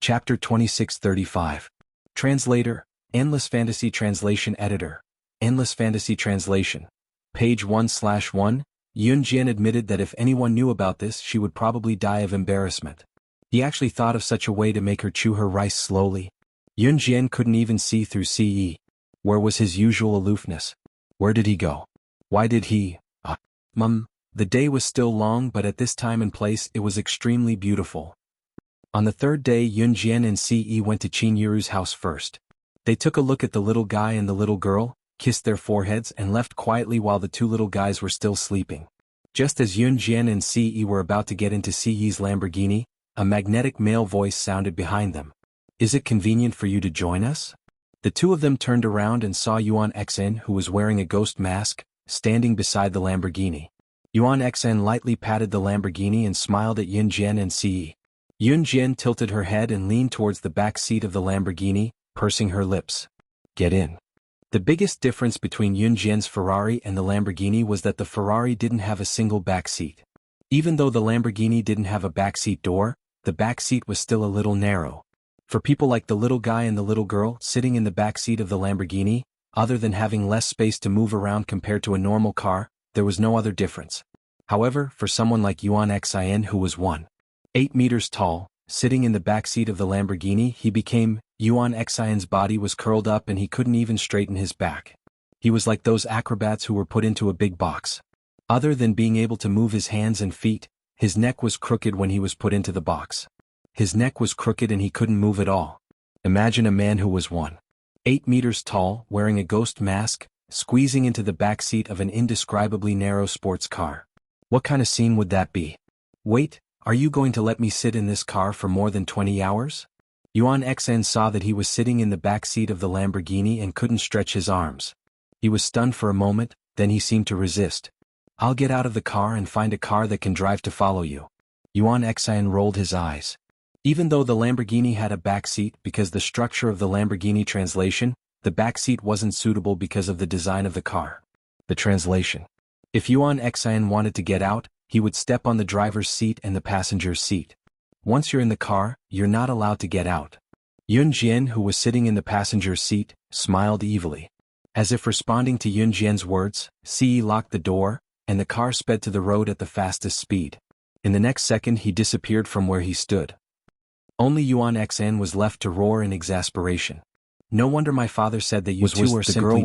Chapter 2635. Translator, Endless Fantasy Translation Editor. Endless Fantasy Translation. Page 1/1. Yunjian admitted that if anyone knew about this she would probably die of embarrassment. He actually thought of such a way to make her chew her rice slowly. Yunjian couldn't even see through CE. Where was his usual aloofness? Where did he go? Why did he? The day was still long, but at this time and place it was extremely beautiful. On the third day, Yunjian and Ce went to Qin Yuru's house first. They took a look at the little guy and the little girl, kissed their foreheads and left quietly while the two little guys were still sleeping. Just as Yunjian and Ce were about to get into Ce's Lamborghini, a magnetic male voice sounded behind them. "Is it convenient for you to join us?" The two of them turned around and saw Yuan Xn, who was wearing a ghost mask, standing beside the Lamborghini. Yuan Xn lightly patted the Lamborghini and smiled at Yunjian and Ce. Yunjian tilted her head and leaned towards the back seat of the Lamborghini, pursing her lips. "Get in." The biggest difference between Yunjian's Ferrari and the Lamborghini was that the Ferrari didn't have a single back seat. Even though the Lamborghini didn't have a backseat door, the back seat was still a little narrow. For people like the little guy and the little girl sitting in the back seat of the Lamborghini, other than having less space to move around compared to a normal car, there was no other difference. However, for someone like Yuan Xin, who was 1.8 meters tall, sitting in the back seat of the Lamborghini, Yuan Xin's body was curled up and he couldn't even straighten his back. He was like those acrobats who were put into a big box. Other than being able to move his hands and feet, his neck was crooked when he was put into the box. His neck was crooked and he couldn't move at all. Imagine a man who was 1.8 meters tall, wearing a ghost mask, squeezing into the back seat of an indescribably narrow sports car. What kind of scene would that be? "Wait, are you going to let me sit in this car for more than 20 hours? Yuan Xn saw that he was sitting in the back seat of the Lamborghini and couldn't stretch his arms. He was stunned for a moment, then he seemed to resist. "I'll get out of the car and find a car that can drive to follow you." Yuan Xn rolled his eyes. Even though the Lamborghini had a back seat because the structure of the Lamborghini translation, the back seat wasn't suitable because of the design of the car. The translation. If Yuan Xn wanted to get out, he would step on the driver's seat and the passenger's seat. Once you're in the car, you're not allowed to get out. Yunjian, who was sitting in the passenger's seat, smiled evilly. As if responding to Yunjian's words, Ce locked the door, and the car sped to the road at the fastest speed. In the next second he disappeared from where he stood. Only Yuan Xn was left to roar in exasperation. "No wonder my father said that you two are simply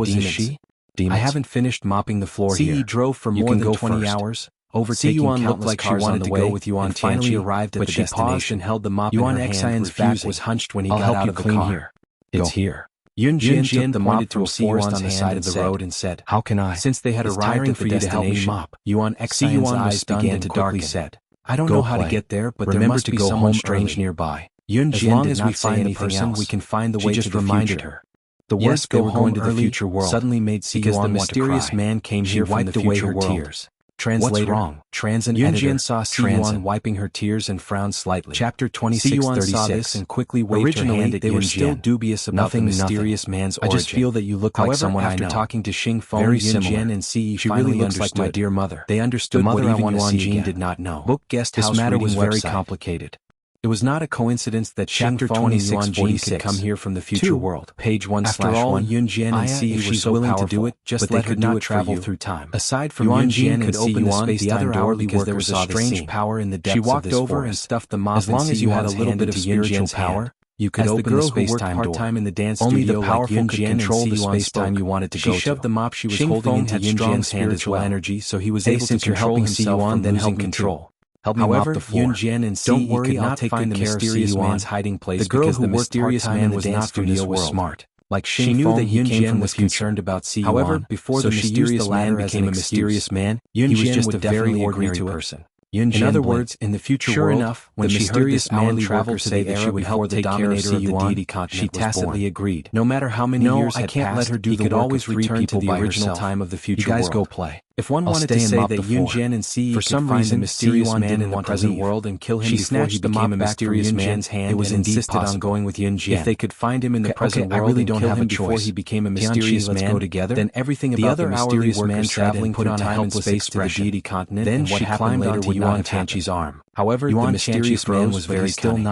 demons. I haven't finished mopping the floor here." Ce drove for more than 20 hours, overtaking countless cars on the way, and finally arrived at the destination. But she paused and held the mop in her hand. Yuan Xin's back was hunched when he got out of the car. "It's here." Yunjian took the mop from Ce on the side of the road and said, "How can I?" Since they had arrived at the destination, Yuan Xin's eyes began to darken. "I don't know how to get there, but there must be someone strange nearby. As long as we find the person, we can find the way to the future." The words "go home to the future world" suddenly made Ce because the mysterious man came here from the future world. Translator. What's wrong? Yunjian saw Ce wiping her tears and frowned slightly. Chapter 2636. Saw this and quickly waved her hand at Yunjian. They were still dubious about the mysterious man's origin. "I just feel that you look like someone I know." After talking to Xing Feng, Yunjian and Ce finally looks like my dear mother. They understood what even Yuan Jin did not know. Book guest house. This matter was very complicated. It was not a coincidence that Chapter 2646 could come here from the future world. Page 1/1. After all, Yunjian and Ce were so willing to do it, just let her do it travel through time. Aside from Yunjian could open the space-time door because there was a strange power in the depths of this forest. She walked over and stuffed the mop. As long as you had a little bit of spiritual power, you could open the space-time door. In the dance only the powerful could control the space-time you wanted to go to. She shoved the mop she was holding into Yunjian's hand as well. Energy, so he was able to control himself from losing control. However, Yunjian and Ce could not find the mysterious man's hiding place because the mysterious man was not from this world. Smart. Like she knew that Yunjian was concerned about Ce. However, before the mysterious man became a mysterious man, he was just a very ordinary person. In other words, in the future world, enough, when the mysterious man traveled to the era before the dominator of the deity continent, she tacitly agreed. No matter how many years had passed, he could always return to the original time of the future world. You guys go play. If one wanted to say that Yunjian and Ce for some reason mysterious man in the present world and kill him before he became a mysterious man's hand, it was insisted on going with Yunjian. If they could find him in the present world and kill him before he became a mysterious man, then everything about the mysterious man traveling put on a helpless face to the deity continent, and what happened later would not have happened. However, the mysterious man was very cunning.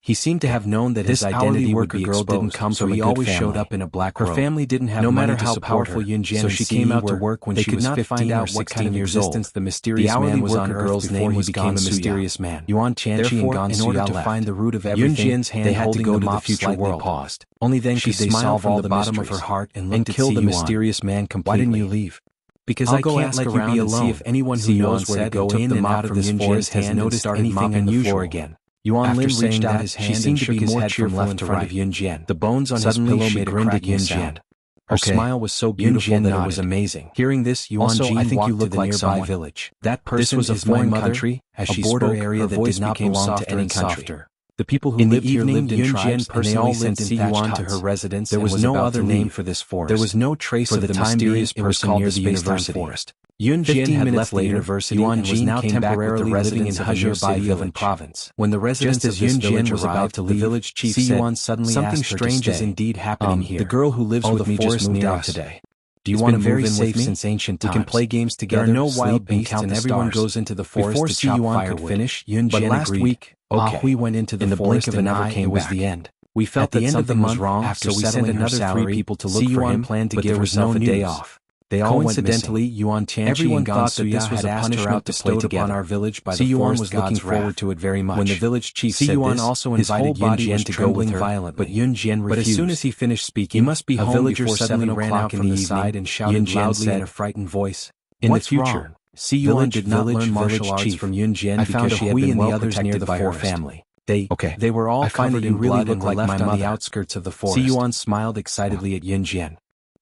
He seemed to have known that his identity would be exposed, didn't come so he always showed up in a black robe. Her family didn't have money to support her, so she came out to work when she was 15 or 16 years old. The mysterious man was on Earth's name was became a mysterious man. Yuan Tianqi and Gan Suya left. In order to find the root of everything, Yun Jian's hand holding the mop slightly paused. Only then could they solve all the bottom of her heart and kill the mysterious man completely. Why didn't you leave? Because I can't let you be alone. See if anyone who knows where to go in and out of this forest has noticed anything unusual again. Yuan Lin reached out his hand and shook his head from left to right of Yun Jian. The bones on his pillow made a cracking sound. Her smile was so beautiful that it was amazing. Hearing this, Yuan Jin, I think you look like nearby village. That person was a foreign country, as she spoke, area that did not belong to any country. The people who lived here lived in tribes, and they all lived in Yuan to her residence. There was no other name for this forest. There was no trace of the mysterious person near the university forest. Yun Jian had left the university Yuan and was now temporarily living in Wuxia Village province. When the residents of Yun Jian was about to leave, the village chief said, Yuan suddenly something strange is indeed happening here. The girl who lives with me just moved out today. Do you want to move in with me? Since ancient times. We can play games together. There are no wild beasts and everyone goes into the forest to chop firewood. Could finish, Yun Jian last week, we went into the forest and never came back. It was the end. We felt that something was wrong, so we sent another 3 people to look for him, but there was no day off. They all coincidentally, Yuan Tianqi and Gan Suya this was a punishment bestowed upon our village by the forest was looking forward to it very much. When the village chief said this, also invited Yun Jian to go with her, violently. But Yun Jian refused. But as soon as he finished speaking, he must be home. A villager suddenly ran out from the side and shouted loudly in a frightened voice, "In the future, Yuan did not learn martial arts from Yun Jian because she had been well protected by her family. They were all covered in blood and were left on the outskirts of the forest." Yuan smiled excitedly at Yun Jian.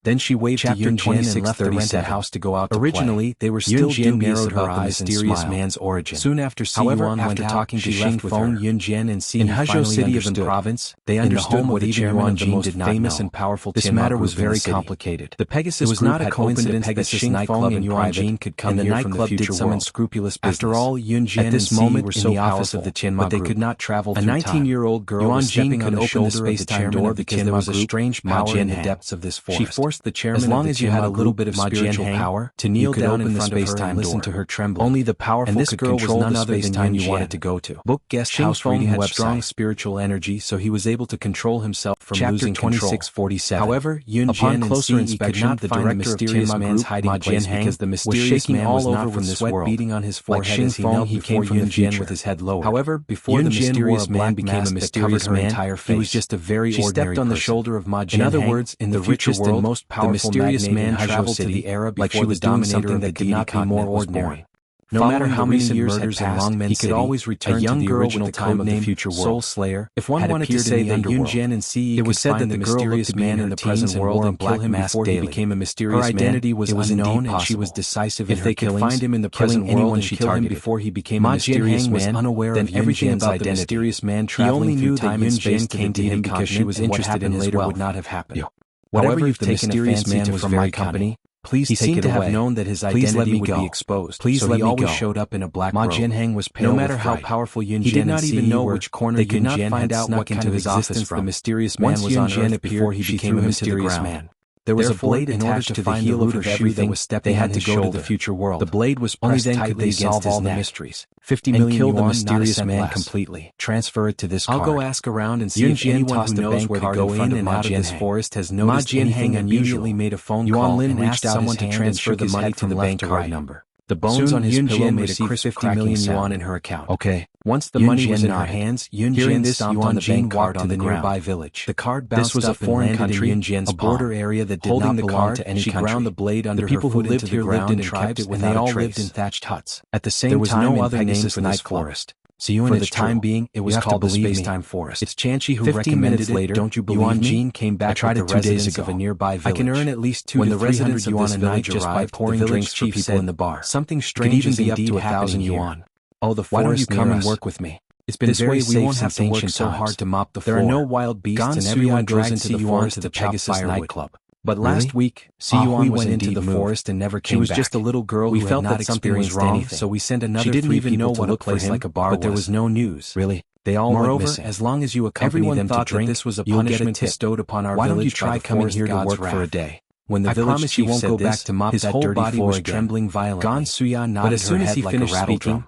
Then she waved to Yun Jian and left the rented house to go out to Originally, they were still dubious about the mysterious man's origin. Soon after Yuan went out, talking to Xing Feng, Yun Jian and in Huzhou City of the province, they understood what even Yuan Jin did not famous and powerful. This matter was very complicated. The Pegasus was not a coincidence that Xing Feng and Yuan Jin could come here from the future world. Some unscrupulous business. After all, Yun Jian and Xi were so powerful, but they could not travel through time. A 19-year-old girl was stepping on the shoulder of the space-time door because there was a strange power in the depths of this forest. She forced the chairman as long as you had a little bit of spiritual power to kneel down in front of her and listen to her tremble. Only the powerful could control the space-time you wanted to go to. Book guest house reading had strong spiritual energy, so he was able to control himself from losing control. 2647. However, Yun Jian and closer inspection, the director of Tianma man's hiding place because the mysterious man was not from this world. Beating on his forehead as he knelt before Yun Jian with his head lowered. However, before the mysterious man became a mysterious man, he was just a very ordinary person. She stepped on the shoulder of Ma Jianheng. In other words, in the richest and most powerful, the mysterious man traveled to the era like she was doing something that could not be more ordinary. No matter how many years had passed, he could always return to the original time of the future world. Soul Slayer. If one wanted to say that Yun Jian and Ci, it was said that the mysterious man in the present world and kill him before he became a mysterious man. Her identity was unknown and she was decisive in her killings. If they could find him in the present world and kill him before he became a mysterious man, was unaware of everything about the mysterious man traveling through time and space came to him because she was interested in later would not have happened. Whatever if the mysterious man was from my company, please take it away. He seemed to have known that his identity would be exposed, so he always showed up in a black robe. Ma Jianheng was pale. No matter how powerful Yun Jian, he did not even know which corner Yun Jian had snuck into his office from. The mysterious man was on Earth before he became a mysterious man. There was a blade attached to the heel of her shoe that was stepping. They had to go to the future world. The blade was pressed tightly against his neck. Mysteries. 50 million kill the mysterious man completely. Transfer it to this card. I'll go ask around and see if anyone who knows where to go in and out of this forest has noticed anything unusual. Immediately made a phone call and asked someone to transfer the money to the bank card number. The bones on his pillow made a crisp 50 million yuan in her account. Okay. Once the money was in her hands, Yun Jian stomped on the bank card to the nearby village. The card bounced up and landed in Yun Jian's palm. A border area that did not belong to any country. She ground the blade under her foot into the ground and kept it without a trace. And they all lived in thatched huts. At the same time, there was no other name for this forest. For the time being, it was called the Space-Time Forest. It's Chanchi who recommended it. Later, don't you believe Yuan Jin came back with the residents of a nearby village. I can earn at least 2 to 300 yuan a night just by pouring drinks for people in the bar. Something strange is indeed up to 1,000 yuan. Oh, the forest. Why don't you come and work with me? It's been very safe. We won't have to work so hard to mop the floor. There are no wild beasts and everyone goes into the forest to the Pegasus nightclub. But last week, Yuan went into the forest and never came back. She was just a little girl who had not experienced anything, so we sent another 3 people to look for him, like a bar, but there was no news. Really? They all went missing. As long as you accompany them to drink, this was a punishment bestowed upon our village. Why don't you try coming here to work for a day? When the village chief won't go back to mop that dirty floor again. Trembling violently. Gan Suya nodded her head like a rattle drum.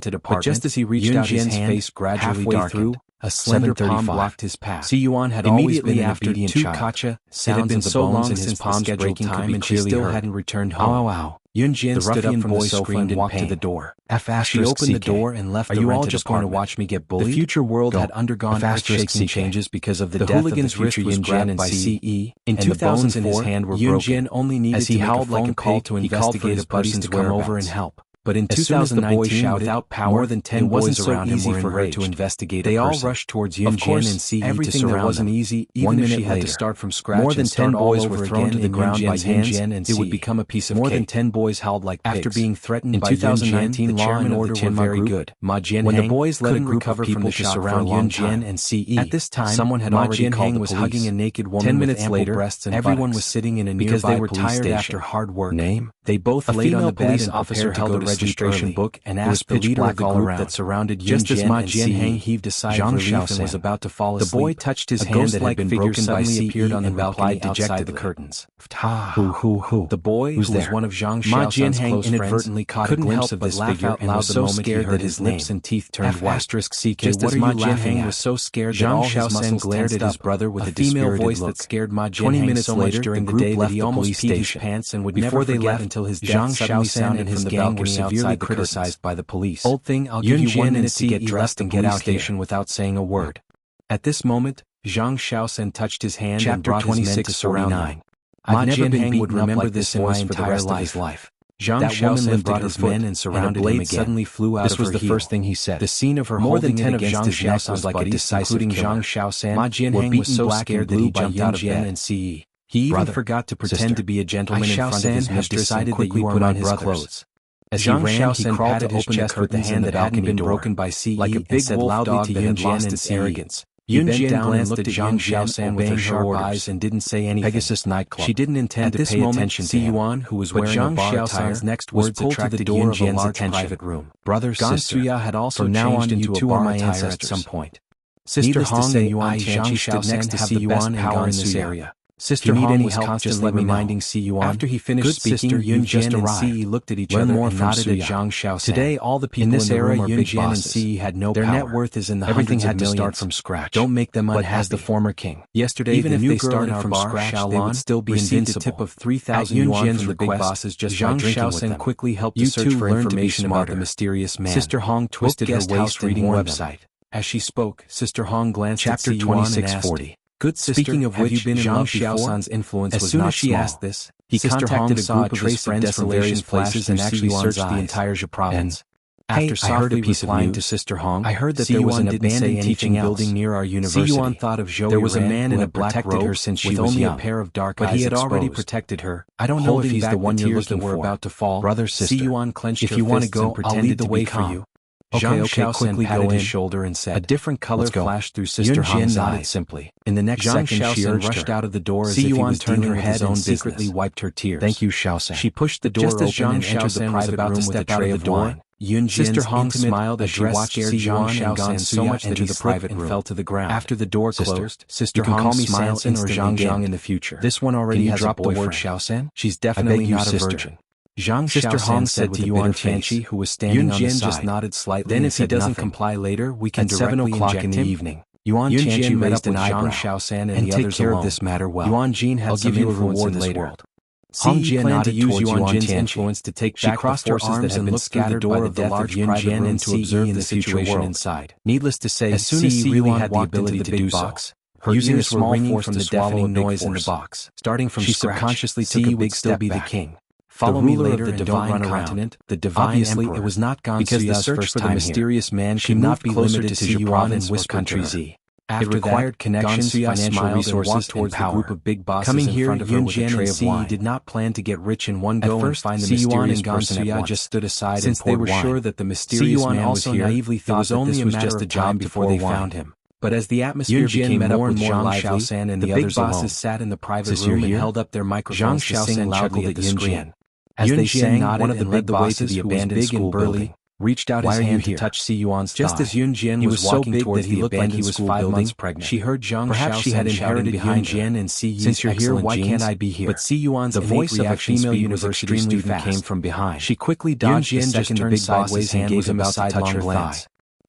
rented apartment. But just as he reached out his hand, face gradually halfway darkened. through, A slender palm 7:35. blocked his path. Si Yuan had always been Immediately an after obedient 2 child. kacha, It sounds had been of the so bones long in his since the palms scheduled breaking time could be and she clearly still heard. hadn't returned Ow, home. ow, ow. Yun Jian The stood up ruffian from boy the sofa screamed and in walked to pain. the door. She She opened the CK. door and left Are the you all rented just going to apartment. watch me get bullied? The future world Go. had undergone Asterisk earth-shaking CK. changes because of the The death of the hooligan's wrist future was Yun grabbed Jian and by CE, In and the bones in his 2004, hand were Yun broken. Jian only needed As he to make a howled like phone a call pig, to he called for investigate his his buddies person's to come over whereabouts. and help. But in 2019, without power, more than 10 boys around him were enraged to investigate. They all rushed towards Yunjian and Siyi to surround them. Wasn't easy. Even if she had to start from scratch, more than 10 boys were thrown to the ground by Yunjian and Siyi. It would become a piece of cake. More than 10 boys howled like pigs. After being threatened by 2019, the law and order were very good. When the boys led a group of people to surround Yunjian and Siyi, at this time, someone had already called the police. Hugging a naked woman 10 minutes later, breasts and everyone was sitting in a nearby because they were tired after hard work. Name? They both laid on the bed and officer held a registration book and asked the leader of the group that surrounded Yunjian. Just as Ma Jianheng heaved a sigh of relief and was about to fall asleep, the boy touched his hand that had been broken by Siyi appeared on the balcony outside the curtains. The boy, who was one of Zhang Xiaoshan's close friends, caught a glimpse of this figure and was so scared that his lips and teeth turned white. Just as Ma Jianheng was so scared that all his muscles glared at his brother with a female voice that scared Ma Jianheng 20 minutes so much during the day that he almost peed his pants and would never forget until his death suddenly sounded from the balcony severely criticized by the police. Old thing, I'll give you 1 minute to get dressed and get out station without saying a word. At this moment, Zhang Xiaosan touched his hand and brought his men to surround him. Ma Jianheng would remember this voice for the rest of his life. Zhang Xiaosan brought his men and surrounded him again. Suddenly flew out. This was the first thing he said. The scene of her holding it against his neck was like a decisive killer. Zhang Xiaosan, Ma Jianheng was so scared that he jumped out of bed and Siyi. He even forgot to pretend to be a gentleman in front of his mistress and quickly put on his clothes. As he ran, he crawled to his chest with the hand that hadn't been broken by Siyi like a big wolf dog that had lost its arrogance. Yunjian glanced at Zhang Xiaosan with her sharp eyes and didn't say anything. Pegasus nightclub. She didn't intend to pay attention to him. Yuan, who was wearing a bar attire, next words attracted the door of a large private room. Brother, sister, had also changed into a bar attire at some point. Sister Hong and Yuan Tianqi stood next to Yuan and gone in this area. Sister Hong was constantly reminding Yuan. After he finished speaking, Yunjian and Siyi looked at each other and nodded at Zhang Xiaosan. Today, all the people in this era, Yunjian and Siyi had no power. Their net worth is in the hundreds of millions. Everything had to start from scratch. Don't make them unhappy. But as the former king. Yesterday, even if they started from scratch, they would still be invincible. A tip of 3,000 yuan from the big bosses just by drinking with them. Quickly helped to search for information about the mysterious man. Sister Hong twisted her waist reading website. As she spoke, Sister Hong glanced at Yuan and asked, "Good sister, speaking of which, Zhang Xiaosan's influence was not small. As soon as she asked this, he contacted a group of his friends from various places and actually searched the entire Zhe province. After softly replying to Sister Hong, I heard that there was an abandoned teaching building near our university. Yuan thought of Zhou. There was a man in a black robe her since she was only young, a pair of dark eyes, but he had already protected her. I don't know if he's the one you're looking for. About to fall. Brother, sister, Yuan clenched her fists and pretended to be calm. Zhang Xiaosan patted his shoulder and said, a different color flashed through Sister Hong's eyes. Simply. In the next second, she rushed out of the door as if he was turned her head and secretly wiped her tears. Thank you, Xiaosan. She pushed the door open and entered the private room with a tray of wine. Sister Hong smiled as she watched Zhang Xiaosan so much that he slipped and fell to the ground. After the door closed, Sister Hong smiled Sanson or Zhang in the future. This one already has a boyfriend. The word Xiaosan? She's definitely not a virgin. Zhang Sister Hong said to Yuan Tianqi, who was standing on the side. Just nodded slightly. Then if he doesn't comply later, we can directly inject him. Evening. Yuan Tianqi raised an eyebrow. Zhang Xiaosan and the others take care of this matter well. Yuan Jin has some influence in this world. Hong Jin planned to use Yuan Jin's influence to take back the forces that had been scattered by the death of Yunjian and to observe the situation inside. Needless to say, as soon as Siyi had the ability to do so, using a small force from the deafening noise in the box, starting from scratch, she subconsciously took a big step back. Follow me later and don't run around. The divine emperor. It was not Gan because the search for the mysterious man could not be limited to Yuan and Whisper Country Z. It required connections, financial resources, towards the group of big bosses coming here. Yunjian and Siyi did not plan to get rich in one go and find the mysterious person at once. Just stood aside since they were sure that the mysterious man was here. Naively thought that this was just a job before they found him. But as the atmosphere became more and more lively, and the big bosses sat in the private room and held up their microphones to sing loudly at the Yunjian. As they sang, one of the big bosses, who was big and burly, reached out his hand to touch Yuan's thigh. Just as Yunjian was walking towards the abandoned school building, she heard Zhang Xiaosan shouted behind Yunjian and Siyi's "Since you're here, why can't I be here?" But Yuan's voice of a female university student came from behind. She quickly dodged the second the big boss's hand was about to touch her thigh.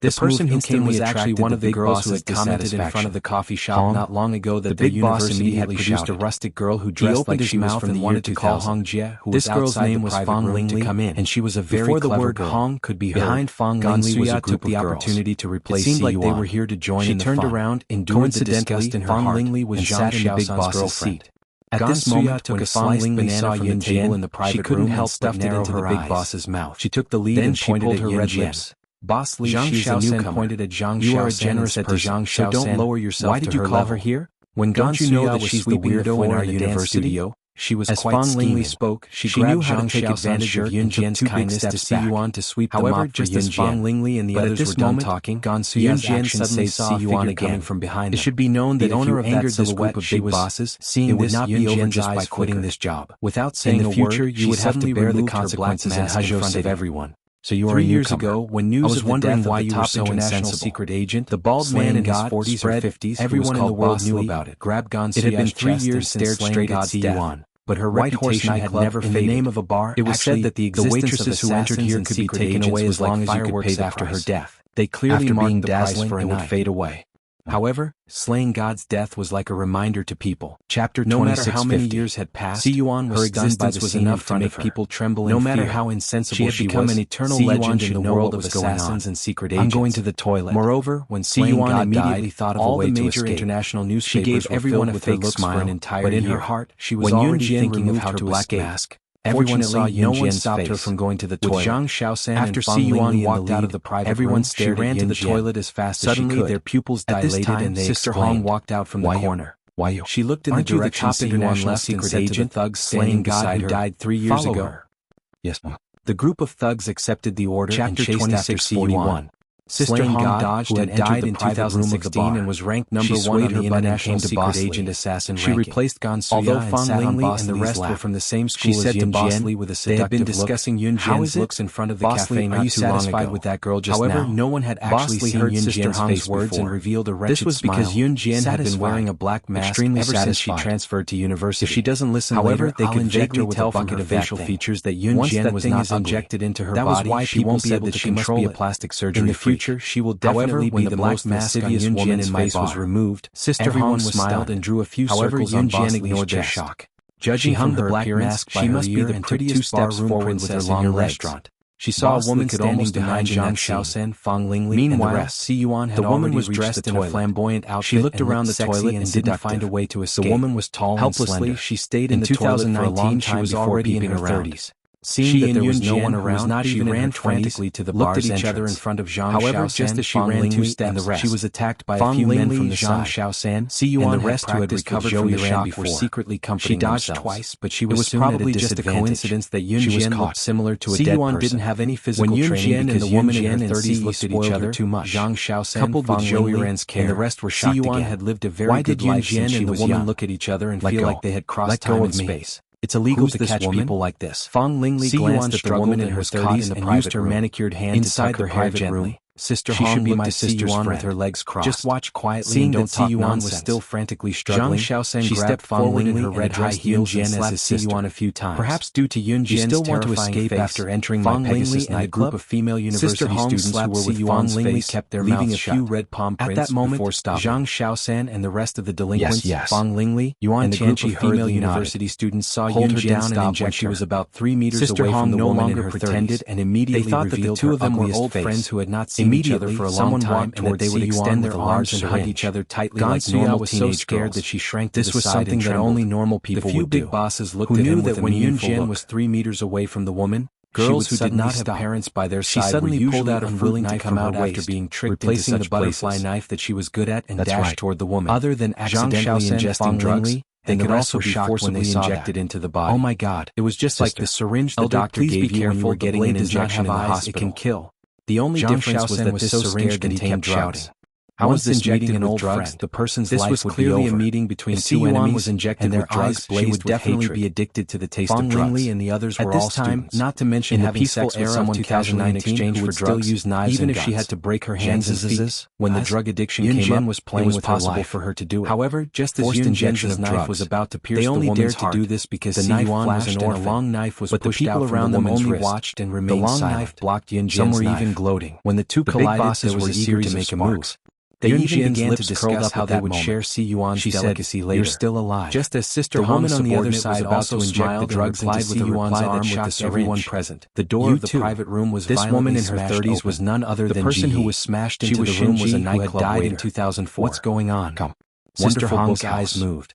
The person who came was actually one of the girls who had commented in front of the coffee shop not long ago that the university had produced a rustic girl who dressed like she was from the year 2000. This girl's name was Fang Lingli, and she was a very clever girl. Before the word Hong could be heard, behind Fang Lingli was a group of opportunity to replace Yuan. It seemed like they were here to join in the fun. She turned around, endured the disgust in her heart, and sat in the big boss's seat. At this moment, took a sliced banana from the table in the private room, couldn't help but narrow her big boss's mouth. She took the lead and pointed at her red lips. Boss Li, she's a newcomer. Pointed at Zhang Xiaoshan. You are a generous person, so don't lower yourself. Why did you call her here? When don't you know that she's the weirdo in our university? She was quite scheming. Li spoke. She knew how to take advantage of Yun Jian's kindness to see Yuan to sweep them up for Yun Jian. Li and the others were done talking. Yun Jian suddenly saw Yuan again from behind. It should be known that the owner of that silhouette of big bosses, seeing this not be over just by quitting this job. Without saying a word, you would have to bear the consequences in front of everyone. So you are 3 years ago, when news of the death of the top international secret agent, the bald man in his 40s or 50s, everyone in the world knew about it. Grabbed Gan Suya's chest. It had been 3 years stared straight at Yuan. But her White Horse had never faded. In the name of a bar, it was said that the waitresses who entered here could be taken away as long as you could pay after her death. They clearly marked the price for a night. Would fade away. However, slaying God's death was like a reminder to people. Chapter 26:50. No matter how many years had passed, Yuan was stunned by the was enough to make people tremble in fear. No matter how insensible she had become, an eternal legend in the world of assassins and secret agents. I'm going to the toilet. Moreover, when slaying God immediately thought of a way to escape. International newspapers she gave everyone a fake smile for an entire year. But in her heart, she was already thinking of how to escape. Everyone saw Yun Jian stopped her from going to the toilet. With Zhang Xiaoshan after Yuan walked out of the private everyone stared. She ran to the toilet as fast as she could. Suddenly, their pupils dilated and they Sister Hong walked out from the corner. Why you? She looked in the direction Yuan left and said to the thugs slaying God who died 3 years ago. Yes, Mom. The group of thugs accepted the order and chased after Yuan. Sister Hong Dodge, who had died in 2016 and was ranked number 1 on the international secret agent assassin ranking. She replaced Gan Suya. Although Fang Lingli and the rest were from the same school as Yun Jian, with a seductive look. They had been discussing Yun Jian's looks in front of the cafe not too long ago. With that girl just However, no one had actually seen Yun Jian's face words and revealed a wretched smile. This was because Yun Jian had been wearing a black mask ever since she transferred to university. If she doesn't listen later, they could vaguely tell from her facial features that Yun Jian was not injected into her body. That was why people said that she must be a plastic surgery. In the future, she will definitely be the most mischievous woman in my bar. Was removed, Sister Hong smiled and drew a few circles on Yun Jian ignored their shock. Judging from her black mask, she must be the prettiest bar-room princess in your restaurant. She saw a woman standing behind Zhang Xiaoshan, Fang Lingli, meanwhile, and the rest. Yuan had the woman was dressed in a flamboyant outfit. She looked around the toilet and didn't find a way to escape. The woman was tall and slender. She stayed in the toilet for a long time. She was already in her 30s. Seeing that there was no one around, not even ran frantically to the bar's entrance. Looked at each other in front of Zhang Xiaoshan. However, just as she ran 2 steps, she was attacked by a few men from the side. Xiaoshan, and the rest who had recovered from the shock before secretly comforting themselves. She dodged twice, but she was probably just a coincidence that Yun Jian looked similar to a dead person. Didn't have any physical training because the woman in her 30s looked at each other too much. Zhang Xiaoshan, coupled with Zhou Yuran's care, and the rest were shocked again. Had lived a very good life since she was young. Why did Yun Jian and the woman look at each other and feel like they had crossed time and space? It's illegal to catch people like this. Fang Lingli glanced at the woman in her 30s and used her manicured hand to tuck her hair gently. Sister Hong looked at Yuan with her legs crossed. Just watch quietly. Seeing that Yuan was still frantically struggling, she stepped forward in her red high heels and slapped Yuan a few times. Perhaps due to Yun Jian's still want to escape after entering my Pegasus and a group of female university students who were with Yuan's face, kept their mouths shut. Leaving a few red palm prints. At that moment, Zhang Xiaoshan and the rest of the delinquents, Fang Lingli, Yuan and a group of female university students saw Yun Jian stop when she was about 3 meters away from the woman in her 30s, and immediately thought that the two of them were old friends who had not seen each other for a long time, and that they would extend their arms and hug each other tightly like normal was so scared that she shrank to the side. This was something that only normal people would do. The few big bosses looked at him that when Yun Jian was 3 meters away from the woman, girls who did not have parents by their side suddenly pulled out a fruit knife from her waist, after being tricked replacing the butterfly knife that she was good at and dashed toward the woman. Other than accidentally ingesting drugs, they could also be forcibly injected into the body. Oh my God! It was just like the syringe the doctor gave you when you were getting an injection in the hospital. It can kill. The only difference was that this syringe contained drugs. I was injecting an old drugs. The person's life was clearly a meeting between two enemies, was injected and their eyes blazed with hatred. Would definitely be addicted to the taste of drugs. And the others were all students. Not to mention in having sex with someone 2019 who would still use knives even if she had to break her hands and feet. When the drug addiction came up, it was possible for her to do it. However, just as Yun Jian's knife was about to pierce the woman's heart, the knife flashed and a long knife was pushed out from the woman's wrist. Watched and remained silent. The long knife blocked Yun Jian's knife. Some were even gloating. When the two collided, there was a series of sparks. They even began to discuss how they would share Yuan's delicacy later. You're still alive. Just as Sister Hong on the other side also inject the drugs into Yuan's arm that shocked everyone present. The door of the private room was violently smashed open. This woman in her 30s was none other than the person who was smashed into the room was a nightclub waiter. 2004. What's going on? Come. Sister Hong's eyes moved.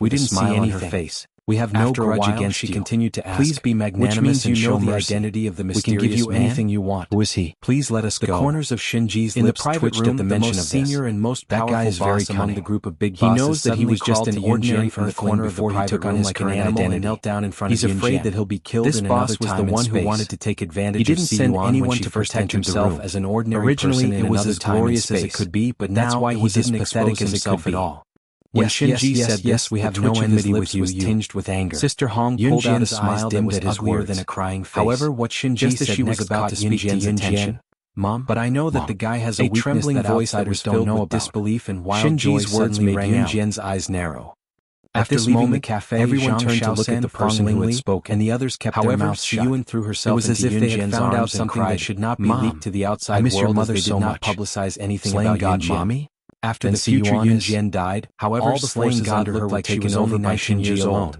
We with a didn't see smile on anything. her face. We have no After a grudge while, against she you. continued to ask, Please be magnanimous which means and you show know the mercy. identity of the We can mysterious give you man? anything you want. Who is he? Please let us The go. corners of Shinji's In the lips private twitched room, at the the mention most of this. senior and most That powerful guy is very boss among cunning. the group of big He bosses knows that he was just an ordinary from the earthling corner before of he the took private on room his like an current animal identity. and knelt down in front He's of Yun afraid Jian. that he'll be killed This in boss another was the time and one who space. wanted to take advantage He of didn't send Siyuan anyone when she to first protect entered the himself room. as an ordinary Originally, person in it was another as time and glorious as it space. could be, but That's now why it he was as didn't expose pathetic as it himself could at be. all. When Yes, Shinji yes, said yes, this, we the have twitch no of his enmity lips with you, was you. tinged with anger. Sister Hong Yun pulled out a Jian's eyes smile that dimmed was at his uglier words. than a crying face. However, what Shinji Just as said she was next about caught to speak to Yun Jian's Yun attention. Jian, Mom, But I know that Mom. the guy has A a weakness trembling that voice that outsiders was don't filled know with about. disbelief and wild Shinji's joy words suddenly made rang Yun out. Jian's eyes narrow. After After leaving leaving the the cafe, everyone Zhang turned to look at the Shaosan, person who Fang had Lingli, spoken, and the others kept their However, mouths shut. Siyuan threw It herself was as into if they Yun had Jian's found out arms and something cried, that should not be "Mom, leaked to the outside I miss your world, mother as they so did not much." publicize anything Slaying about God, Yun Jian. Mommy? After Then the future Siyuan Yun is- Jian died, However, all the slaying forces God under her looked like like she she was was only only 19 Shinji years alone. old.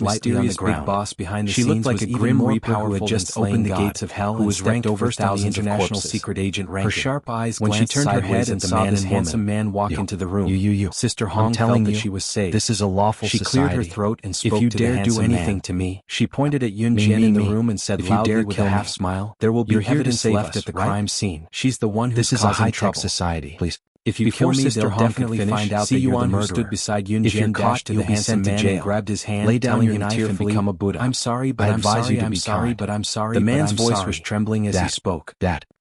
balanced lightly on the ground. Big boss behind the scenes looked like a grim reaper who had just opened the gates of hell, who was ranked first on the international secret agent ranking. Her sharp eyes when she turned her head and saw this handsome man walk into the room. Sister Hong felt that she was safe. This is a lawful society. She cleared her throat and spoke to the handsome man. If you dare do anything to me, she pointed at Yun Jian in the room and said loudly with a half smile, there will be evidence left at the crime scene. She's the one who's causing trouble. This is a high-tech society. Please. If you kill me, they'll definitely find out that you're the murderer. Stood beside Yun Jian, dashed to the handsome man and grabbed his hand, lay down your knife and become a Buddha. I'm sorry, but I'm sorry, I'm sorry, but I'm sorry. The man's voice was trembling as he spoke.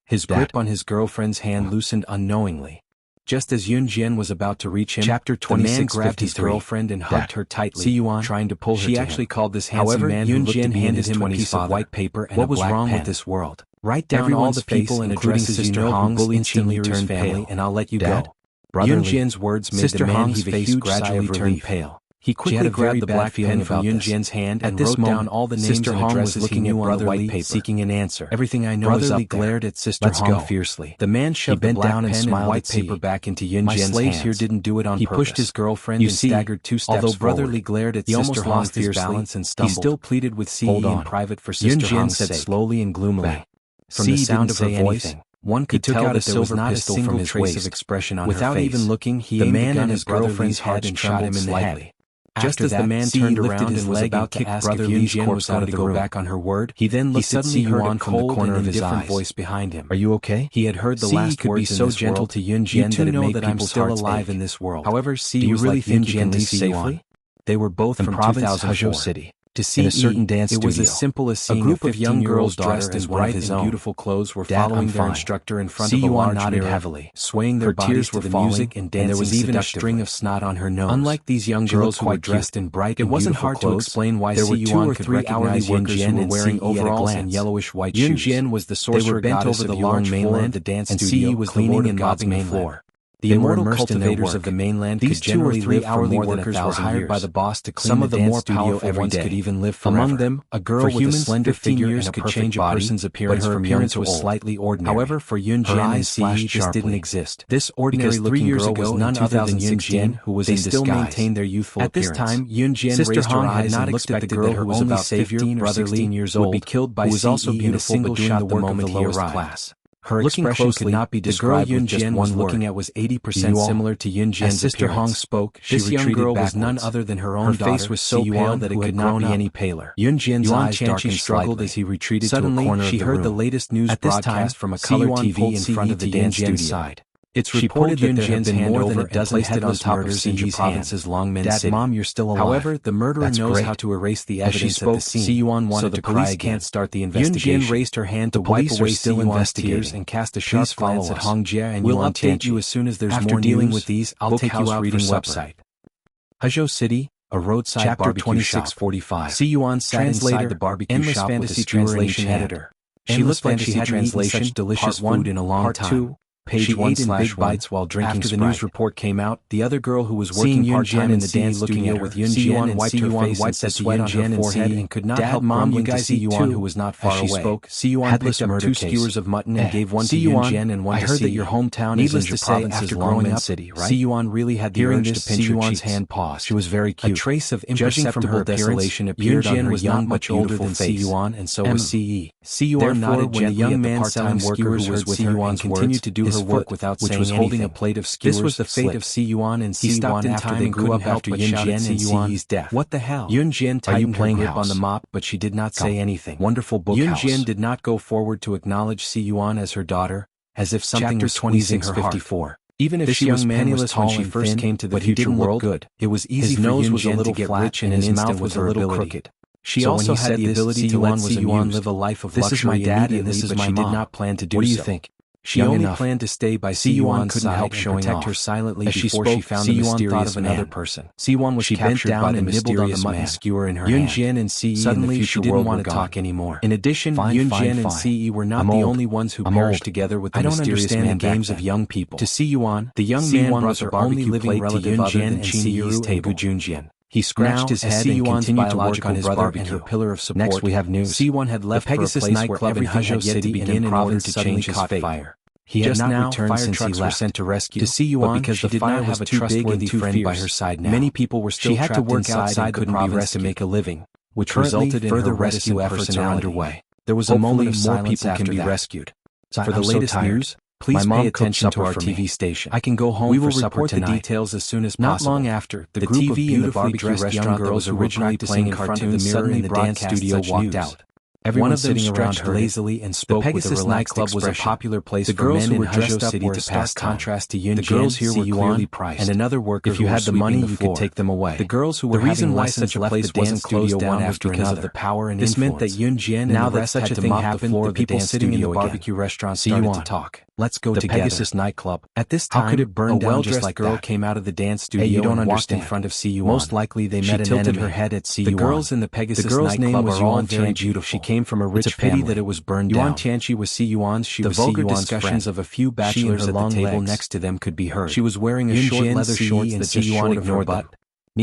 His grip on his girlfriend's hand loosened unknowingly. Just as Yun Jian was about to reach him, the man grabbed his girlfriend and hugged her tightly, trying to pull her to him. She actually called this handsome man who looked to be in his 20s of white paper and a black pen. What was wrong with this world? Write down all the people and addresses Sister Hong's instantly turned pale, and I'll let you go. Yun Jian's words made the man's face gradually turn pale. He quickly grabbed the black pen from Yunjian's hand and wrote down all the names and addresses he knew on the white paper, seeking an answer. Everything I know is up there. Glared at Sister Hong fiercely. The man shoved the black pen and white paper back into Yunjian's hands. My slaves here didn't do it on purpose. He pushed his girlfriend and staggered 2 steps forward. Although Brotherly glared at Sister Hong fiercely, his balance and stumbled. He still pleaded with Ce in private for Sister Hong's sake. Yunjian said slowly and gloomily. From the sound of her voice, one could tell that there was not a single trace of expression on her face. Without even looking, he aimed the gun at his girlfriend's head and shot him in the head. Just as the man turned around and was about to ask if Yunjian was going to go back on her word, he then looked at Siyuan from the corner of his eyes. Voice behind him. Are you okay? He had heard the last words in this world. To Yunjian that it made people's hearts ache. In this world. However, do you really think Yunjian leave safely? They were both from province Huzhou City. To see in a certain dance studio, it was as simple as seeing a group of young girls dressed in bright and beautiful clothes were following their instructor in front of a large mirror, heavily, swaying their bodies to the music and dancing. And there was even a string of snot on her nose. Unlike these young girls who were dressed in bright and beautiful clothes, it wasn't hard to explain why there were 2 or 3 hourly workers who were wearing overalls and yellowish white shoes. Yunjian was the sorcerer goddess of the large floor of the dance studio, was cleaning and mopping the floor. The immortal cultivators of the mainland could generally live for more than 1,000 years. Were hired by the boss to clean the dance studio every day. Could even live forever. Among them, a girl with a slender figure and a could change a person's appearance, but her appearance was slightly ordinary. However, for Yunjian and Ce, this didn't exist. This ordinary-looking girl was none other than Yunjian, who was in disguise. They still maintained their youthful appearance. At this time, Yunjian raised her eyes and looked at the girl who was about 15 or 16 years old, would be killed by Ce in a single shot the moment he arrived. Her expression could not be described with just one word. Looking at was 80% similar to Yunjian's. As Sister Hong spoke, this young girl was none other than her own daughter. Her face was so pale that it could not be any paler. Yunjian's eyes darkened struggled as he retreated to a corner of the room. Suddenly, she heard the latest news broadcast from a color TV in front of the dance studio. It's reported that there have been more than a dozen headless murders in each province's Longmen City. Mom, you're still alive. However, the murderer knows how to erase the evidence at the scene, so the police can't start the investigation. Yunjian raised her hand to wipe away Siyuan's tears and cast a sharp glance at Hong Jie and Yuan Tianqi. We'll update you as soon as there's more news. After dealing with these, I'll take you out reading website. Huzhou City, a roadside Chapter barbecue 2645. Siyuan sat inside the barbecue shop with a translation editor. She looked like she hadn't eaten such delicious food in a long time. Page 1 ate in big bites while drinking After Sprite. The news report came out, the other girl who was working part-time in the dance studio with Yunjian wiped her face and set sweat on her forehead and could not help grumbling to Siyuan, who was not far away. As she spoke, Siyuan picked up 2 skewers of mutton and gave one to Yunjian and one to Ce. I heard that your hometown is in your province's Longmen City, right? Siyuan really had the urge to pinch her cheeks. Hand paused. She was very cute. A trace of imperceptible desolation appeared on her young, much older than Siyuan, and so was Ce. Siyuan nodded when the young man selling skewers was with her and continued to do her work without saying anything. Which was holding a plate of skewers. This was the fate of Siyuan and Siyuan after they grew up after Yunjian and Ce's death. What the hell? Yunjian tightened her grip on the mop, but she did not say anything. Wonderful bookhouse. Yunjian did not go forward to acknowledge Siyuan as her daughter, as if something was squeezing her heart. Even if she was penniless when she first came to the future world, it was easy for Yunjian to get rich and his mouth was a little crooked. She also had the ability to let Siyuan live a life of luxury. This is my dad and this is my mom. She did not plan to do so. What do you think? She only planned to stay by Siyuan's side and protect her silently before she found the mysterious another person. Siyuan was captured by the mysterious mutton skewer in her hand. Yunjian and Ce suddenly she didn't want to talk anymore. In addition, Yunjian and Ce were not the only ones who perished together with the mysterious man. Games of young people. To Siyuan, the young man brought her only living relative other than Ce's table. He scratched his head and continued to work on his brother and her pillar of support. Next we have news. Siyuan had left for a place where every Huzhou City in order to change his fate. He had not returned since he left. Were sent to rescue, but because the fire was too big and too fierce, by her side now. Many people were still trapped inside the province to make a living, which resulted in further rescue efforts are underway. There was a moment of silence after that. Rescued. For the latest news, please pay attention to our TV station. I can go home. We will report the details as soon as possible. Not long after, the group of beautifully dressed young girls who were originally playing in front of the mirror in the dance studio walked out. Everyone of them stretched lazily and spoke with a relaxed expression. Was a popular place for men in Huzhou City to pass contrast to Yunjian. The girls here were clearly priced, and another worker. If you had the money, you could take them away. The girls who were the reason why such a place wasn't closed down was because of the power and influence. This meant that Yunjian and the rest had to mop the floor. The people sitting in the barbecue restaurant started to talk. Let's go together. The Pegasus nightclub. At this time, how could it burn down just like girl came out of the dance studio. Hey, you don't understand. In front of Siyuan. Most likely they met an enemy. She tilted her head at Siyuan. The girls in the Pegasus nightclub are all very beautiful. She came from a rich family. That it was burned down. Yuan Tianqi was Siyuan's. She was Siyuan's discussions of a few bachelors at the table next to them could be heard. She was wearing a short leather shorts that Siyuan ignored them.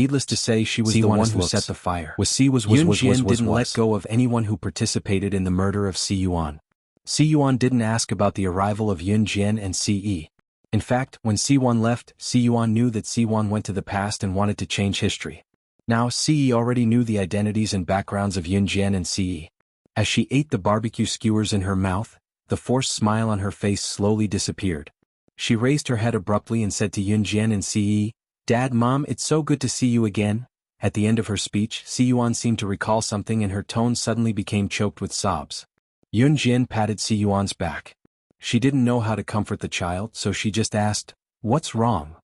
Needless to say, she was the one who set the fire. Yun Jian didn't let go of anyone who participated in the murder of Si Yuan. Si Yuan didn't ask about the arrival of Yun Jian and Si Yi. In fact, when Si Yuan left, Si Yuan knew that Si Yuan went to the past and wanted to change history. Now Si Yi already knew the identities and backgrounds of Yun Jian and Si Yi. As she ate the barbecue skewers in her mouth, the forced smile on her face slowly disappeared. She raised her head abruptly and said to Yun Jian and Si Yi, "Dad, Mom, it's so good to see you again." At the end of her speech, Si Yuan seemed to recall something and her tone suddenly became choked with sobs. Yun Jian patted Si Yuan's back. She didn't know how to comfort the child, so she just asked, "What's wrong?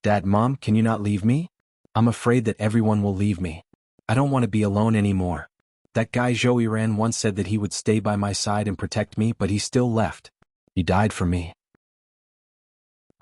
Dad, Mom, can you not leave me? I'm afraid that everyone will leave me. I don't want to be alone anymore. That guy Zhou Yiran once said that he would stay by my side and protect me, but he still left. He died for me.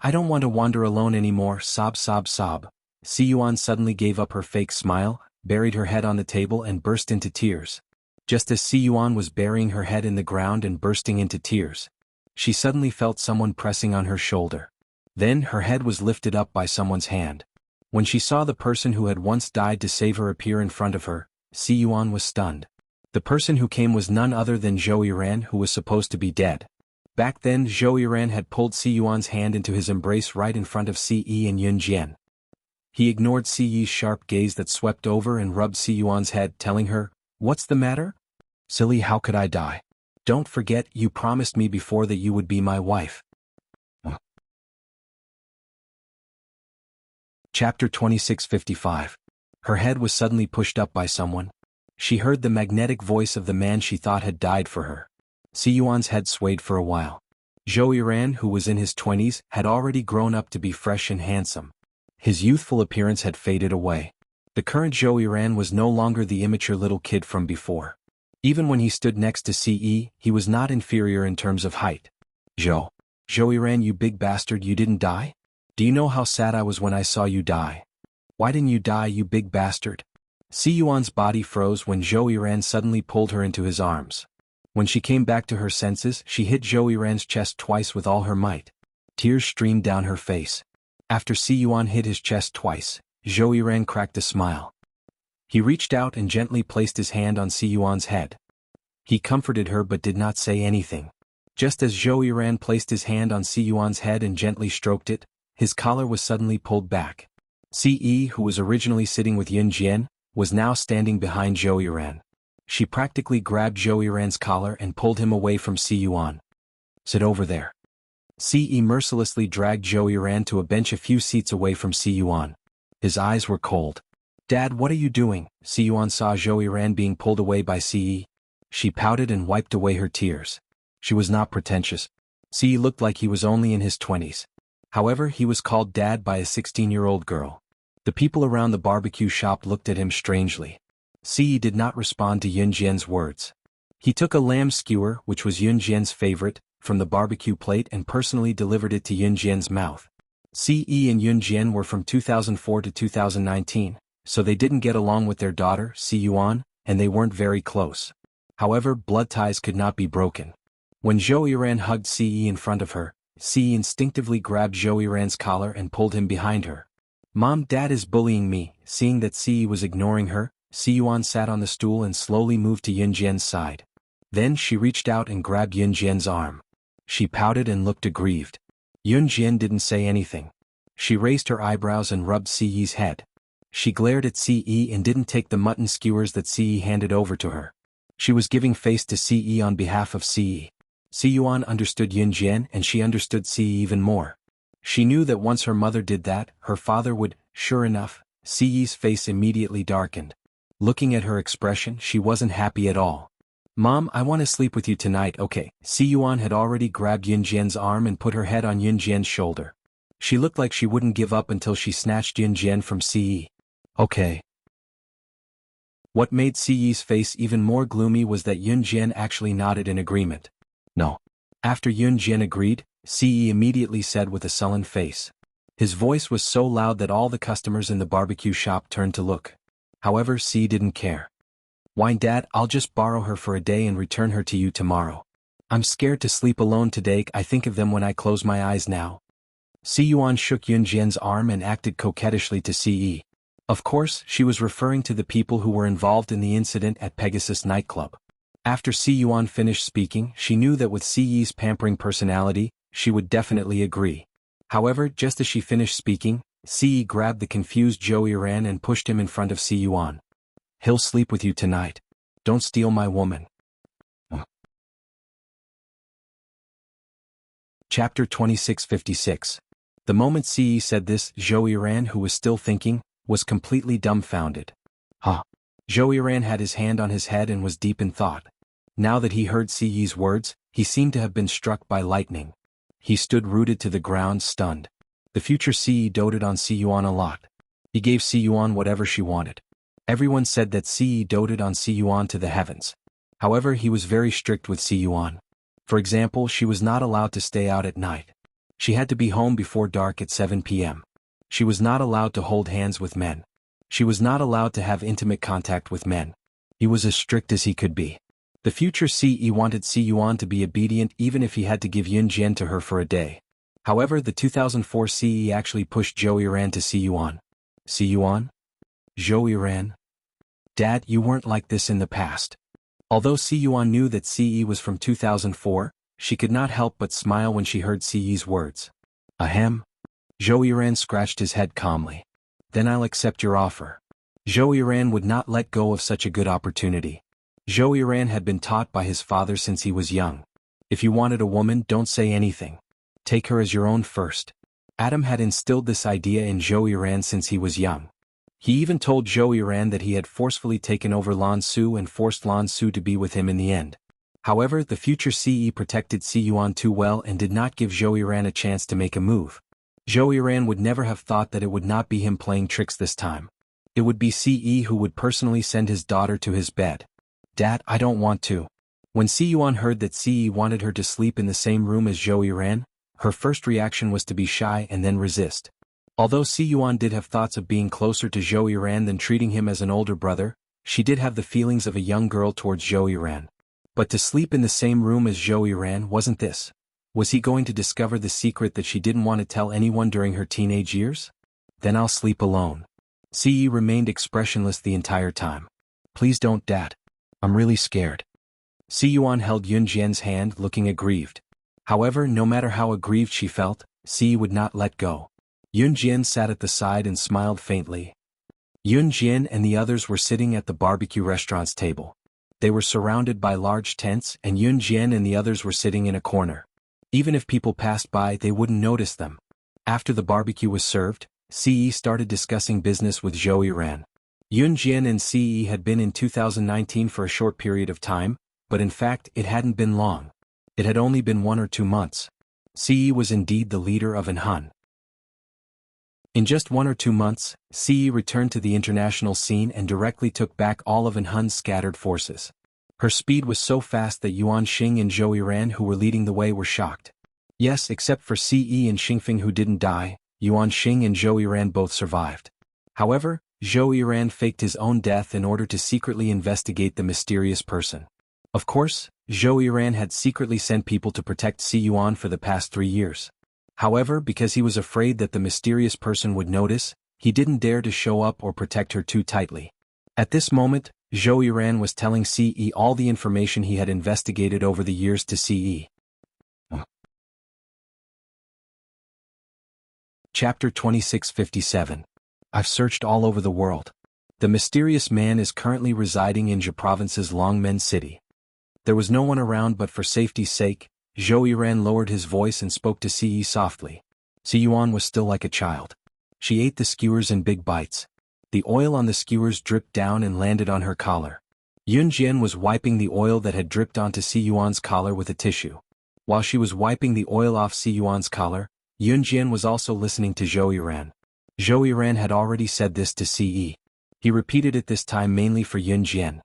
I don't want to wander alone anymore." Sob, sob, sob. Si Yuan suddenly gave up her fake smile, buried her head on the table and burst into tears. Just as Si Yuan was burying her head in the ground and bursting into tears, she suddenly felt someone pressing on her shoulder. Then her head was lifted up by someone's hand. When she saw the person who had once died to save her appear in front of her, Si Yuan was stunned. The person who came was none other than Zhou Yiran, who was supposed to be dead. Back then, Zhou Yiran had pulled Si Yuan's hand into his embrace right in front of Si Yi and Yun Jian. He ignored Si Yi's sharp gaze that swept over and rubbed Si Yuan's head, telling her, "What's the matter? Silly, how could I die? Don't forget, you promised me before that you would be my wife." Chapter 2655. Her head was suddenly pushed up by someone. She heard the magnetic voice of the man she thought had died for her. Si Yuan's head swayed for a while. Zhou Yiran, who was in his 20s, had already grown up to be fresh and handsome. His youthful appearance had faded away. The current Zhou Yiran was no longer the immature little kid from before. Even when he stood next to Si Yi, he was not inferior in terms of height. Zhou Yiran, you big bastard, you didn't die? Do you know how sad I was when I saw you die? Why didn't you die, you big bastard? Si Yuan's body froze when Zhou Yiran suddenly pulled her into his arms. When she came back to her senses, she hit Zhou Yiran's chest twice with all her might. Tears streamed down her face. After Si Yuan hit his chest twice, Zhou Yiran cracked a smile. He reached out and gently placed his hand on Si Yuan's head. He comforted her but did not say anything. Just as Zhou Yiran placed his hand on Si Yuan's head and gently stroked it, his collar was suddenly pulled back. Si Yi, who was originally sitting with Yun Jian, was now standing behind Zhou Yiran. She practically grabbed Zhou Yiran's collar and pulled him away from Si Yuan. "Sit over there." Si Yi mercilessly dragged Zhou Yiran to a bench a few seats away from Si Yuan. His eyes were cold. "Dad, what are you doing?" Si Yuan saw Zhou Yiran being pulled away by Si Yi. She pouted and wiped away her tears. She was not pretentious. Si Yi looked like he was only in his 20s. However, he was called Dad by a 16-year-old girl. The people around the barbecue shop looked at him strangely. Si Yi did not respond to Yun Jian's words. He took a lamb skewer, which was Yun Jian's favorite, from the barbecue plate and personally delivered it to Yun Jian's mouth. Si Yi and Yun Jian were from 2004 to 2019, so they didn't get along with their daughter, Si Yuan, and they weren't very close. However, blood ties could not be broken. When Zhou Yiran hugged Si Yi in front of her, Si Yi instinctively grabbed Zhou Yiran's collar and pulled him behind her. "Mom, Dad is bullying me." Seeing that Si Yi was ignoring her, Si Yuan sat on the stool and slowly moved to Yun Jian's side. Then she reached out and grabbed Yun Jian's arm. She pouted and looked aggrieved. Yun Jian didn't say anything. She raised her eyebrows and rubbed Si Yi's head. She glared at Si Yi and didn't take the mutton skewers that Si Yi handed over to her. She was giving face to Si Yi on behalf of Si Yi. Si Yuan understood Yun Jian and she understood Si Yi even more. She knew that once her mother did that, her father would. Sure enough, Si Yi's face immediately darkened. Looking at her expression, she wasn't happy at all. "Mom, I want to sleep with you tonight, okay?" Si Yuan had already grabbed Yun Jian's arm and put her head on Yun Jian's shoulder. She looked like she wouldn't give up until she snatched Yun Jian from Si Yi. "Okay." What made Si Yi's face even more gloomy was that Yun Jian actually nodded in agreement. "No." After Yun Jian agreed, Si Yi immediately said with a sullen face. His voice was so loud that all the customers in the barbecue shop turned to look. However, Si didn't care. "Why, Dad, I'll just borrow her for a day and return her to you tomorrow. I'm scared to sleep alone today. I think of them when I close my eyes now." Si Yuan shook Yun Jian's arm and acted coquettishly to Si Yi. Of course, she was referring to the people who were involved in the incident at Pegasus nightclub. After Si Yuan finished speaking, she knew that with Si Yi's pampering personality, she would definitely agree. However, just as she finished speaking, Si Yi grabbed the confused Zhou Yiran and pushed him in front of Si Yuan. "He'll sleep with you tonight. Don't steal my woman." Chapter 2656. The moment Si Yi said this, Zhou Yiran, who was still thinking, was completely dumbfounded. Huh. Zhou Yiran had his hand on his head and was deep in thought. Now that he heard Si Yi's words, he seemed to have been struck by lightning. He stood rooted to the ground, stunned. The future Si Yi doted on Si Yuan a lot. He gave Si Yuan whatever she wanted. Everyone said that Si Yi doted on Si Yuan to the heavens. However, he was very strict with Si Yuan. For example, she was not allowed to stay out at night. She had to be home before dark at 7 p.m. She was not allowed to hold hands with men. She was not allowed to have intimate contact with men. He was as strict as he could be. The future Si Yi wanted Si Yuan to be obedient even if he had to give Yun Jian to her for a day. However, the 2004 Si Yi actually pushed Zhou Yiran to Si Yuan. Si Yuan? Zhou Yiran? Dad, you weren't like this in the past. Although Si Yuan knew that Si Yi was from 2004, she could not help but smile when she heard Si Yi's words. Ahem. Zhou Yiran scratched his head calmly. Then I'll accept your offer. Zhou Yiran would not let go of such a good opportunity. Zhou Yiran had been taught by his father since he was young. If you wanted a woman, don't say anything. Take her as your own first. Adam had instilled this idea in Zhou Yiran since he was young. He even told Zhou Yiran that he had forcefully taken over Lan Su and forced Lan Su to be with him in the end. However, the future Si Yi protected Si Yuan too well and did not give Zhou Yiran a chance to make a move. Zhou Yiran would never have thought that it would not be him playing tricks this time. It would be Si Yi who would personally send his daughter to his bed. Dad, I don't want to. When Si Yuan heard that Si Yi wanted her to sleep in the same room as Zhou Yiran, her first reaction was to be shy and then resist. Although Si Yuan did have thoughts of being closer to Zhou Yiran than treating him as an older brother, she did have the feelings of a young girl towards Zhou Yiran. But to sleep in the same room as Zhou Yiran wasn't this. Was he going to discover the secret that she didn't want to tell anyone during her teenage years? Then I'll sleep alone. Si Yi remained expressionless the entire time. Please don't, Dad. I'm really scared. Si Yuan held Yun Jian's hand, looking aggrieved. However, no matter how aggrieved she felt, Si Yi would not let go. Yun Jian sat at the side and smiled faintly. Yun Jian and the others were sitting at the barbecue restaurant's table. They were surrounded by large tents and Yun Jian and the others were sitting in a corner. Even if people passed by, they wouldn't notice them. After the barbecue was served, Si Yi started discussing business with Zhou Yiran. Yun Jian and Si Yi had been in 2019 for a short period of time, but in fact it hadn't been long. It had only been 1 or 2 months. Si Yi was indeed the leader of Anhan. In just 1 or 2 months, Si Yi returned to the international scene and directly took back all of Anhan's scattered forces. Her speed was so fast that Yuan Xing and Zhou Yiran, who were leading the way, were shocked. Yes, except for Si Yi and Xingfeng, who didn't die, Yuan Xing and Zhou Yiran both survived. However, Zhou Yiran faked his own death in order to secretly investigate the mysterious person. Of course, Zhou Yiran had secretly sent people to protect Si Yuan for the past 3 years. However, because he was afraid that the mysterious person would notice, he didn't dare to show up or protect her too tightly. At this moment, Zhou Yiran was telling Si Yi all the information he had investigated over the years to Si Yi. Chapter 2657. I've searched all over the world. The mysterious man is currently residing in Zhe Province's Longmen City. There was no one around, but for safety's sake, Zhou Yiran lowered his voice and spoke to Si Yi softly. Si Yuan was still like a child. She ate the skewers in big bites. The oil on the skewers dripped down and landed on her collar. Yun Jian was wiping the oil that had dripped onto Si Yuan's collar with a tissue. While she was wiping the oil off Si Yuan's collar, Yun Jian was also listening to Zhou Yiran. Zhou Yiran had already said this to Si Yi. He repeated it this time mainly for Yun Jian.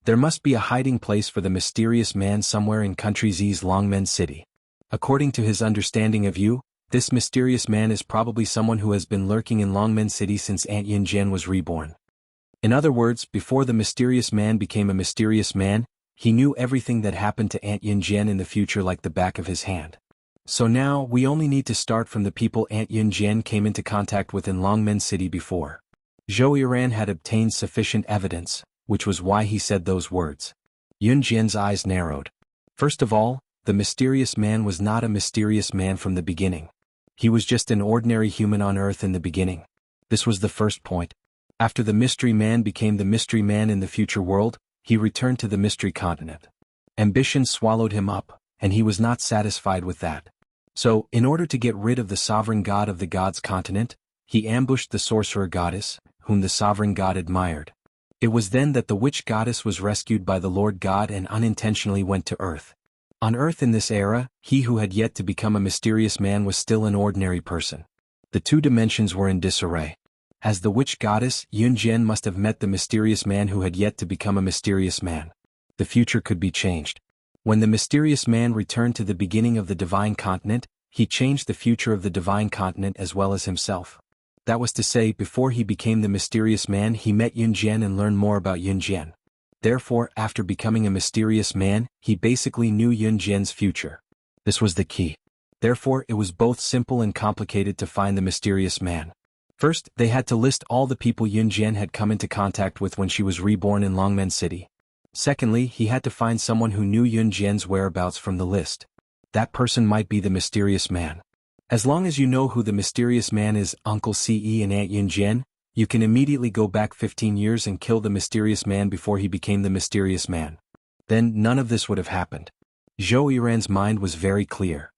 There must be a hiding place for the mysterious man somewhere in Country Z's Longmen City. According to his understanding of you, this mysterious man is probably someone who has been lurking in Longmen City since Aunt Yun Jian was reborn. In other words, before the mysterious man became a mysterious man, he knew everything that happened to Aunt Yun Jian in the future like the back of his hand. So now, we only need to start from the people Aunt Yun Jian came into contact with in Longmen City before. Zhou Yiran had obtained sufficient evidence, which was why he said those words. Yun Jian's eyes narrowed. First of all, the mysterious man was not a mysterious man from the beginning. He was just an ordinary human on Earth in the beginning. This was the first point. After the mystery man became the mystery man in the future world, he returned to the mystery continent. Ambition swallowed him up, and he was not satisfied with that. So, in order to get rid of the sovereign god of the gods continent, he ambushed the sorcerer goddess, whom the sovereign god admired. It was then that the witch goddess was rescued by the Lord God and unintentionally went to Earth. On Earth in this era, he who had yet to become a mysterious man was still an ordinary person. The two dimensions were in disarray. As the witch goddess, Yun Jian must have met the mysterious man who had yet to become a mysterious man. The future could be changed. When the mysterious man returned to the beginning of the divine continent, he changed the future of the divine continent as well as himself. That was to say, before he became the mysterious man, he met Yun Jian and learned more about Yun Jian. Therefore, after becoming a mysterious man, he basically knew Yun Jian's future. This was the key. Therefore, it was both simple and complicated to find the mysterious man. First, they had to list all the people Yun Jian had come into contact with when she was reborn in Longmen City. Secondly, he had to find someone who knew Yun Jian's whereabouts from the list. That person might be the mysterious man. As long as you know who the mysterious man is, Uncle Ce and Aunt Yun Jian, you can immediately go back 15 years and kill the mysterious man before he became the mysterious man. Then none of this would have happened. Zhou Yiran's mind was very clear.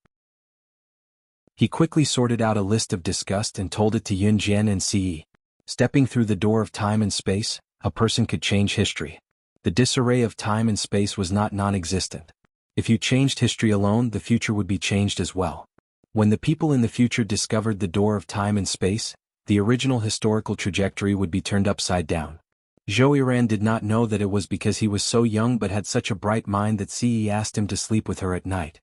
He quickly sorted out a list of disgust and told it to Yun Jian and Ce. Stepping through the door of time and space, a person could change history. The disarray of time and space was not non-existent. If you changed history alone, the future would be changed as well. When the people in the future discovered the door of time and space, the original historical trajectory would be turned upside down. Zhou Yiran did not know that it was because he was so young but had such a bright mind that Ce asked him to sleep with her at night.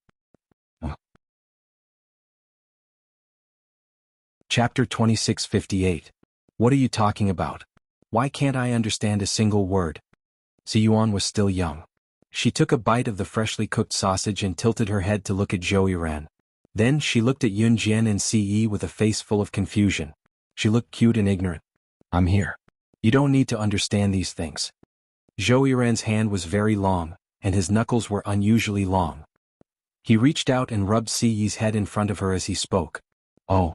Chapter 2658. What are you talking about? Why can't I understand a single word? Si Yuan was still young. She took a bite of the freshly cooked sausage and tilted her head to look at Zhou Yiran. Then she looked at Yun Jian and Ce with a face full of confusion. She looked cute and ignorant. I'm here. You don't need to understand these things. Zhou Yiran's hand was very long, and his knuckles were unusually long. He reached out and rubbed Ce's head in front of her as he spoke. Oh.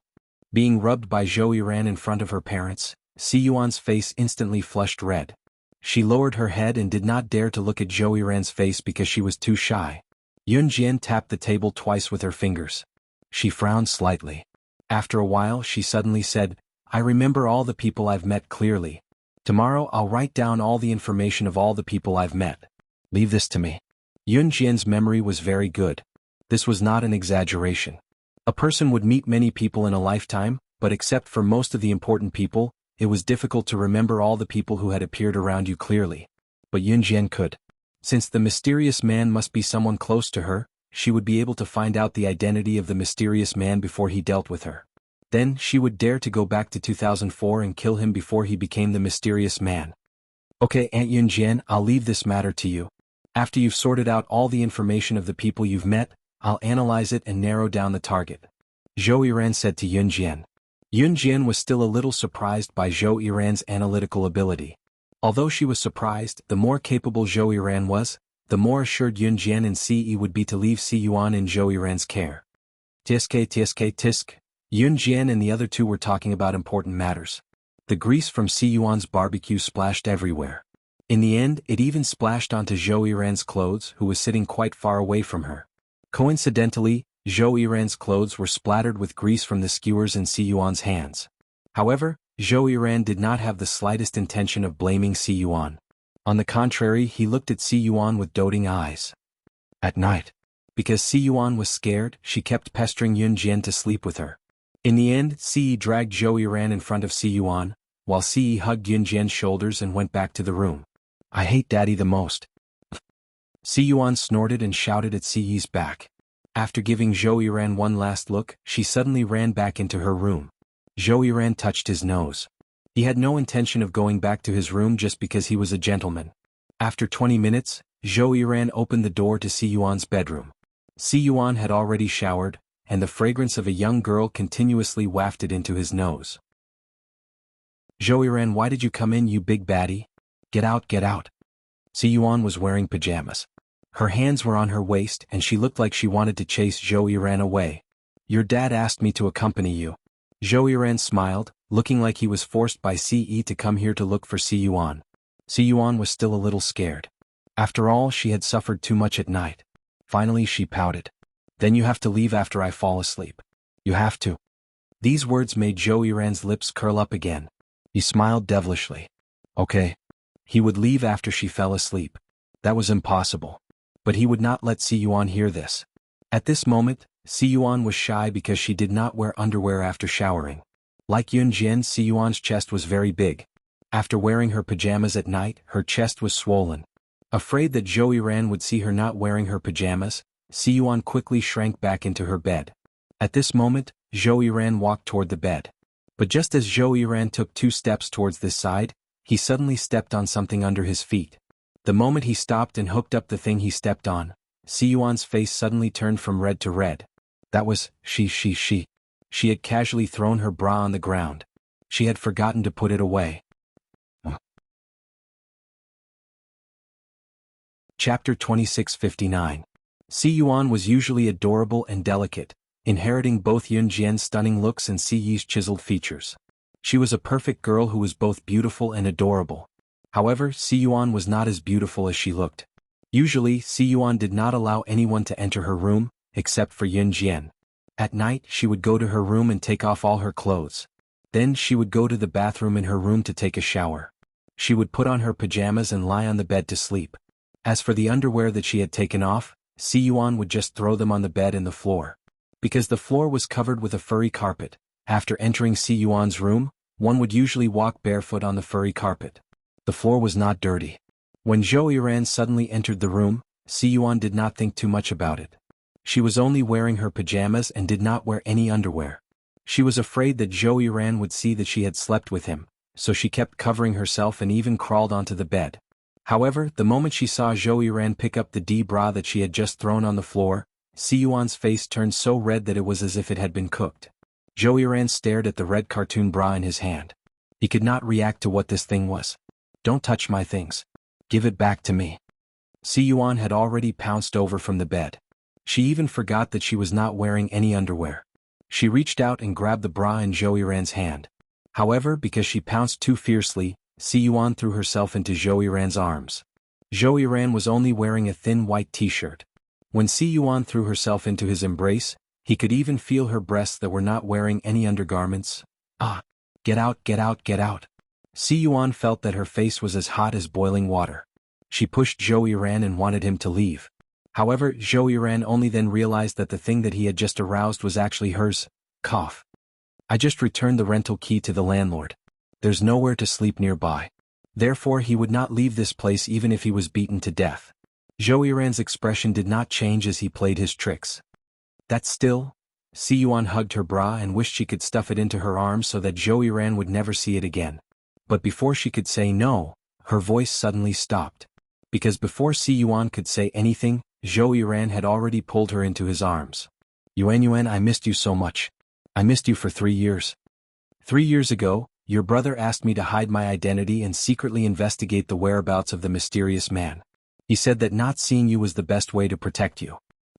Being rubbed by Zhou Yiran in front of her parents, Si Yuan's face instantly flushed red. She lowered her head and did not dare to look at Zhou Yiran's face because she was too shy. Yun Jian tapped the table twice with her fingers. She frowned slightly. After a while she suddenly said, I remember all the people I've met clearly. Tomorrow I'll write down all the information of all the people I've met. Leave this to me. Yun Jian's memory was very good. This was not an exaggeration. A person would meet many people in a lifetime, but except for most of the important people, it was difficult to remember all the people who had appeared around you clearly. But Yun Jian could. Since the mysterious man must be someone close to her, she would be able to find out the identity of the mysterious man before he dealt with her. Then she would dare to go back to 2004 and kill him before he became the mysterious man. Okay, Aunt Yun Jian, I'll leave this matter to you. After you've sorted out all the information of the people you've met, I'll analyze it and narrow down the target. Zhou Yiran said to Yun Jian. Yun Jian was still a little surprised by Zhou Yiran's analytical ability. Although she was surprised, the more capable Zhou Yiran was, the more assured Yun Jian and Ce would be to leave Si Yuan in Zhou Yiran's care. Tisk. Yun Jian and the other two were talking about important matters. The grease from Si Yuan's barbecue splashed everywhere. In the end, it even splashed onto Zhou Yiran's clothes, who was sitting quite far away from her. Coincidentally, Zhou Yiran's clothes were splattered with grease from the skewers in Si Yuan's hands. However, Zhou Yiran did not have the slightest intention of blaming Si Yuan. On the contrary, he looked at Si Yuan with doting eyes. At night. Because Si Yuan was scared, she kept pestering Yun Jian to sleep with her. In the end, Ce dragged Zhou Yiran in front of Si Yuan, while Ce hugged Yun Jian's shoulders and went back to the room. I hate Daddy the most. Si Yuan snorted and shouted at Ce's back. After giving Zhou Yiran one last look, she suddenly ran back into her room. Zhou Yiran touched his nose. He had no intention of going back to his room just because he was a gentleman. After 20 minutes, Zhou Yiran opened the door to Si Yuan's bedroom. Si Yuan had already showered, and the fragrance of a young girl continuously wafted into his nose. Zhou Ran, why did you come in, you big baddie? Get out, get out. Si Yuan was wearing pajamas. Her hands were on her waist and she looked like she wanted to chase Zhou Ran away. Your dad asked me to accompany you. Zhou Ran smiled, looking like he was forced by Ce to come here to look for Si Yuan. Si Yuan was still a little scared. After all, she had suffered too much at night. Finally she pouted. Then you have to leave after I fall asleep. You have to. These words made Zhou Ran's lips curl up again. He smiled devilishly. Okay. He would leave after she fell asleep. That was impossible. But he would not let Si Yuan hear this. At this moment, Si Yuan was shy because she did not wear underwear after showering. Like Yun Jian, Si Yuan's chest was very big. After wearing her pajamas at night, her chest was swollen. Afraid that Zhou Ran would see her not wearing her pajamas, Si Yuan quickly shrank back into her bed. At this moment, Zhou Ran walked toward the bed. But just as Zhou Ran took 2 steps towards this side, he suddenly stepped on something under his feet. The moment he stopped and hooked up the thing he stepped on, Si Yuan's face suddenly turned from red to red. That was, she. She had casually thrown her bra on the ground. She had forgotten to put it away. Chapter 2659. Si Yuan was usually adorable and delicate, inheriting both Yun Jian's stunning looks and Si Yi's chiseled features. She was a perfect girl who was both beautiful and adorable. However, Si Yuan was not as beautiful as she looked. Usually, Si Yuan did not allow anyone to enter her room, except for Yun Jian. At night, she would go to her room and take off all her clothes. Then she would go to the bathroom in her room to take a shower. She would put on her pajamas and lie on the bed to sleep. As for the underwear that she had taken off, Si Yuan would just throw them on the bed and the floor. Because the floor was covered with a furry carpet, after entering Si Yuan's room, one would usually walk barefoot on the furry carpet. The floor was not dirty. When Zhou Ran suddenly entered the room, Si Yuan did not think too much about it. She was only wearing her pajamas and did not wear any underwear. She was afraid that Zhou Ran would see that she had slept with him, so she kept covering herself and even crawled onto the bed. However, the moment she saw Zhou Ran pick up the bra that she had just thrown on the floor, Si Yuan's face turned so red that it was as if it had been cooked. Zhou Ran stared at the red cartoon bra in his hand. He could not react to what this thing was. Don't touch my things. Give it back to me. Si Yuan had already pounced over from the bed. She even forgot that she was not wearing any underwear. She reached out and grabbed the bra in Zhou Ran's hand. However, because she pounced too fiercely, Si Yuan threw herself into Zhou Ran's arms. Zhou Ran was only wearing a thin white t-shirt. When Si Yuan threw herself into his embrace, he could even feel her breasts that were not wearing any undergarments. Ah! Get out, get out, get out. Si Yuan felt that her face was as hot as boiling water. She pushed Zhou Ran and wanted him to leave. However, Zhou Ran only then realized that the thing that he had just aroused was actually hers. Cough. I just returned the rental key to the landlord. There's nowhere to sleep nearby. Therefore he would not leave this place even if he was beaten to death. Zhou Ran's expression did not change as he played his tricks. That still? Si Yuan hugged her bra and wished she could stuff it into her arms so that Zhou Ran would never see it again. But before she could say no, her voice suddenly stopped. Because before Si Yuan could say anything, Zhou Ran had already pulled her into his arms. Yuan, I missed you so much. I missed you for 3 years. 3 years ago, your brother asked me to hide my identity and secretly investigate the whereabouts of the mysterious man. He said that not seeing you was the best way to protect you.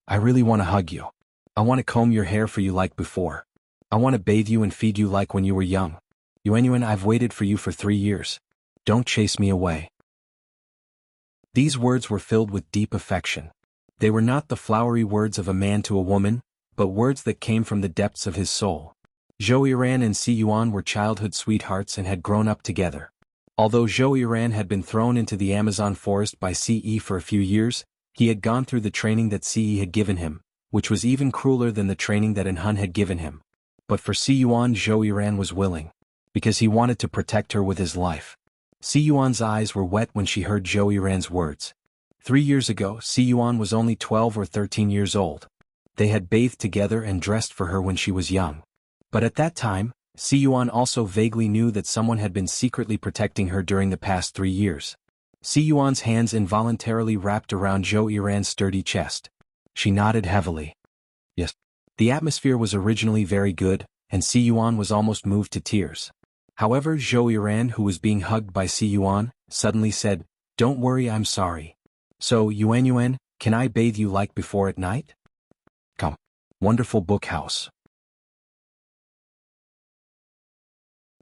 I really want to hug you. I want to comb your hair for you like before. I want to bathe you and feed you like when you were young. Yuan, I've waited for you for 3 years. Don't chase me away. These words were filled with deep affection. They were not the flowery words of a man to a woman, but words that came from the depths of his soul. Zhou Ran and Si Yuan were childhood sweethearts and had grown up together. Although Zhou Ran had been thrown into the Amazon forest by Ce for a few years, he had gone through the training that Ce had given him, which was even crueler than the training that Hun had given him. But for Si Yuan, Zhou Ran was willing, because he wanted to protect her with his life. Si Yuan's eyes were wet when she heard Zhou Ran's words. 3 years ago, Si Yuan was only 12 or 13 years old. They had bathed together and dressed for her when she was young. But at that time, Si Yuan also vaguely knew that someone had been secretly protecting her during the past 3 years. Si Yuan's hands involuntarily wrapped around Zhou Ran's sturdy chest. She nodded heavily. Yes. The atmosphere was originally very good, and Si Yuan was almost moved to tears. However, Zhou Yiran, who was being hugged by Si Yuan, suddenly said, "Don't worry, I'm sorry. So, Yuan, can I bathe you like before at night?" Come. Wonderful Book House.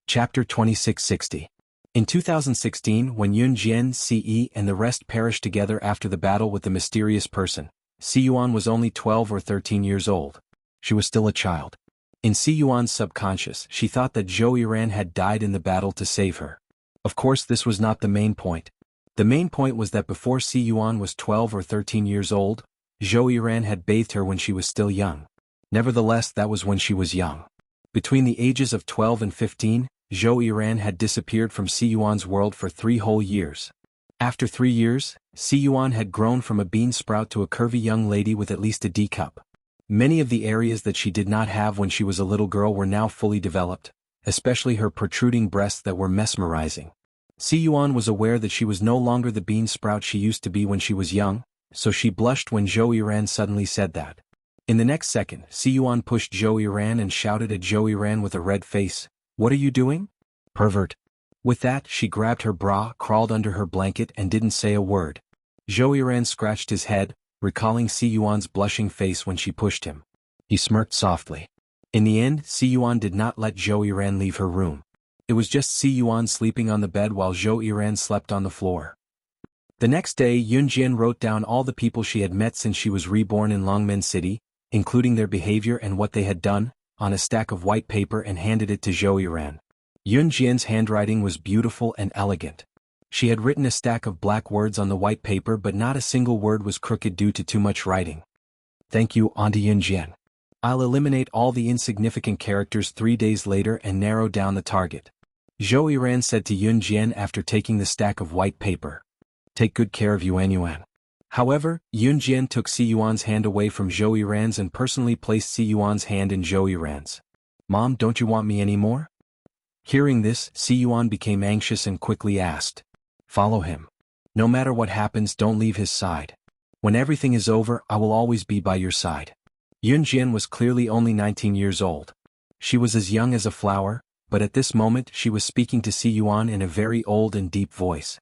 Chapter 2660. In 2016, when Yun Jian, Ce, and the rest perished together after the battle with the mysterious person, Si Yuan was only 12 or 13 years old. She was still a child. In Si Yuan's subconscious, she thought that Zhou Yiran had died in the battle to save her. Of course, this was not the main point. The main point was that before Si Yuan was 12 or 13 years old, Zhou Yiran had bathed her when she was still young. Nevertheless, that was when she was young. Between the ages of 12 and 15, Zhou Yiran had disappeared from Si Yuan's world for 3 whole years. After 3 years, Si Yuan had grown from a bean sprout to a curvy young lady with at least a D cup. Many of the areas that she did not have when she was a little girl were now fully developed, especially her protruding breasts that were mesmerizing. Si Yuan was aware that she was no longer the bean sprout she used to be when she was young, so she blushed when Zhou Yiran suddenly said that. In the next second, Si Yuan pushed Zhou Yiran and shouted at Zhou Yiran with a red face, "What are you doing? Pervert." With that, she grabbed her bra, crawled under her blanket and didn't say a word. Zhou Yiran scratched his head, recalling Si Yuan's blushing face when she pushed him. He smirked softly. In the end, Si Yuan did not let Zhou Yiran leave her room. It was just Si Yuan sleeping on the bed while Zhou Yiran slept on the floor. The next day, Yun Jian wrote down all the people she had met since she was reborn in Longmen City, including their behavior and what they had done, on a stack of white paper and handed it to Zhou Yiran. Yun Jian's handwriting was beautiful and elegant. She had written a stack of black words on the white paper, but not a single word was crooked due to too much writing. "Thank you, Auntie Yun Jian. I'll eliminate all the insignificant characters 3 days later and narrow down the target," Zhou Yiran said to Yun Jian after taking the stack of white paper. "Take good care of Yuan. However, Yun Jian took Si Yuan's hand away from Zhou Yiran's and personally placed Si Yuan's hand in Zhou Yiran's. "Mom, don't you want me anymore?" Hearing this, Si Yuan became anxious and quickly asked, "Follow him. No matter what happens, don't leave his side. When everything is over, I will always be by your side." Yun Jian was clearly only 19 years old. She was as young as a flower, but at this moment she was speaking to Si Yuan in a very old and deep voice.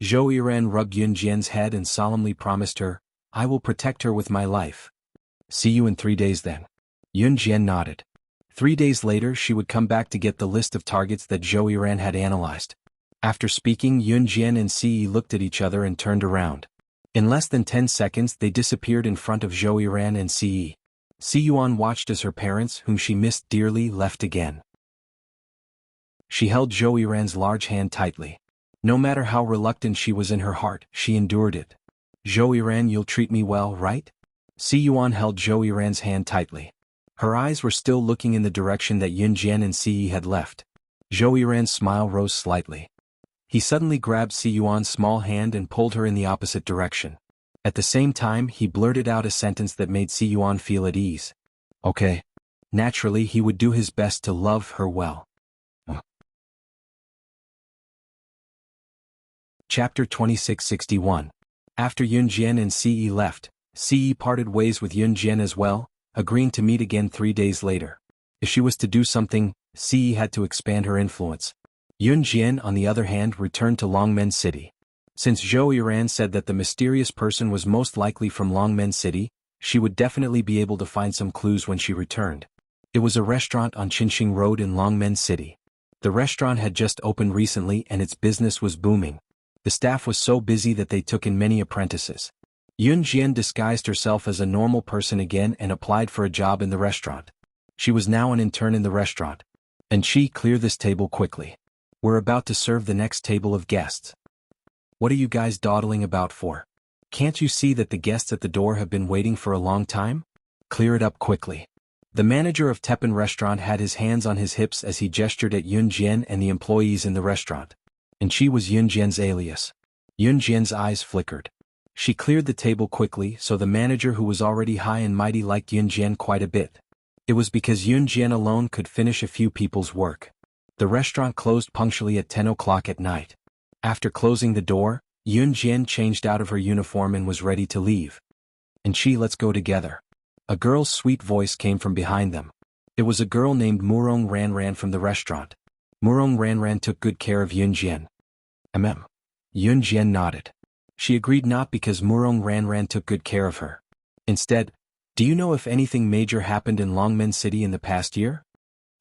Zhou Yiran rubbed Yun Jian's head and solemnly promised her, "I will protect her with my life. See you in 3 days then." Yun Jian nodded. 3 days later she would come back to get the list of targets that Zhou Yiran had analyzed. After speaking, Yun Jian and Ce looked at each other and turned around. In less than 10 seconds they disappeared in front of Zhou Yiran and Ce. Si Yuan watched as her parents, whom she missed dearly, left again. She held Zhou Yiran's large hand tightly. No matter how reluctant she was in her heart, she endured it. "Zhou Yiran, you'll treat me well, right?" Si Yuan held Zhou Yiran's hand tightly. Her eyes were still looking in the direction that Yun Jian and Ce had left. Zhou Yiran's smile rose slightly. He suddenly grabbed Si Yuan's small hand and pulled her in the opposite direction. At the same time, he blurted out a sentence that made Si Yuan feel at ease. "Okay." Naturally, he would do his best to love her well. Chapter 2661. After Yun Jian and Ce left, Ce parted ways with Yun Jian as well, agreeing to meet again 3 days later. If she was to do something, Ce had to expand her influence. Yun Jian, on the other hand, returned to Longmen City. Since Zhou Yiran said that the mysterious person was most likely from Longmen City, she would definitely be able to find some clues when she returned. It was a restaurant on Qinxing Road in Longmen City. The restaurant had just opened recently and its business was booming. The staff was so busy that they took in many apprentices. Yun Jian disguised herself as a normal person again and applied for a job in the restaurant. She was now an intern in the restaurant. "And she, clear this table quickly. We're about to serve the next table of guests." "What are you guys dawdling about for? Can't you see that the guests at the door have been waiting for a long time? Clear it up quickly." The manager of Teppan restaurant had his hands on his hips as he gestured at Yun Jian and the employees in the restaurant. And she was Yun Jian's alias. Yun Jian's eyes flickered. She cleared the table quickly, so the manager, who was already high and mighty, liked Yun Jian quite a bit. It was because Yun Jian alone could finish a few people's work. The restaurant closed punctually at 10 o'clock at night. After closing the door, Yun Jian changed out of her uniform and was ready to leave. "And she, let's go together." A girl's sweet voice came from behind them. It was a girl named Murong Ran from the restaurant. Murong Ranran took good care of Yun Jian. Yun Jian nodded. She agreed, not because Murong Ranran took good care of her. Instead, do you know if anything major happened in Longmen City in the past year?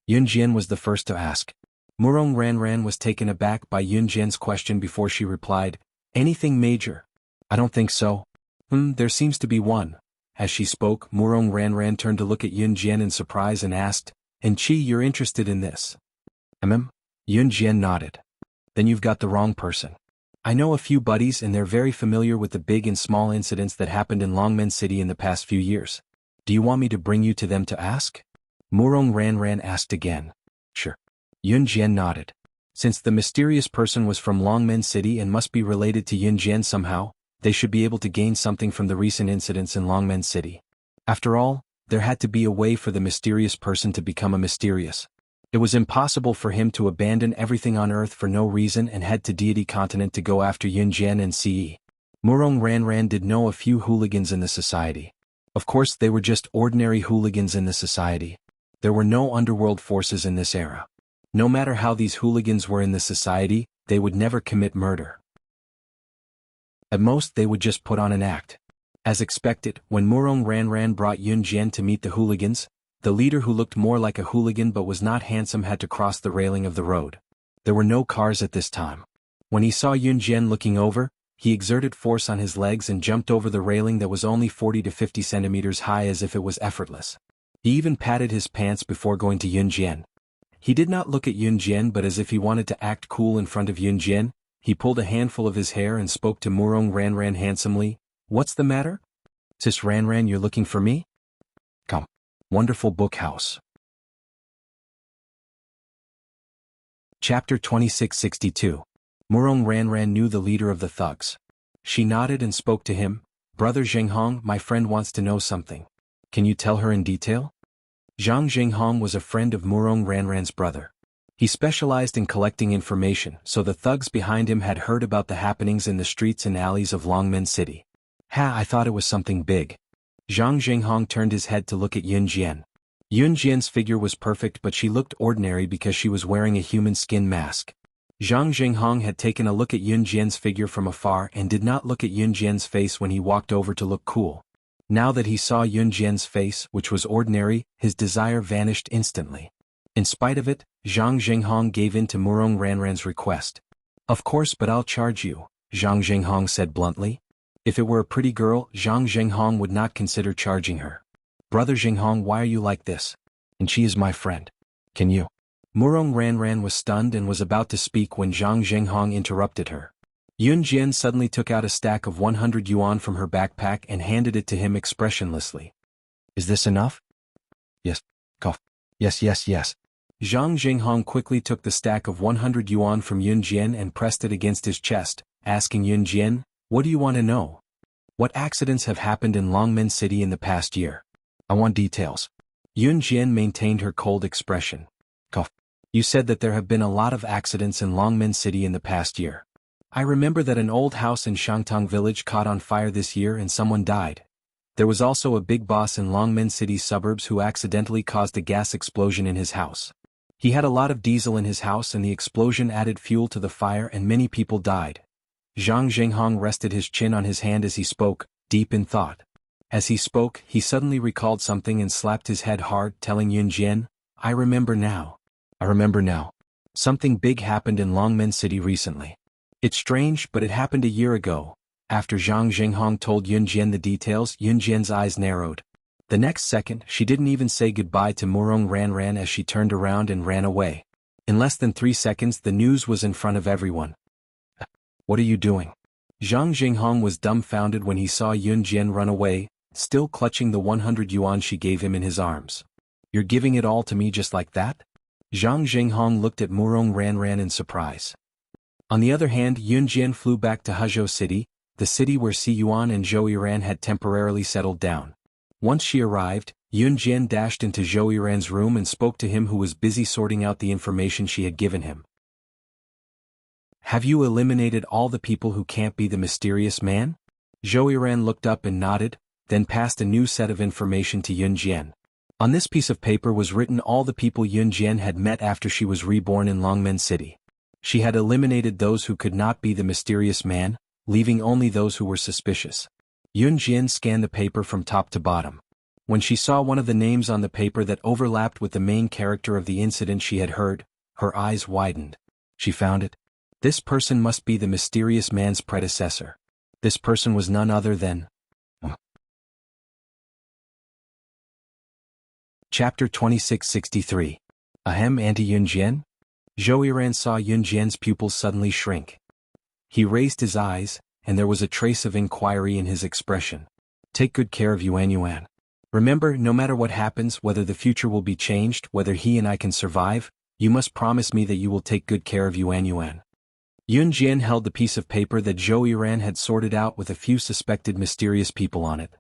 Yun Jian was the first to ask. Murong Ranran was taken aback by Yun Jian's question before she replied, anything major? I don't think so. There seems to be one. As she spoke, Murong Ranran turned to look at Yun Jian in surprise and asked, and Chi, you're interested in this? Yun Jian nodded. Then you've got the wrong person. I know a few buddies and they're very familiar with the big and small incidents that happened in Longmen City in the past few years. Do you want me to bring you to them to ask? Murong Ranran asked again. Sure. Yun Jian nodded. Since the mysterious person was from Longmen City and must be related to Yun Jian somehow, they should be able to gain something from the recent incidents in Longmen City. After all, there had to be a way for the mysterious person to become a mysterious. It was impossible for him to abandon everything on Earth for no reason and head to Deity Continent to go after Yun Jian and Ce. Murong Ranran did know a few hooligans in the society. Of course, they were just ordinary hooligans in the society. There were no underworld forces in this era. No matter how these hooligans were in the society, they would never commit murder. At most, they would just put on an act. As expected, when Murong Ranran brought Yun Jian to meet the hooligans, the leader, who looked more like a hooligan but was not handsome, had to cross the railing of the road. There were no cars at this time. When he saw Yun Jian looking over, he exerted force on his legs and jumped over the railing that was only 40 to 50 centimeters high as if it was effortless. He even patted his pants before going to Yun Jian. He did not look at Yun Jian, but as if he wanted to act cool in front of Yun Jian, he pulled a handful of his hair and spoke to Murong Ranran handsomely. What's the matter? Sis Ranran, you're looking for me? Come. Wonderful Book House. Chapter 2662. Murong Ranran knew the leader of the thugs. She nodded and spoke to him. Brother Zhenghong, my friend wants to know something. Can you tell her in detail? Zhang Zhenghong was a friend of Murong Ranran's brother. He specialized in collecting information, so the thugs behind him had heard about the happenings in the streets and alleys of Longmen City. I thought it was something big. Zhang Zhenghong turned his head to look at Yun Jian. Yun Jian's figure was perfect, but she looked ordinary because she was wearing a human skin mask. Zhang Zhenghong had taken a look at Yun Jian's figure from afar and did not look at Yun Jian's face when he walked over to look cool. Now that he saw Yun Jian's face, which was ordinary, his desire vanished instantly. In spite of it, Zhang Zhenghong gave in to Murong Ranran's request. Of course, but I'll charge you, Zhang Zhenghong said bluntly. If it were a pretty girl, Zhang Zhenghong would not consider charging her. Brother Zhenghong, why are you like this? And she is my friend. Can you? Murong Ranran was stunned and was about to speak when Zhang Zhenghong interrupted her. Yun Jian suddenly took out a stack of 100 yuan from her backpack and handed it to him expressionlessly. Is this enough? Yes. Cough. Yes. Zhang Zhenghong quickly took the stack of 100 yuan from Yun Jian and pressed it against his chest, asking Yun Jian, what do you want to know? What accidents have happened in Longmen City in the past year? I want details. Yun Jian maintained her cold expression. Cough. You said that there have been a lot of accidents in Longmen City in the past year. I remember that an old house in Shangtang village caught on fire this year and someone died. There was also a big boss in Longmen City suburbs who accidentally caused a gas explosion in his house. He had a lot of diesel in his house and the explosion added fuel to the fire and many people died. Zhang Zhenghong rested his chin on his hand as he spoke, deep in thought. As he spoke, he suddenly recalled something and slapped his head hard, telling Yun Jian, I remember now. Something big happened in Longmen City recently. It's strange, but it happened a year ago. After Zhang Zhenghong told Yun Jian the details, Yun Jian's eyes narrowed. The next second, she didn't even say goodbye to Murong Ranran as she turned around and ran away. In less than 3 seconds, the news was in front of everyone. What are you doing? Zhang Zhenghong was dumbfounded when he saw Yun Jian run away, still clutching the 100 yuan she gave him in his arms. You're giving it all to me just like that? Zhang Zhenghong looked at Murong Ranran in surprise. On the other hand, Yun Jian flew back to Hezhou City, the city where Si Yuan and Zhou Yiran had temporarily settled down. Once she arrived, Yun Jian dashed into Zhou Yiran's room and spoke to him, who was busy sorting out the information she had given him. Have you eliminated all the people who can't be the mysterious man? Zhou Yiran looked up and nodded, then passed a new set of information to Yun Jian. On this piece of paper was written all the people Yun Jian had met after she was reborn in Longmen City. She had eliminated those who could not be the mysterious man, leaving only those who were suspicious. Yun Jian scanned the paper from top to bottom. When she saw one of the names on the paper that overlapped with the main character of the incident she had heard, her eyes widened. She found it. This person must be the mysterious man's predecessor. This person was none other than... Chapter 2663. Ahem, Anti-Yun Jian? Zhou Yiran saw Yun Jian's pupils suddenly shrink. He raised his eyes, and there was a trace of inquiry in his expression. Take good care of Yuan Yuan. Remember, no matter what happens, whether the future will be changed, whether he and I can survive, you must promise me that you will take good care of Yuan Yuan. Yun Jian held the piece of paper that Zhou Yiran had sorted out with a few suspected mysterious people on it.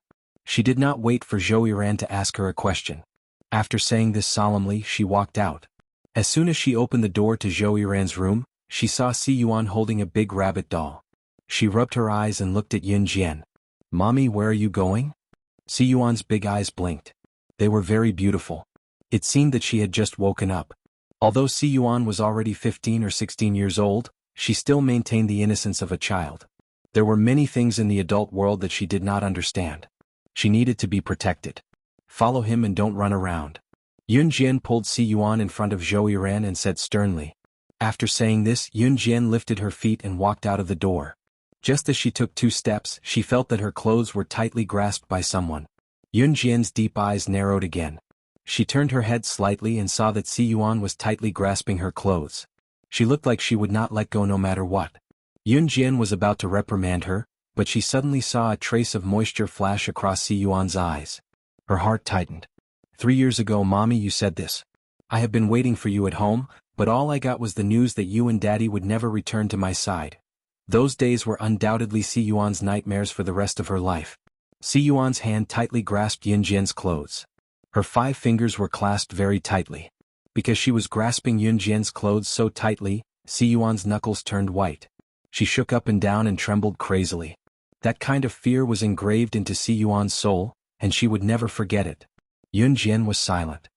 She did not wait for Zhou Yiran to ask her a question. After saying this solemnly, she walked out. As soon as she opened the door to Zhou Yiran's room, she saw Si Yuan holding a big rabbit doll. She rubbed her eyes and looked at Yun Jian. Mommy, where are you going? Si Yuan's big eyes blinked. They were very beautiful. It seemed that she had just woken up. Although Si Yuan was already 15 or 16 years old, she still maintained the innocence of a child. There were many things in the adult world that she did not understand. She needed to be protected. Follow him and don't run around. Yun Jian pulled Si Yuan in front of Zhou Yiran and said sternly. After saying this, Yun Jian lifted her feet and walked out of the door. Just as she took 2 steps, she felt that her clothes were tightly grasped by someone. Yun Jian's deep eyes narrowed again. She turned her head slightly and saw that Si Yuan was tightly grasping her clothes. She looked like she would not let go no matter what. Yun Jian was about to reprimand her, but she suddenly saw a trace of moisture flash across Si Yuan's eyes. Her heart tightened. 3 years ago, Mommy, you said this. I have been waiting for you at home, but all I got was the news that you and Daddy would never return to my side. Those days were undoubtedly Si Yuan's nightmares for the rest of her life. Si Yuan's hand tightly grasped Yun Jian's clothes. Her 5 fingers were clasped very tightly. Because she was grasping Yun Jian's clothes so tightly, Si Yuan's knuckles turned white. She shook up and down and trembled crazily. That kind of fear was engraved into Si Yuan's soul, and she would never forget it. Yun Jian was silent.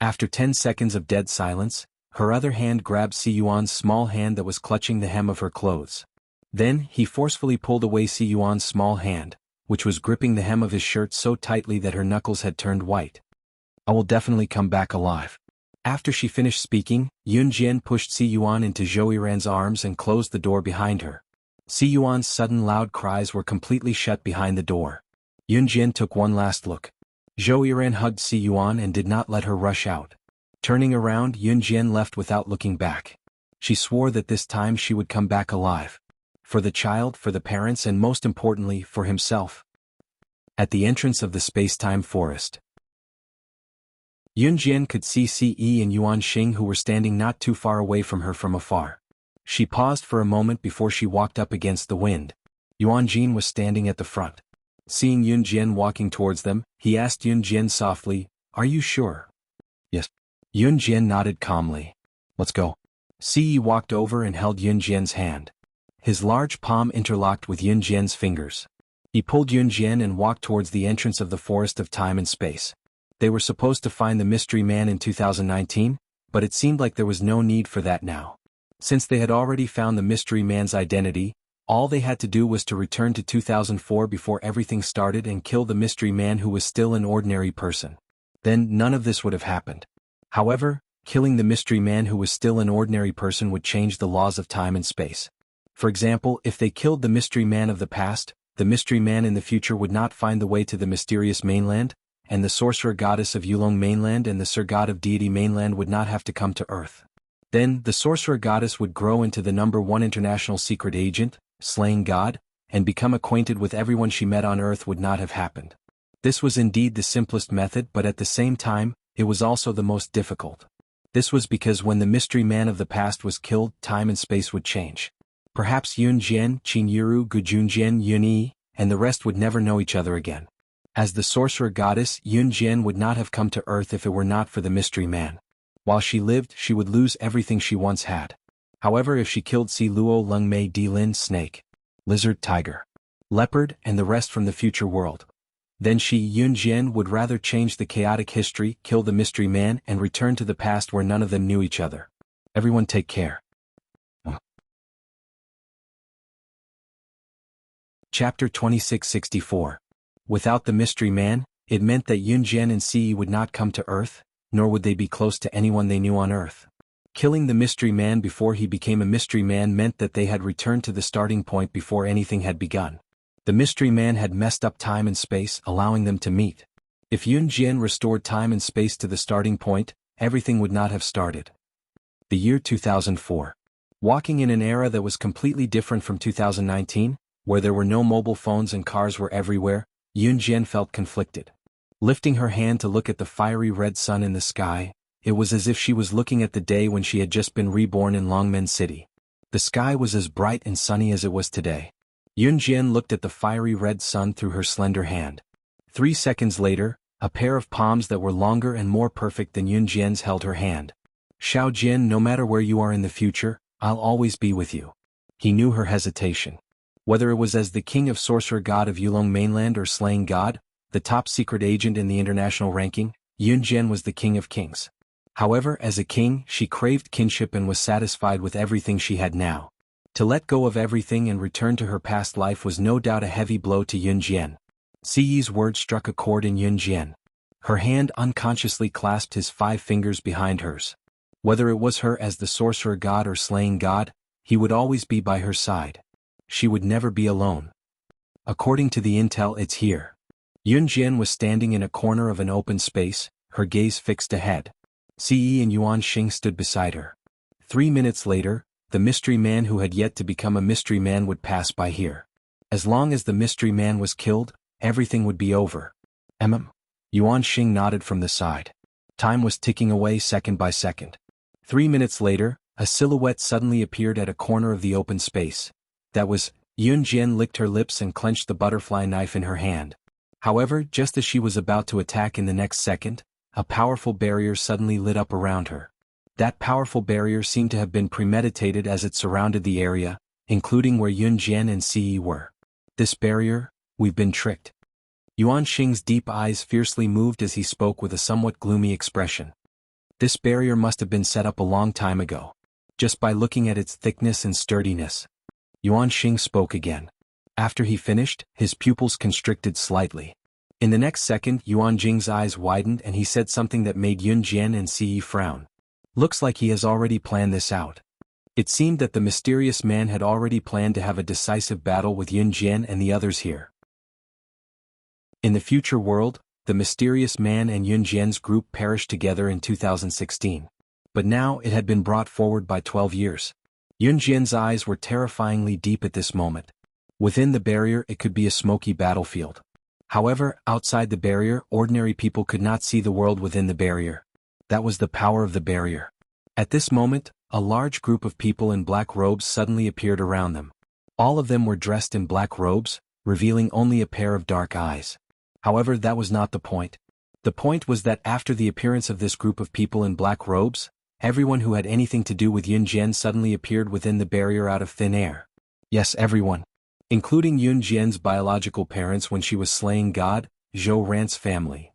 After 10 seconds of dead silence, her other hand grabbed Si Yuan's small hand that was clutching the hem of her clothes. Then, he forcefully pulled away Si Yuan's small hand, which was gripping the hem of his shirt so tightly that her knuckles had turned white. I will definitely come back alive. After she finished speaking, Yun Jian pushed Si Yuan into Zhou Yiran's arms and closed the door behind her. Si Yuan's sudden loud cries were completely shut behind the door. Yun Jian took one last look. Zhou Yiran hugged Si Yuan and did not let her rush out. Turning around, Yun Jian left without looking back. She swore that this time she would come back alive. For the child, for the parents, and most importantly, for himself. At the entrance of the space-time forest, Yun Jian could see Ce and Yuan Xing, who were standing not too far away from her from afar. She paused for a moment before she walked up against the wind. Yuan Jin was standing at the front. Seeing Yun Jian walking towards them, he asked Yun Jian softly, "Are you sure?" "Yes." Yun Jian nodded calmly. "Let's go." Ce walked over and held Yun Jian's hand. His large palm interlocked with Yun Jian's fingers. He pulled Yun Jian and walked towards the entrance of the forest of time and space. They were supposed to find the mystery man in 2019, but it seemed like there was no need for that now. Since they had already found the mystery man's identity, all they had to do was to return to 2004 before everything started and kill the mystery man who was still an ordinary person. Then none of this would have happened. However, killing the mystery man who was still an ordinary person would change the laws of time and space. For example, if they killed the mystery man of the past, the mystery man in the future would not find the way to the mysterious mainland, and the sorcerer goddess of Yulong mainland and the Sir God of Deity mainland would not have to come to Earth. Then, the sorcerer goddess would grow into the #1 international secret agent, slaying God, and become acquainted with everyone she met on Earth would not have happened. This was indeed the simplest method, but at the same time, it was also the most difficult. This was because when the mystery man of the past was killed, time and space would change. Perhaps Yun Jian, Qin Yiru, Gujun Jian, Yun Yi, and the rest would never know each other again. As the sorcerer goddess, Yun Jian would not have come to Earth if it were not for the mystery man. While she lived, she would lose everything she once had. However, if she killed Si Luo, Lung Mei, Di Lin, snake, lizard, tiger, leopard, and the rest from the future world, Then she, Yun Jian, would rather change the chaotic history, kill the mystery man, and return to the past where none of them knew each other. Everyone take care. Chapter 2664. Without the mystery man, it meant that Yun Jian and Ce would not come to Earth, nor would they be close to anyone they knew on Earth. Killing the mystery man before he became a mystery man meant that they had returned to the starting point before anything had begun. The mystery man had messed up time and space, allowing them to meet. If Yun Jian restored time and space to the starting point, everything would not have started. The year 2004. Walking in an era that was completely different from 2019, where there were no mobile phones and cars were everywhere, Yun Jian felt conflicted. Lifting her hand to look at the fiery red sun in the sky, it was as if she was looking at the day when she had just been reborn in Longmen City. The sky was as bright and sunny as it was today. Yun Jian looked at the fiery red sun through her slender hand. 3 seconds later, a pair of palms that were longer and more perfect than Yun Jian's held her hand. Xiao Jian, no matter where you are in the future, I'll always be with you. He knew her hesitation. Whether it was as the king of sorcerer god of Yulong mainland or slaying god, the top secret agent in the international ranking, Yun Jian was the king of kings. However, as a king, she craved kinship and was satisfied with everything she had now. To let go of everything and return to her past life was no doubt a heavy blow to Yun Jian. Ce's words struck a chord in Yun Jian. Her hand unconsciously clasped his 5 fingers behind hers. Whether it was her as the sorcerer god or slaying god, he would always be by her side. She would never be alone. According to the intel, it's here. Yun Jian was standing in a corner of an open space, her gaze fixed ahead. Ce and Yuan Xing stood beside her. 3 minutes later, the mystery man who had yet to become a mystery man would pass by here. As long as the mystery man was killed, everything would be over. Yuan Xing nodded from the side. Time was ticking away second by second. 3 minutes later, a silhouette suddenly appeared at a corner of the open space. That was, Yun Jian licked her lips and clenched the butterfly knife in her hand. However, just as she was about to attack in the next second, a powerful barrier suddenly lit up around her. That powerful barrier seemed to have been premeditated as it surrounded the area, including where Yun Jian and Ce were. This barrier, we've been tricked. Yuan Xing's deep eyes fiercely moved as he spoke with a somewhat gloomy expression. This barrier must have been set up a long time ago. Just by looking at its thickness and sturdiness. Yuan Xing spoke again. After he finished, his pupils constricted slightly. In the next second, Yuan Jing's eyes widened and he said something that made Yun Jian and Ce frown. Looks like he has already planned this out. It seemed that the mysterious man had already planned to have a decisive battle with Yun Jian and the others here. In the future world, the mysterious man and Yun Jian's group perished together in 2016. But now it had been brought forward by 12 years. Yun Jian's eyes were terrifyingly deep at this moment. Within the barrier it could be a smoky battlefield. However, outside the barrier, ordinary people could not see the world within the barrier. That was the power of the barrier. At this moment, a large group of people in black robes suddenly appeared around them. All of them were dressed in black robes, revealing only a pair of dark eyes. However, that was not the point. The point was that after the appearance of this group of people in black robes, everyone who had anything to do with Yun Jian suddenly appeared within the barrier out of thin air. Yes, everyone. Including Yun Jian's biological parents when she was slaying God, Zhou Ran's family.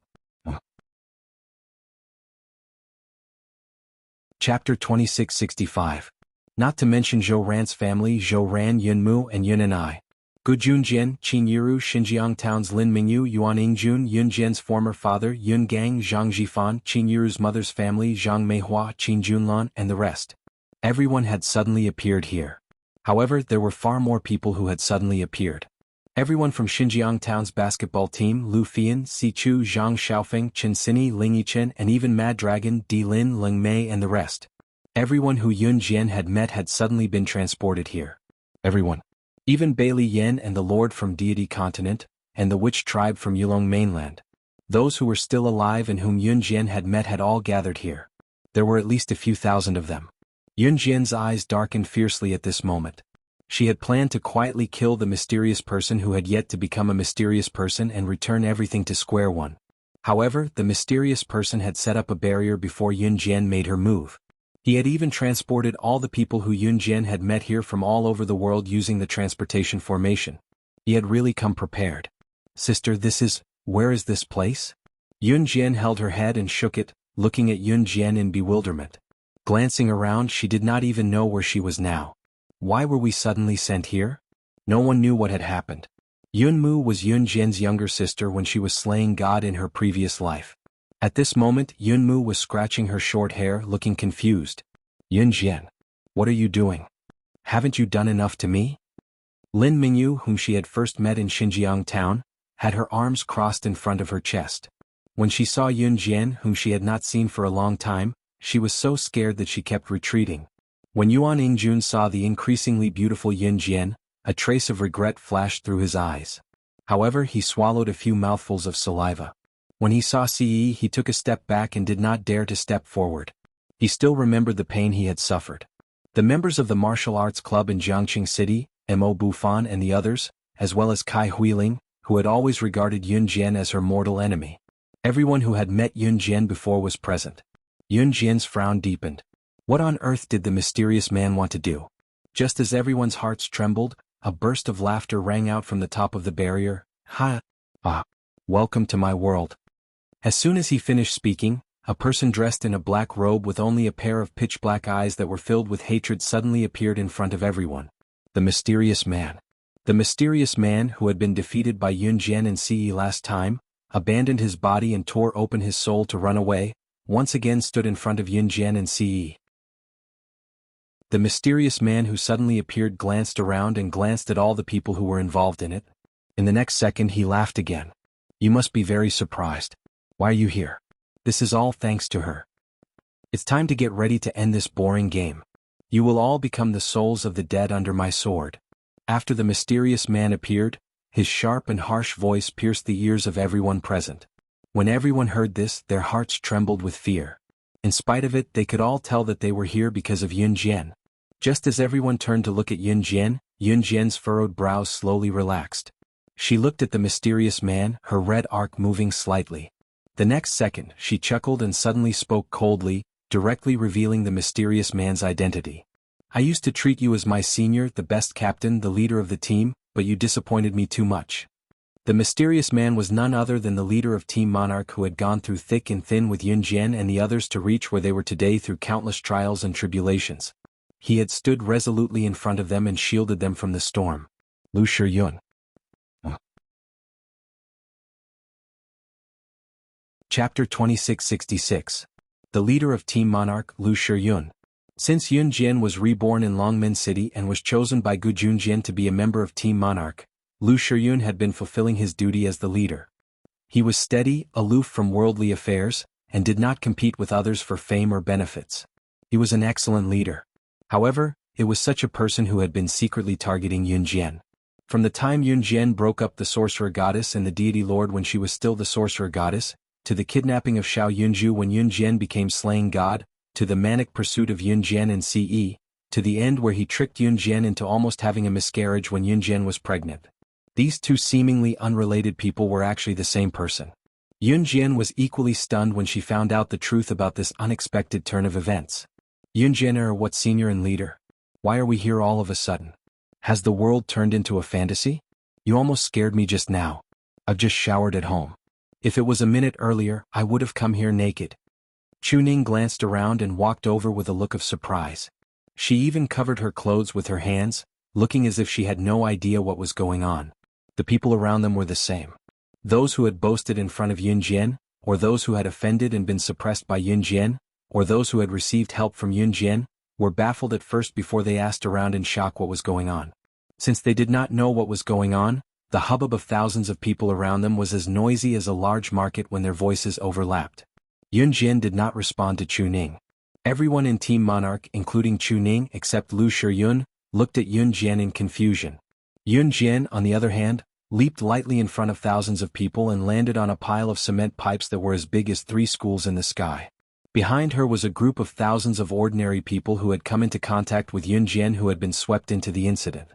Chapter 2665. Not to mention Zhou Ran's family, Zhou Ran, Yun Mu and Yun and I. Gu Junjian, Qin Yiru, Xinjiang Town's Lin Mingyu, Yuan Yingjun, Yun Jian's former father, Yun Gang, Zhang Jifan, Qin Yiru's mother's family, Zhang Meihua, Qin Junlan, and the rest. Everyone had suddenly appeared here. However, there were far more people who had suddenly appeared. Everyone from Xinjiang Town's basketball team, Lu Fian, Si Chu, Zhang Xiaofeng, Chen Sini, Ling Yichen, and even Mad Dragon, Di Lin, Ling Mei and the rest. Everyone who Yun Jian had met had suddenly been transported here. Everyone. Even Bailey Yen and the Lord from Deity Continent, and the witch tribe from Yulong mainland. Those who were still alive and whom Yun Jian had met had all gathered here. There were at least a few thousand of them. Yun Jian's eyes darkened fiercely at this moment. She had planned to quietly kill the mysterious person who had yet to become a mysterious person and return everything to square one. However, the mysterious person had set up a barrier before Yun Jian made her move. He had even transported all the people who Yun Jian had met here from all over the world using the transportation formation. He had really come prepared. Sister, this is... Where is this place? Yun Jian held her head and shook it, looking at Yun Jian in bewilderment. Glancing around, she did not even know where she was now. Why were we suddenly sent here? No one knew what had happened. Yun Mu was Yun Jian's younger sister when she was slaying God in her previous life. At this moment, Yun Mu was scratching her short hair, looking confused. Yun Jian, what are you doing? Haven't you done enough to me? Lin Mingyu, whom she had first met in Xinjiang town, had her arms crossed in front of her chest. When she saw Yun Jian, whom she had not seen for a long time, she was so scared that she kept retreating. When Yuan Yingjun saw the increasingly beautiful Yun Jian, a trace of regret flashed through his eyes. However, he swallowed a few mouthfuls of saliva. When he saw Ce, he took a step back and did not dare to step forward. He still remembered the pain he had suffered. The members of the martial arts club in Jiangqing City, Mo Bufan and the others, as well as Kai Huiling, who had always regarded Yun Jian as her mortal enemy. Everyone who had met Yun Jian before was present. Yun Jian's frown deepened. What on earth did the mysterious man want to do? Just as everyone's hearts trembled, a burst of laughter rang out from the top of the barrier. Ha! Ah! Welcome to my world. As soon as he finished speaking, a person dressed in a black robe with only a pair of pitch-black eyes that were filled with hatred suddenly appeared in front of everyone. The mysterious man. The mysterious man who had been defeated by Yun Jian and Ce last time, abandoned his body and tore open his soul to run away, once again stood in front of Yun Jian and Ce. The mysterious man who suddenly appeared glanced around and glanced at all the people who were involved in it. In the next second he laughed again. You must be very surprised. Why are you here? This is all thanks to her. It's time to get ready to end this boring game. You will all become the souls of the dead under my sword. After the mysterious man appeared, his sharp and harsh voice pierced the ears of everyone present. When everyone heard this, their hearts trembled with fear. In spite of it, they could all tell that they were here because of Yun Jian. Just as everyone turned to look at Yun Jian's furrowed brows slowly relaxed. She looked at the mysterious man, her red arc moving slightly. The next second, she chuckled and suddenly spoke coldly, directly revealing the mysterious man's identity. I used to treat you as my senior, the best captain, the leader of the team, but you disappointed me too much. The mysterious man was none other than the leader of Team Monarch who had gone through thick and thin with Yun Jian and the others to reach where they were today through countless trials and tribulations. He had stood resolutely in front of them and shielded them from the storm. Lu Shiyun. Chapter 2666. The leader of Team Monarch, Lu Shiyun. Since Yun Jian was reborn in Longmen City and was chosen by Gu Junjian to be a member of Team Monarch, Lu Shiyun had been fulfilling his duty as the leader. He was steady, aloof from worldly affairs, and did not compete with others for fame or benefits. He was an excellent leader. However, it was such a person who had been secretly targeting Yun Jian. From the time Yun Jian broke up the sorcerer goddess and the deity lord when she was still the sorcerer goddess, to the kidnapping of Xiao Yunju when Yun Jian became slaying god, to the manic pursuit of Yun Jian and Ce, to the end where he tricked Yun Jian into almost having a miscarriage when Yun Jian was pregnant. These two seemingly unrelated people were actually the same person. Yun Jian was equally stunned when she found out the truth about this unexpected turn of events. Yun Jian are what senior and leader? Why are we here all of a sudden? Has the world turned into a fantasy? You almost scared me just now. I've just showered at home. If it was a minute earlier, I would have come here naked. Chuning glanced around and walked over with a look of surprise. She even covered her clothes with her hands, looking as if she had no idea what was going on. The people around them were the same. Those who had boasted in front of Yun Jian, or those who had offended and been suppressed by Yun Jian, or those who had received help from Yun Jian, were baffled at first before they asked around in shock what was going on. Since they did not know what was going on, the hubbub of thousands of people around them was as noisy as a large market when their voices overlapped. Yun Jian did not respond to Chu Ning. Everyone in Team Monarch, including Chu Ning except Lu Shiyun, looked at Yun Jian in confusion. Yun Jian, on the other hand, leaped lightly in front of thousands of people and landed on a pile of cement pipes that were as big as 3 schools in the sky. Behind her was a group of thousands of ordinary people who had come into contact with Yun Jian who had been swept into the incident.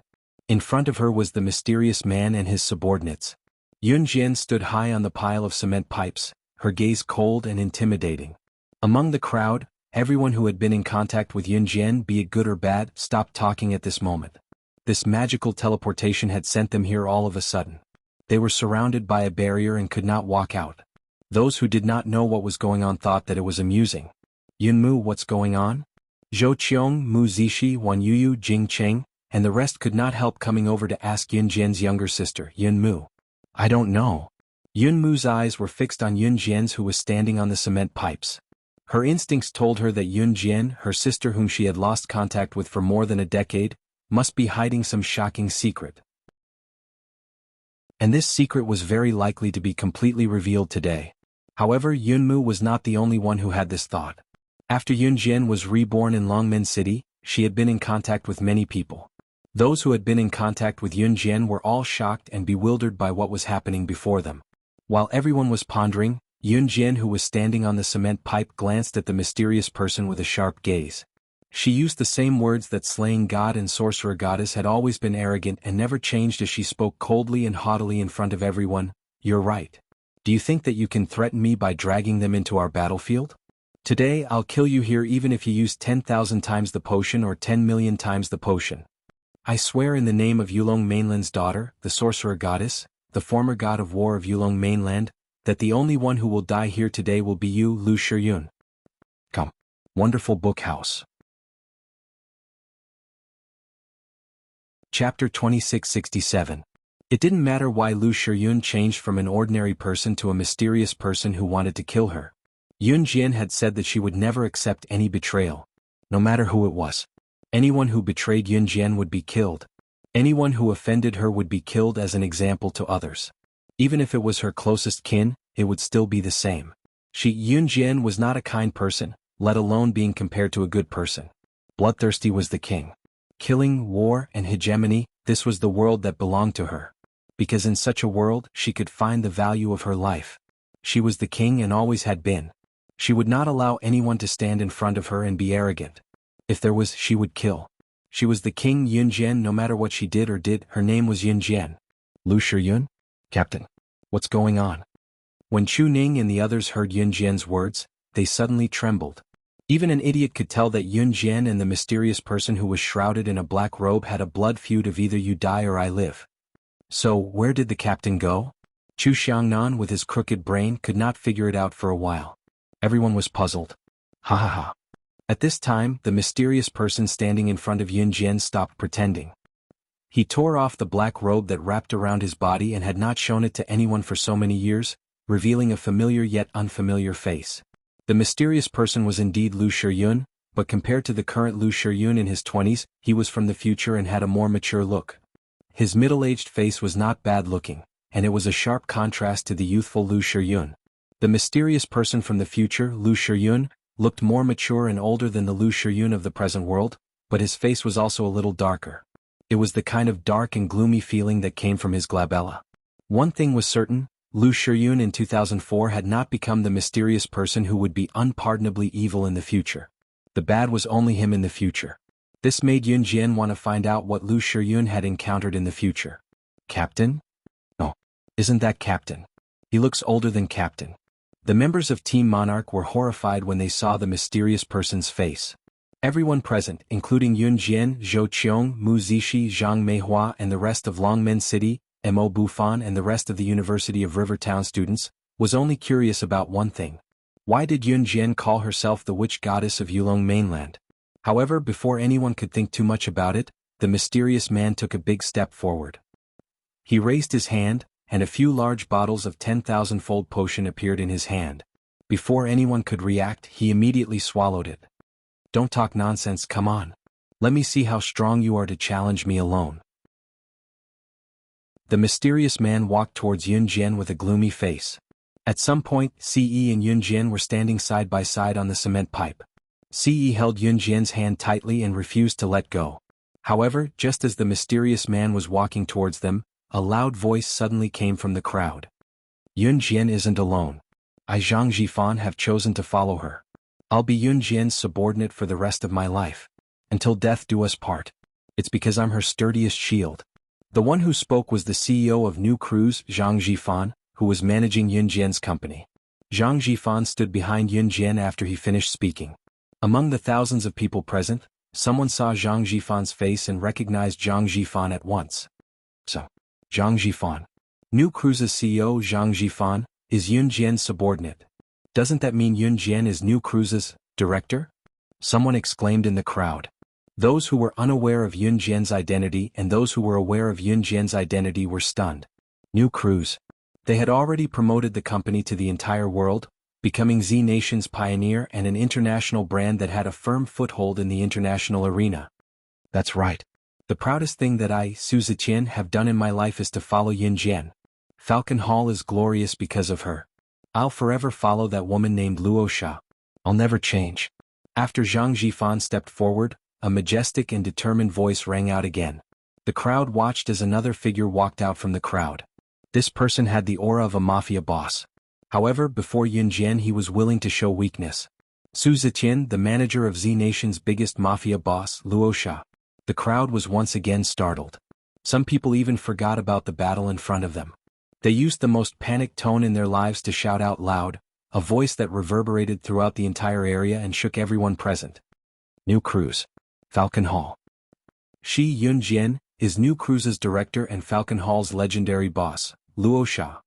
In front of her was the mysterious man and his subordinates. Yun Jian stood high on the pile of cement pipes, her gaze cold and intimidating. Among the crowd, everyone who had been in contact with Yun Jian, be it good or bad, stopped talking at this moment. This magical teleportation had sent them here all of a sudden. They were surrounded by a barrier and could not walk out. Those who did not know what was going on thought that it was amusing. Yunmu, what's going on? Zhou Qiong, Mu Zishi, Wan Yuyu, Jing Cheng, and the rest could not help coming over to ask Yunjian's younger sister, Yunmu. I don't know. Yunmu's eyes were fixed on Yunjian's, who was standing on the cement pipes. Her instincts told her that Yunjian, her sister whom she had lost contact with for more than a decade, must be hiding some shocking secret. And this secret was very likely to be completely revealed today. However, Yunmu was not the only one who had this thought. After Yunjian was reborn in Longmen City, she had been in contact with many people. Those who had been in contact with Yunjian were all shocked and bewildered by what was happening before them. While everyone was pondering, Yunjian, who was standing on the cement pipe, glanced at the mysterious person with a sharp gaze. She used the same words that slaying god and sorcerer goddess had always been arrogant and never changed as she spoke coldly and haughtily in front of everyone. You're right. Do you think that you can threaten me by dragging them into our battlefield? Today I'll kill you here even if you use 10,000 times the potion or 10 million times the potion. I swear in the name of Yulong Mainland's daughter, the sorcerer goddess, the former god of war of Yulong Mainland, that the only one who will die here today will be you, Lu Shiyun. Come. Wonderful book house. Chapter 2667. It didn't matter why Lu Shiyun changed from an ordinary person to a mysterious person who wanted to kill her. Yunjian had said that she would never accept any betrayal. No matter who it was. Anyone who betrayed Yunjian would be killed. Anyone who offended her would be killed as an example to others. Even if it was her closest kin, it would still be the same. Yunjian was not a kind person, let alone being compared to a good person. Bloodthirsty was the king. Killing, war, and hegemony, this was the world that belonged to her. Because in such a world, she could find the value of her life. She was the king and always had been. She would not allow anyone to stand in front of her and be arrogant. If there was, she would kill. She was the king Yunjian no matter what she did or did. Her name was Yunjian. Lu Shiyun? Captain. What's going on? When Chu Ning and the others heard Yunjian's words, they suddenly trembled. Even an idiot could tell that Yunjian and the mysterious person who was shrouded in a black robe had a blood feud of either you die or I live. So, where did the captain go? Chu Xiangnan with his crooked brain could not figure it out for a while. Everyone was puzzled. Ha ha ha. At this time, the mysterious person standing in front of Yunjian stopped pretending. He tore off the black robe that wrapped around his body and had not shown it to anyone for so many years, revealing a familiar yet unfamiliar face. The mysterious person was indeed Lu Shiyun, but compared to the current Lu Shiyun in his 20s, he was from the future and had a more mature look. His middle-aged face was not bad-looking, and it was a sharp contrast to the youthful Lu Shiyun. The mysterious person from the future, Lu Shiyun, looked more mature and older than the Lu Shiyun of the present world, but his face was also a little darker. It was the kind of dark and gloomy feeling that came from his glabella. One thing was certain, Lu Shiyun in 2004 had not become the mysterious person who would be unpardonably evil in the future. The bad was only him in the future. This made Yunjian want to find out what Lu Shiyun had encountered in the future. Captain? No. Isn't that Captain? He looks older than Captain. The members of Team Monarch were horrified when they saw the mysterious person's face. Everyone present, including Yunjian, Zhou Qiong, Mu Zishi, Zhang Meihua and the rest of Longmen City, Mo Bufan and the rest of the University of Rivertown students, was only curious about one thing. Why did Yunjian call herself the witch goddess of Yulong Mainland? However, before anyone could think too much about it, the mysterious man took a big step forward. He raised his hand, and a few large bottles of 10,000-fold potion appeared in his hand. Before anyone could react, he immediately swallowed it. Don't talk nonsense, come on. Let me see how strong you are to challenge me alone. The mysterious man walked towards Yunjian with a gloomy face. At some point, Ce and Yunjian were standing side by side on the cement pipe. Ce held Yunjian's hand tightly and refused to let go. However, just as the mysterious man was walking towards them, a loud voice suddenly came from the crowd. Yunjian isn't alone. I, Zhang Jifan, have chosen to follow her. I'll be Yunjian's subordinate for the rest of my life. Until death do us part. It's because I'm her sturdiest shield. The one who spoke was the CEO of New Cruise, Zhang Jifan, who was managing Yunjian's company. Zhang Jifan stood behind Yunjian after he finished speaking. Among the thousands of people present, someone saw Zhang Jifan's face and recognized Zhang Jifan at once. So, Zhang Jifan. New Cruise's CEO Zhang Jifan is Yun Jian's subordinate. Doesn't that mean Yun Jian is New Cruise's director? Someone exclaimed in the crowd. Those who were unaware of Yun Jian's identity and those who were aware of Yun Jian's identity were stunned. New Cruise. They had already promoted the company to the entire world, becoming Z Nation's pioneer and an international brand that had a firm foothold in the international arena. That's right. The proudest thing that I, Su Ziqian, have done in my life is to follow Yun Jian. Falcon Hall is glorious because of her. I'll forever follow that woman named Luo Sha. I'll never change. After Zhang Jifan stepped forward, a majestic and determined voice rang out again. The crowd watched as another figure walked out from the crowd. This person had the aura of a mafia boss. However, before Yun Jian he was willing to show weakness. Su Ziqian, the manager of Z Nation's biggest mafia boss, Luo Sha. The crowd was once again startled. Some people even forgot about the battle in front of them. They used the most panicked tone in their lives to shout out loud, a voice that reverberated throughout the entire area and shook everyone present. New Cruise. Falcon Hall. She Yun Jian is New Cruise's director and Falcon Hall's legendary boss, Luo Sha.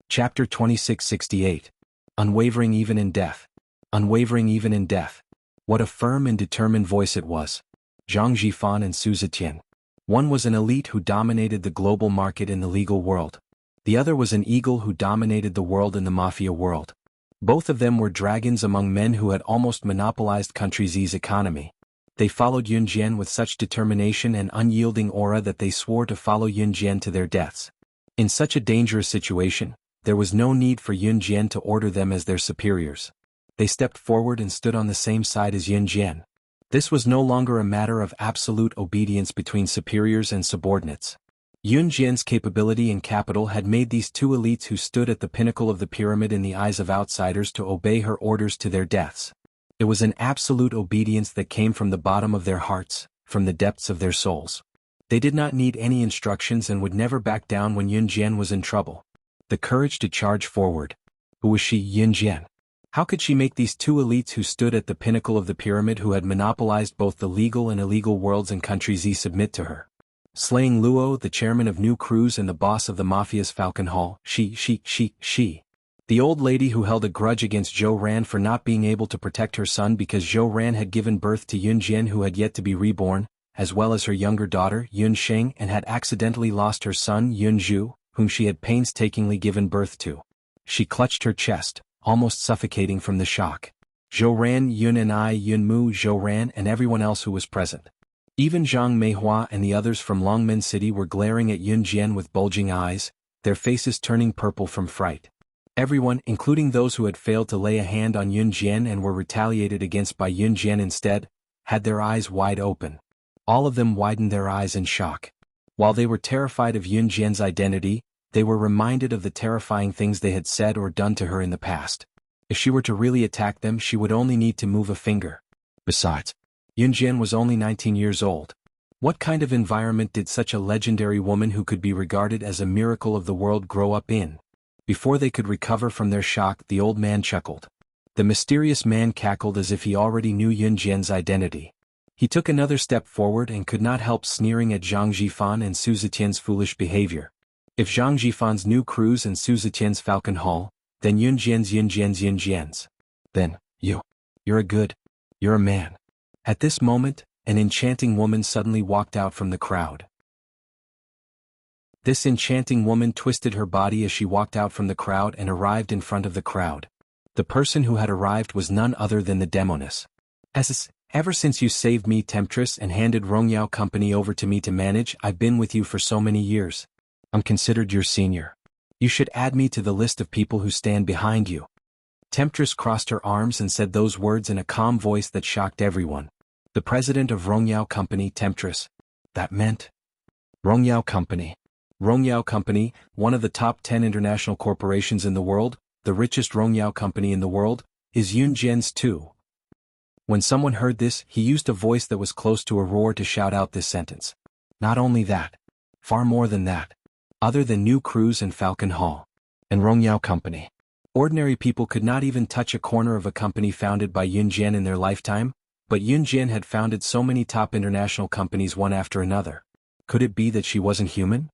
Chapter 2668. Unwavering even in death. Unwavering even in death. What a firm and determined voice it was. Zhang Jifan and Su Ziqian. One was an elite who dominated the global market in the legal world. The other was an eagle who dominated the world in the mafia world. Both of them were dragons among men who had almost monopolized country Z's economy. They followed Yun Jian with such determination and unyielding aura that they swore to follow Yun Jian to their deaths. In such a dangerous situation, there was no need for Yun Jian to order them as their superiors. They stepped forward and stood on the same side as Yun Jian. This was no longer a matter of absolute obedience between superiors and subordinates. Yun Jian's capability and capital had made these two elites who stood at the pinnacle of the pyramid in the eyes of outsiders to obey her orders to their deaths. It was an absolute obedience that came from the bottom of their hearts, from the depths of their souls. They did not need any instructions and would never back down when Yun Jian was in trouble. The courage to charge forward. Who was she, Yun Jian? How could she make these two elites who stood at the pinnacle of the pyramid who had monopolized both the legal and illegal worlds in country Z submit to her? Slaying Luo, the chairman of New Cruise and the boss of the mafia's Falcon Hall, she. The old lady who held a grudge against Zhou Ran for not being able to protect her son because Zhou Ran had given birth to Yun Jian who had yet to be reborn, as well as her younger daughter, Yun Sheng, and had accidentally lost her son, Yun Zhu, whom she had painstakingly given birth to. She clutched her chest, almost suffocating from the shock. Zhou Ran, Yun and I, Yun Mu, Zhou Ran, and everyone else who was present. Even Zhang Meihua and the others from Longmen City were glaring at Yun Jian with bulging eyes, their faces turning purple from fright. Everyone, including those who had failed to lay a hand on Yun Jian and were retaliated against by Yun Jian instead, had their eyes wide open. All of them widened their eyes in shock. While they were terrified of Yun Jian's identity, they were reminded of the terrifying things they had said or done to her in the past. If she were to really attack them, she would only need to move a finger. Besides, Yun Jian was only 19 years old. What kind of environment did such a legendary woman who could be regarded as a miracle of the world grow up in? Before they could recover from their shock, the old man chuckled. The mysterious man cackled as if he already knew Yun Jian's identity. He took another step forward and could not help sneering at Zhang Jifan and Su Ziqian's foolish behavior. If Zhang Jifan's New Cruise and Su Ziqian's Falcon Hall, then Yun Jian's. Then, you're a man. At this moment, an enchanting woman suddenly walked out from the crowd. This enchanting woman twisted her body as she walked out from the crowd and arrived in front of the crowd. The person who had arrived was none other than the Demoness. Ever since you saved me, Temptress, and handed Rongyao Company over to me to manage, I've been with you for so many years. I'm considered your senior. You should add me to the list of people who stand behind you. Temptress crossed her arms and said those words in a calm voice that shocked everyone. The president of Rongyao Company, Temptress. That meant? Rongyao Company. Rongyao Company, one of the top 10 international corporations in the world, the richest Rongyao Company in the world, is Yun Jian's too. When someone heard this, he used a voice that was close to a roar to shout out this sentence. Not only that. Far more than that. Other than New Cruise and Falcon Hall. And Rongyao Company. Ordinary people could not even touch a corner of a company founded by Yun Jian in their lifetime, But Yun Jian had founded so many top international companies one after another. Could it be that she wasn't human?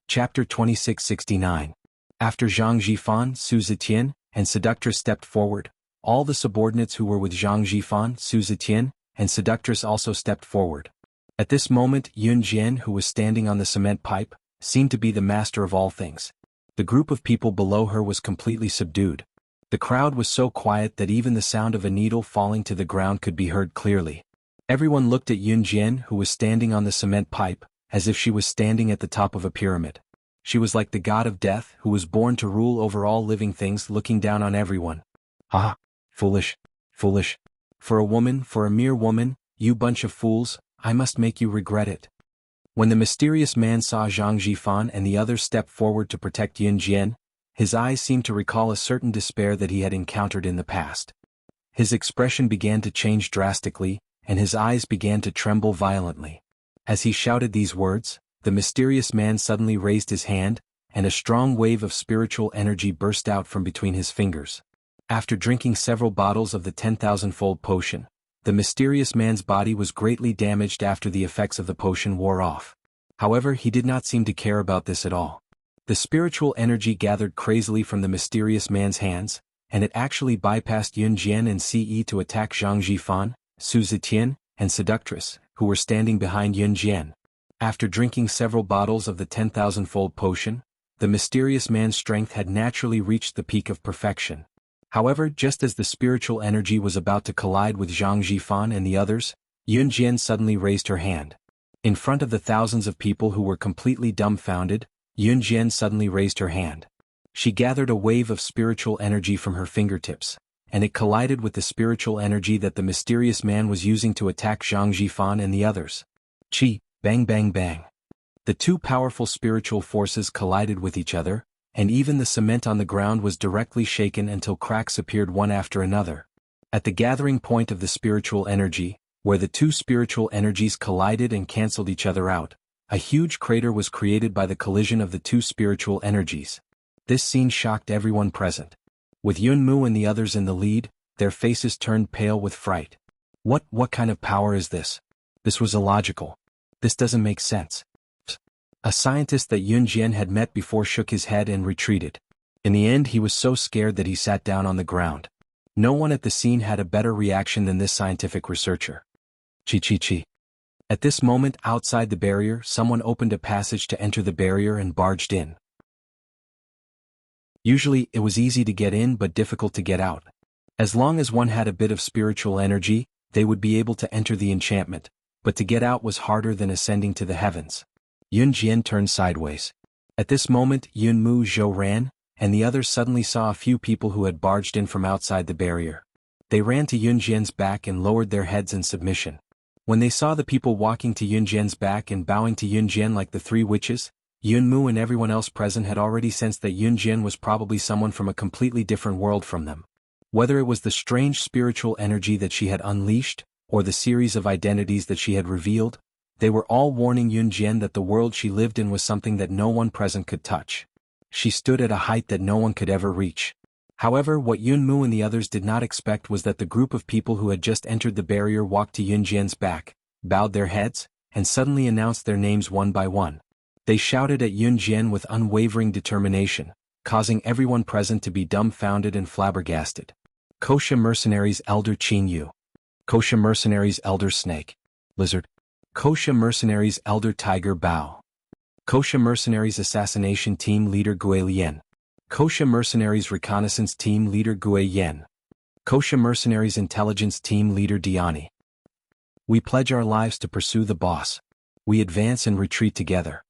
Chapter 2669. After Zhang Jifan, Su Zetian, and Seductress stepped forward, all the subordinates who were with Zhang Jifan, Su Zetian, and Seductress also stepped forward. At this moment, Yun Jian, who was standing on the cement pipe, seemed to be the master of all things. The group of people below her was completely subdued. The crowd was so quiet that even the sound of a needle falling to the ground could be heard clearly. Everyone looked at Yun Jian, who was standing on the cement pipe, as if she was standing at the top of a pyramid. She was like the god of death who was born to rule over all living things, looking down on everyone. Ah! Foolish! Foolish! For a mere woman, you bunch of fools, I must make you regret it. When the mysterious man saw Zhang Jifan and the others step forward to protect Yun Jian, his eyes seemed to recall a certain despair that he had encountered in the past. His expression began to change drastically, and his eyes began to tremble violently. As he shouted these words, the mysterious man suddenly raised his hand, and a strong wave of spiritual energy burst out from between his fingers. After drinking several bottles of the 10,000-fold potion, the mysterious man's body was greatly damaged after the effects of the potion wore off. However, he did not seem to care about this at all. The spiritual energy gathered crazily from the mysterious man's hands, and it actually bypassed Yun Jian and Ce to attack Zhang Jifan, Su Zetian, and Seductress, who were standing behind Yun Jian. After drinking several bottles of the 10,000-fold potion, the mysterious man's strength had naturally reached the peak of perfection. However, just as the spiritual energy was about to collide with Zhang Jifan and the others, Yun Jian suddenly raised her hand. In front of the thousands of people who were completely dumbfounded, Yun Jian suddenly raised her hand. She gathered a wave of spiritual energy from her fingertips, and it collided with the spiritual energy that the mysterious man was using to attack Zhang Jifan and the others. Chi! Bang bang bang. The two powerful spiritual forces collided with each other, and even the cement on the ground was directly shaken until cracks appeared one after another. At the gathering point of the spiritual energy, where the two spiritual energies collided and cancelled each other out, a huge crater was created by the collision of the two spiritual energies. This scene shocked everyone present. With Yun Mu and the others in the lead, their faces turned pale with fright. What kind of power is this? This was illogical. This doesn't make sense. A scientist that Yun Jian had met before shook his head and retreated. In the end, he was so scared that he sat down on the ground. No one at the scene had a better reaction than this scientific researcher. Chi. At this moment, outside the barrier, someone opened a passage to enter the barrier and barged in. Usually, it was easy to get in but difficult to get out. As long as one had a bit of spiritual energy, they would be able to enter the enchantment, but to get out was harder than ascending to the heavens. Yun Jian turned sideways. At this moment, Yun Mu Zhou ran, and the others suddenly saw a few people who had barged in from outside the barrier. They ran to Yun Jian's back and lowered their heads in submission. When they saw the people walking to Yun Jian's back and bowing to Yun Jian like the three witches, Yun Mu and everyone else present had already sensed that Yun Jian was probably someone from a completely different world from them. Whether it was the strange spiritual energy that she had unleashed, or the series of identities that she had revealed, they were all warning Yun Jian that the world she lived in was something that no one present could touch. She stood at a height that no one could ever reach. However, what Yun Mu and the others did not expect was that the group of people who had just entered the barrier walked to Yun Jian's back, bowed their heads, and suddenly announced their names one by one. They shouted at Yun Jian with unwavering determination, causing everyone present to be dumbfounded and flabbergasted. Kosha Mercenaries Elder Qin Yu. Kosha Mercenaries Elder Snake. Lizard. Kosha Mercenaries Elder Tiger Bao. Kosha Mercenaries Assassination Team Leader Gui Lian. Kosha Mercenaries Reconnaissance Team Leader Gui Yen. Kosha Mercenaries Intelligence Team Leader Diani. We pledge our lives to pursue the boss. We advance and retreat together.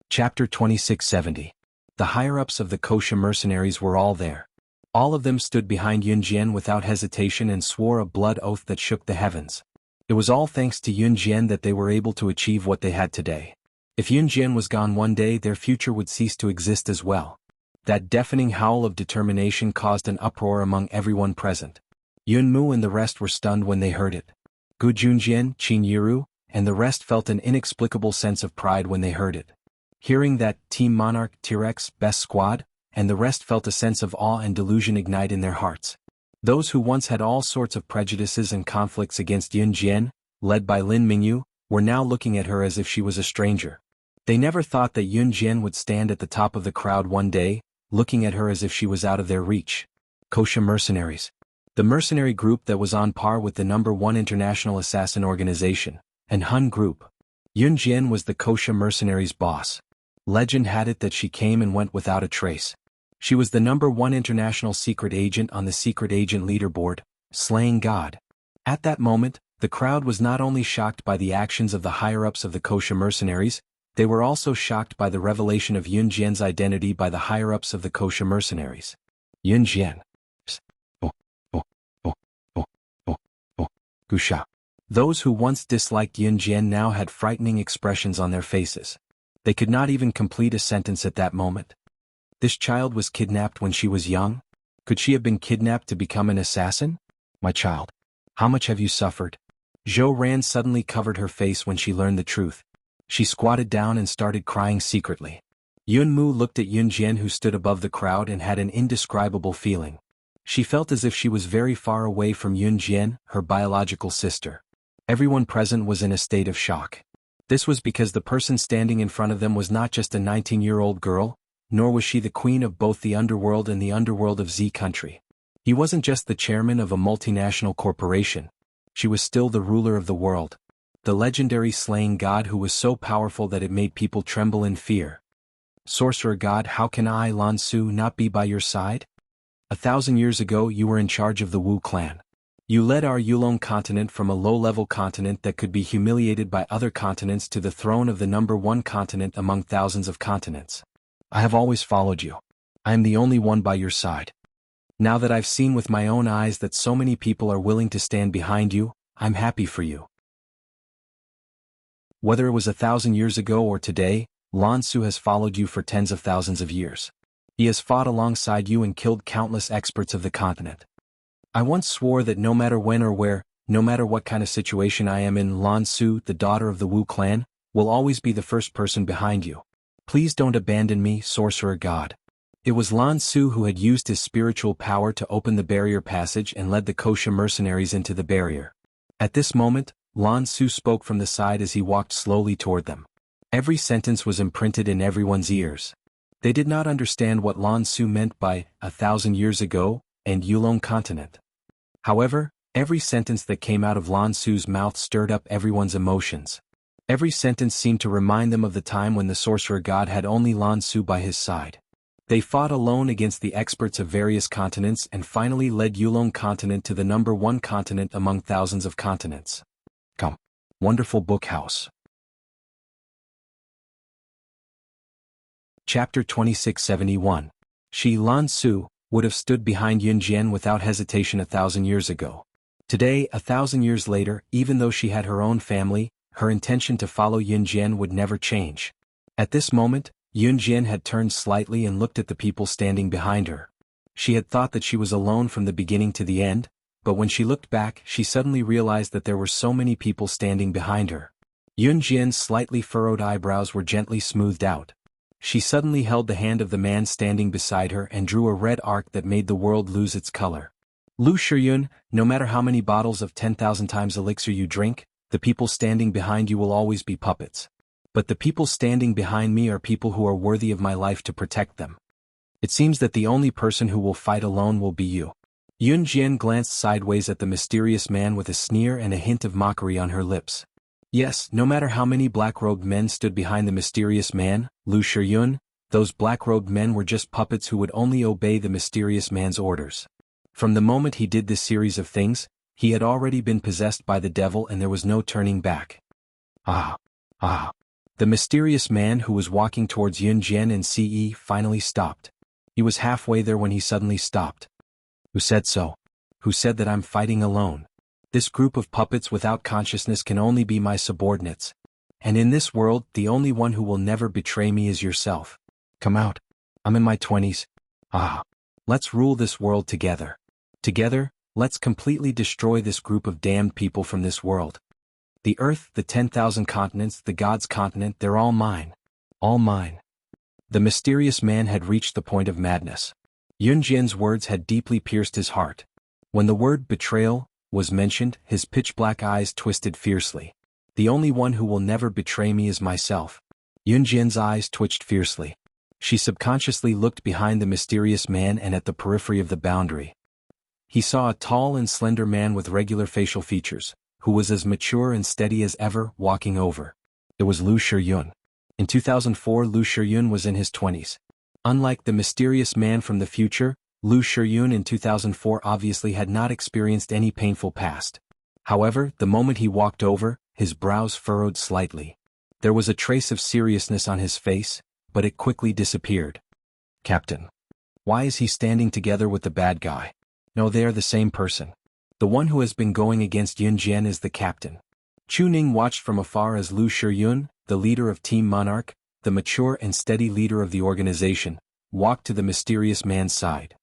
Chapter 2670. The higher-ups of the Kosha mercenaries were all there. All of them stood behind Yun Jian without hesitation and swore a blood oath that shook the heavens. It was all thanks to Yun Jian that they were able to achieve what they had today. If Yun Jian was gone one day, their future would cease to exist as well. That deafening howl of determination caused an uproar among everyone present. Yun Mu and the rest were stunned when they heard it. Gu Junjian, Qin Yiru, and the rest felt an inexplicable sense of pride when they heard it. Hearing that, Team Monarch T-Rex best squad, and the rest felt a sense of awe and delusion ignite in their hearts. Those who once had all sorts of prejudices and conflicts against Yun Jian, led by Lin Mingyu, were now looking at her as if she was a stranger. They never thought that Yun Jian would stand at the top of the crowd one day, looking at her as if she was out of their reach. Koxia mercenaries. The mercenary group that was on par with the #1 international assassin organization, and Hun group. Yun Jian was the Koxia mercenaries' boss. Legend had it that she came and went without a trace. She was the #1 international secret agent on the secret agent leaderboard, slaying God. At that moment, the crowd was not only shocked by the actions of the higher-ups of the Koxia mercenaries, they were also shocked by the revelation of Yun Jian's identity by the higher-ups of the Koxia mercenaries. Yun Jian. Gusha. Those who once disliked Yun Jian now had frightening expressions on their faces. They could not even complete a sentence at that moment. This child was kidnapped when she was young? Could she have been kidnapped to become an assassin? My child. How much have you suffered? Zhou Ran suddenly covered her face when she learned the truth. She squatted down and started crying secretly. Yun Mu looked at Yun Jian, who stood above the crowd, and had an indescribable feeling. She felt as if she was very far away from Yun Jian, her biological sister. Everyone present was in a state of shock. This was because the person standing in front of them was not just a 19-year-old girl, nor was she the queen of both the underworld and the underworld of Z country. He wasn't just the chairman of a multinational corporation. She was still the ruler of the world. The legendary slaying god who was so powerful that it made people tremble in fear. Sorcerer God, how can I, Lan Su, not be by your side? 1,000 years ago you were in charge of the Wu clan. You led our Yulong continent from a low-level continent that could be humiliated by other continents to the throne of the #1 continent among thousands of continents. I have always followed you. I am the only one by your side. Now that I've seen with my own eyes that so many people are willing to stand behind you, I'm happy for you. Whether it was 1,000 years ago or today, Lan Su has followed you for tens of thousands of years. He has fought alongside you and killed countless experts of the continent. I once swore that no matter when or where, no matter what kind of situation I am in, Lan Su, the daughter of the Wu clan, will always be the first person behind you. Please don't abandon me, Sorcerer God. It was Lan Su who had used his spiritual power to open the barrier passage and led the Koxia mercenaries into the barrier. At this moment, Lan Su spoke from the side as he walked slowly toward them. Every sentence was imprinted in everyone's ears. They did not understand what Lan Su meant by 1,000 years ago and Yulong continent. However, every sentence that came out of Lan Su's mouth stirred up everyone's emotions. Every sentence seemed to remind them of the time when the Sorcerer God had only Lan Su by his side. They fought alone against the experts of various continents and finally led Yulong continent to the #1 continent among thousands of continents. Come. Wonderful book house. Chapter 2671. She, Lan Su, would have stood behind Yun Jian without hesitation 1,000 years ago. Today, 1,000 years later, even though she had her own family, her intention to follow Yun Jian would never change. At this moment, Yun Jian had turned slightly and looked at the people standing behind her. She had thought that she was alone from the beginning to the end, but when she looked back, she suddenly realized that there were so many people standing behind her. Yun Jian's slightly furrowed eyebrows were gently smoothed out. She suddenly held the hand of the man standing beside her and drew a red arc that made the world lose its color. Lu Shiyun, no matter how many bottles of 10,000 times elixir you drink, the people standing behind you will always be puppets. But the people standing behind me are people who are worthy of my life to protect them. It seems that the only person who will fight alone will be you. Yun Jian glanced sideways at the mysterious man with a sneer and a hint of mockery on her lips. Yes, no matter how many black-robed men stood behind the mysterious man, Lu Shiyun, those black-robed men were just puppets who would only obey the mysterious man's orders. From the moment he did this series of things, he had already been possessed by the devil and there was no turning back. Ah. The mysterious man who was walking towards Yun Jian and Ce finally stopped. He was halfway there when he suddenly stopped. Who said so? Who said that I'm fighting alone? This group of puppets without consciousness can only be my subordinates. And in this world, the only one who will never betray me is yourself. Come out. I'm in my 20s. Let's rule this world together. Together, let's completely destroy this group of damned people from this world. The earth, the 10,000 continents, the gods' continent, they're all mine. All mine. The mysterious man had reached the point of madness. Yun Jian's words had deeply pierced his heart. When the word betrayal was mentioned, his pitch-black eyes twisted fiercely. The only one who will never betray me is myself. Yun Jian's eyes twitched fiercely. She subconsciously looked behind the mysterious man and at the periphery of the boundary. He saw a tall and slender man with regular facial features, who was as mature and steady as ever, walking over. It was Lu Shiyun. In 2004, Lu Shiyun was in his 20s. Unlike the mysterious man from the future, Lu Shiyun in 2004 obviously had not experienced any painful past. However, the moment he walked over, his brows furrowed slightly. There was a trace of seriousness on his face, but it quickly disappeared. Captain. Why is he standing together with the bad guy? No, they are the same person. The one who has been going against Yun Jian is the captain. Chu Ning watched from afar as Lu Shiyun, the leader of Team Monarch, the mature and steady leader of the organization, walked to the mysterious man's side.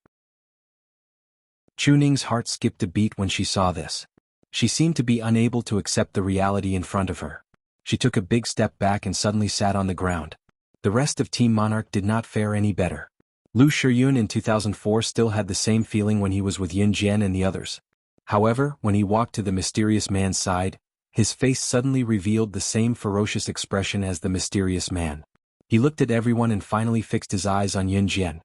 Chu Ning's heart skipped a beat when she saw this. She seemed to be unable to accept the reality in front of her. She took a big step back and suddenly sat on the ground. The rest of Team Monarch did not fare any better. Lu Shiyun in 2004 still had the same feeling when he was with Yun Jian and the others. However, when he walked to the mysterious man's side, his face suddenly revealed the same ferocious expression as the mysterious man. He looked at everyone and finally fixed his eyes on Yun Jian.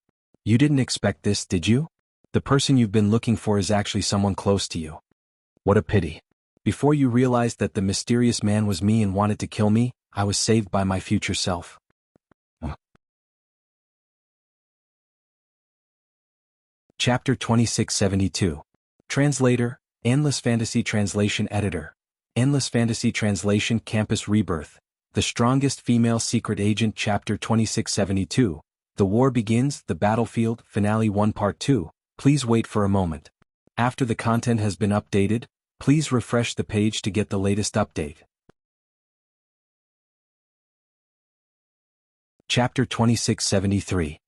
You didn't expect this, did you? The person you've been looking for is actually someone close to you. What a pity. Before you realized that the mysterious man was me and wanted to kill me, I was saved by my future self. Chapter 2672. Translator, Endless Fantasy Translation Editor. Endless Fantasy Translation Campus Rebirth. The Strongest Female Secret Agent Chapter 2672. The War Begins, The Battlefield, Finale 1 Part 2. Please wait for a moment. After the content has been updated, please refresh the page to get the latest update. Chapter 2673.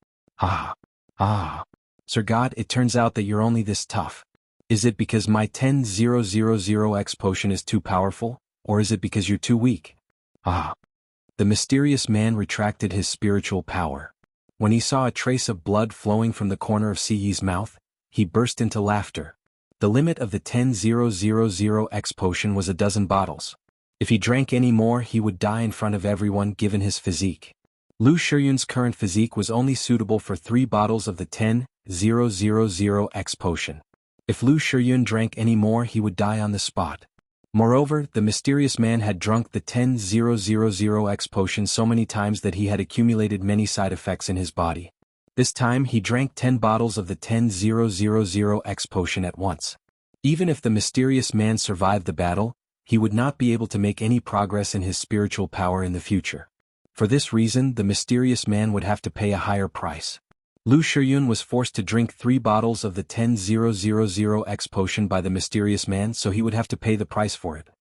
Sir God, it turns out that you're only this tough. Is it because my 10,000X potion is too powerful, or is it because you're too weak? The mysterious man retracted his spiritual power. When he saw a trace of blood flowing from the corner of Siyi's mouth, he burst into laughter. The limit of the 10,000X potion was a dozen bottles. If he drank any more, he would die in front of everyone given his physique. Lu Shiyun's current physique was only suitable for 3 bottles of the 10,000X potion. If Lu Shiyun drank any more, he would die on the spot. Moreover, the mysterious man had drunk the 10,000X potion so many times that he had accumulated many side effects in his body. This time he drank 10 bottles of the 10,000X potion at once. Even if the mysterious man survived the battle, he would not be able to make any progress in his spiritual power in the future. For this reason, the mysterious man would have to pay a higher price. Lu Shiyun was forced to drink 3 bottles of the 10,000X potion by the mysterious man, so he would have to pay the price for it.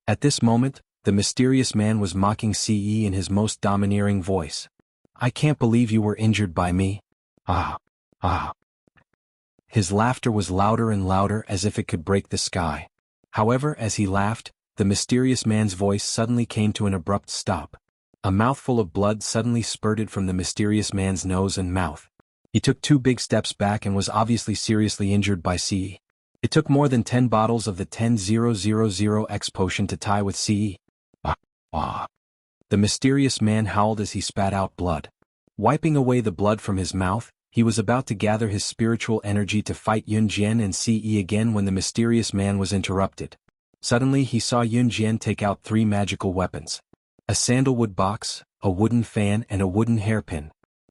At this moment, the mysterious man was mocking Ce in his most domineering voice. I can't believe you were injured by me. His laughter was louder and louder as if it could break the sky. However, as he laughed, the mysterious man's voice suddenly came to an abrupt stop. A mouthful of blood suddenly spurted from the mysterious man's nose and mouth. He took 2 big steps back and was obviously seriously injured by Ce. It took more than 10 bottles of the 10,000X potion to tie with Ce. The mysterious man howled as he spat out blood. Wiping away the blood from his mouth, he was about to gather his spiritual energy to fight Yun Jian and Ce again when the mysterious man was interrupted. Suddenly he saw Yun Jian take out 3 magical weapons. A sandalwood box, a wooden fan and a wooden hairpin.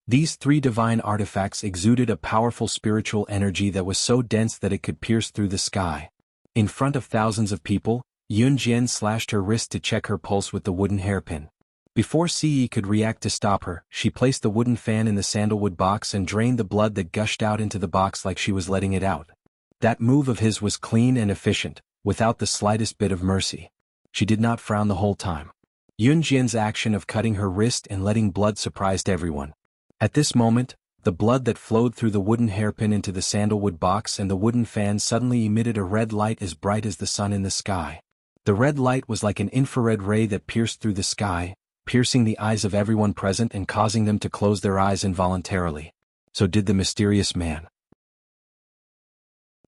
These 3 divine artifacts exuded a powerful spiritual energy that was so dense that it could pierce through the sky. In front of thousands of people, Yun Jian slashed her wrist to check her pulse with the wooden hairpin. Before Ce could react to stop her, she placed the wooden fan in the sandalwood box and drained the blood that gushed out into the box like she was letting it out. That move of his was clean and efficient, without the slightest bit of mercy. She did not frown the whole time. Yun Jian's action of cutting her wrist and letting blood surprised everyone. At this moment, the blood that flowed through the wooden hairpin into the sandalwood box and the wooden fan suddenly emitted a red light as bright as the sun in the sky. The red light was like an infrared ray that pierced through the sky, piercing the eyes of everyone present and causing them to close their eyes involuntarily. So did the mysterious man.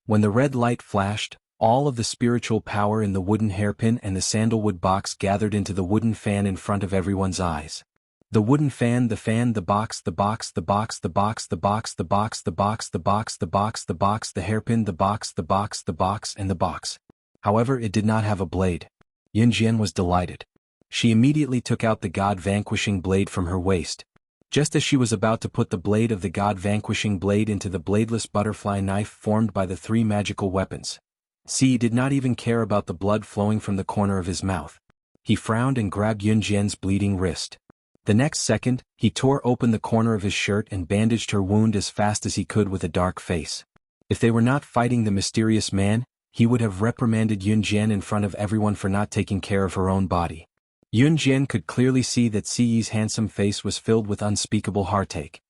When the red light flashed, all of the spiritual power in the wooden hairpin and the sandalwood box gathered into the wooden fan in front of everyone's eyes. The wooden fan, the box, the box, the box, the box, the box, the box, the box, the box, the box, the box, the hairpin, the box, the box, the box, and the box. However, it did not have a blade. Yunjian was delighted. She immediately took out the god-vanquishing blade from her waist. Just as she was about to put the blade of the god-vanquishing blade into the bladeless butterfly knife formed by the 3 magical weapons, Ci did not even care about the blood flowing from the corner of his mouth. He frowned and grabbed Yunjian's bleeding wrist. The next second, he tore open the corner of his shirt and bandaged her wound as fast as he could with a dark face. If they were not fighting the mysterious man, he would have reprimanded Yunjian in front of everyone for not taking care of her own body. Yunjian could clearly see that Ci's handsome face was filled with unspeakable heartache.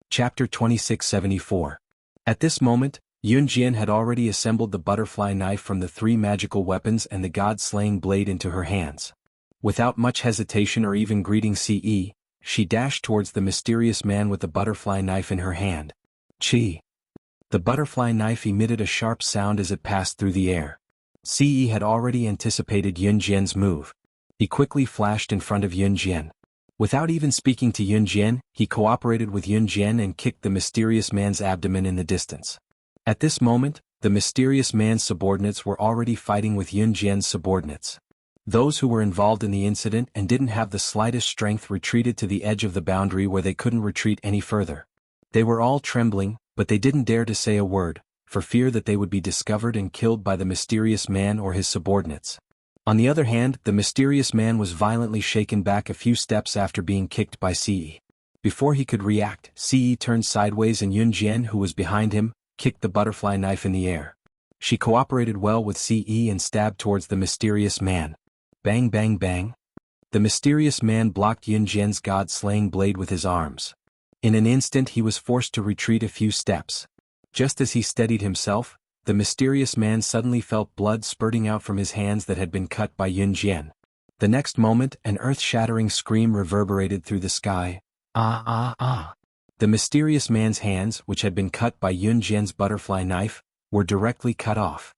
Chapter 2674. At this moment, Yunjian had already assembled the butterfly knife from the 3 magical weapons and the god-slaying blade into her hands. Without much hesitation or even greeting Ce, she dashed towards the mysterious man with the butterfly knife in her hand. Chi. The butterfly knife emitted a sharp sound as it passed through the air. Ce had already anticipated Yunjian's move. He quickly flashed in front of Yunjian. Without even speaking to Yunjian, he cooperated with Yunjian and kicked the mysterious man's abdomen in the distance. At this moment, the mysterious man's subordinates were already fighting with Yunjian's subordinates. Those who were involved in the incident and didn't have the slightest strength retreated to the edge of the boundary where they couldn't retreat any further. They were all trembling, but they didn't dare to say a word, for fear that they would be discovered and killed by the mysterious man or his subordinates. On the other hand, the mysterious man was violently shaken back a few steps after being kicked by Ce. Before he could react, Ce turned sideways and Yunjian, who was behind him, kicked the butterfly knife in the air. She cooperated well with Ce and stabbed towards the mysterious man. Bang bang bang. The mysterious man blocked Yunjian's god-slaying blade with his arms. In an instant he was forced to retreat a few steps. Just as he steadied himself, the mysterious man suddenly felt blood spurting out from his hands that had been cut by Yunjian. The next moment, an earth-shattering scream reverberated through the sky. Ah ah ah. The mysterious man's hands, which had been cut by Yunjian's butterfly knife, were directly cut off.